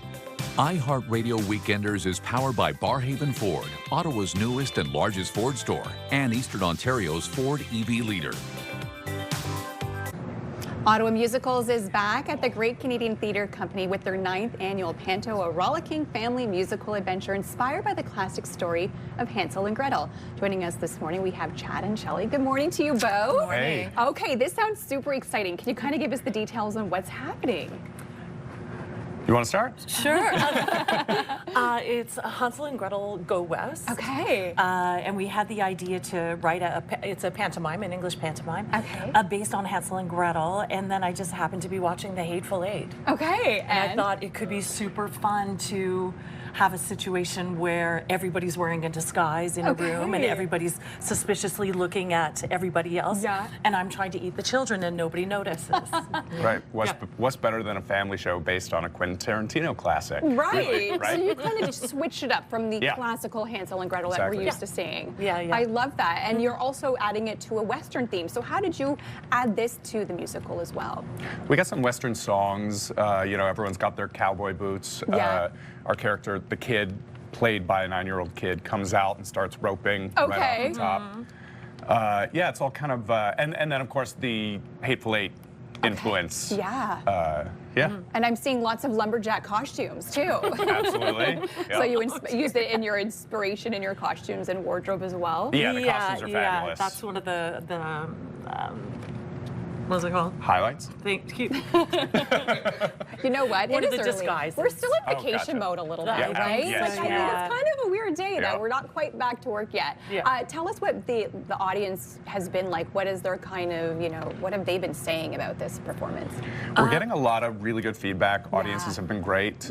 iHeartRadio Weekenders is powered by Barhaven Ford, Ottawa's newest and largest Ford store, and Eastern Ontario's Ford EV leader. Ottawa Musicals is back at the Great Canadian Theatre Company with their 9th annual Panto, a rollicking family musical adventure inspired by the classic story of Hansel and Gretel. Joining us this morning, we have Chad and Shelley. Good morning to you both. Good morning. Hey. Okay, this sounds super exciting. Can you kind of give us the details on what's happening? You want to start? Sure. It's Hansel and Gretel Go West. Okay. And we had the idea to write it's a pantomime, an English pantomime, okay, based on Hansel and Gretel. And then I just happened to be watching The Hateful Eight. Okay. And I thought it could be super fun to have a situation where everybody's wearing a disguise in a room and everybody's suspiciously looking at everybody else. Yeah. And I'm trying to eat the children and nobody notices. Right. What's better than a family show based on a Quentin Tarantino classic? Right. Really, right? So you kind of just switched it up from the classical Hansel and Gretel that we're used to seeing. Yeah, yeah. I love that. And you're also adding it to a Western theme. So how did you add this to the musical as well? We got some Western songs. You know, everyone's got their cowboy boots. Yeah. Our character, the kid, played by a 9-year-old kid, comes out and starts roping right off the top. Yeah, it's all kind of, and then of course the Hateful Eight influence. Yeah. Yeah. And I'm seeing lots of lumberjack costumes too. Absolutely. So you used it in your inspiration in your costumes and wardrobe as well? Yeah, the costumes are fabulous. Yeah, that's one of the what's it called? Highlights? Thank you. You know what? One it of is the early. disguises. We're still in vacation mode a little bit, right? Yes, Like, I mean, it's kind of a weird day that we're not quite back to work yet. Yeah. Tell us what the audience has been like. What is their kind of, what have they been saying about this performance? We're getting a lot of really good feedback. Audiences have been great.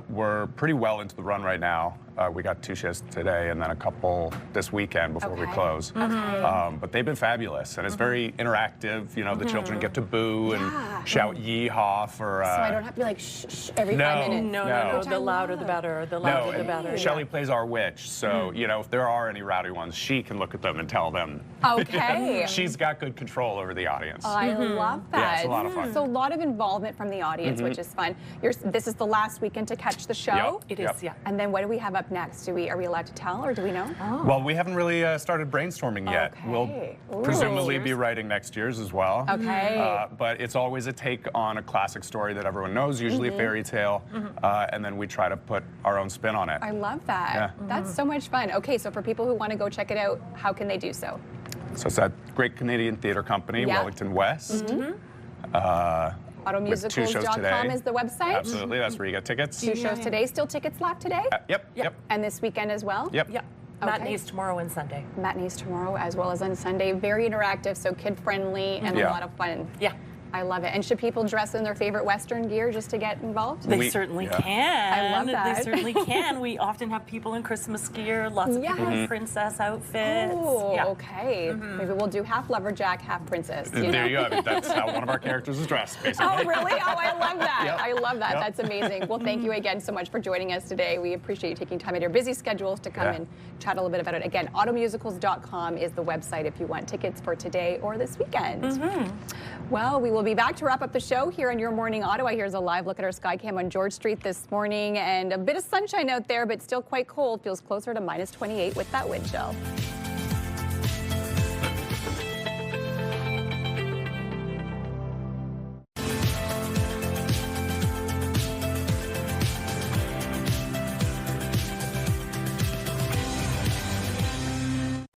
We're pretty well into the run right now. We got 2 shows today and then a couple this weekend before we close. But they've been fabulous, and it's very interactive. You know, the children get to boo and shout yeehaw for... so I don't have to be like shh every 5 minutes. No. The louder the better. The louder the better. Shelley plays our witch, so if there are any rowdy ones, she can look at them and tell them. Okay. She's got good control over the audience. I love that. Yeah, it's a lot of fun. So a lot of involvement from the audience, which is fun. This is the last weekend to catch the show. It is, yeah. And then what do we have up next? Are we allowed to tell, or do we know? Well, we haven't really started brainstorming yet. Okay. We'll presumably be writing next year's as well. Okay. But it's always a take on a classic story that everyone knows, usually a fairy tale, and then we try to put our own spin on it. I love that. Yeah. That's so much fun. Okay, so for people who want to go check it out, how can they do so? So it's at Great Canadian Theatre Company, Wellington West. AutoMusicals.com is the website. Absolutely, that's where you get tickets. 2 shows today. Still tickets left today? Yep. And this weekend as well? Yep. Okay. Matinees tomorrow and Sunday. Matinees tomorrow as well as on Sunday. Very interactive, so kid-friendly and a lot of fun. Yeah. I love it. And should people dress in their favorite Western gear just to get involved? They certainly can. I love that. They certainly can. We often have people in Christmas gear, lots of people in princess outfits. Oh, okay. Maybe we'll do half lumberjack, half princess. There you go. I mean, that's how one of our characters is dressed, basically. Oh, really? Oh, I love that. Yep. I love that. Yep. That's amazing. Well, thank you again so much for joining us today. We appreciate you taking time out of your busy schedules to come and chat a little bit about it. Again, automusicals.com is the website if you want tickets for today or this weekend. Well, we will be be back to wrap up the show here on Your Morning Ottawa. Here's a live look at our Skycam on George Street this morning, and a bit of sunshine out there, but still quite cold. Feels closer to -28 with that wind chill.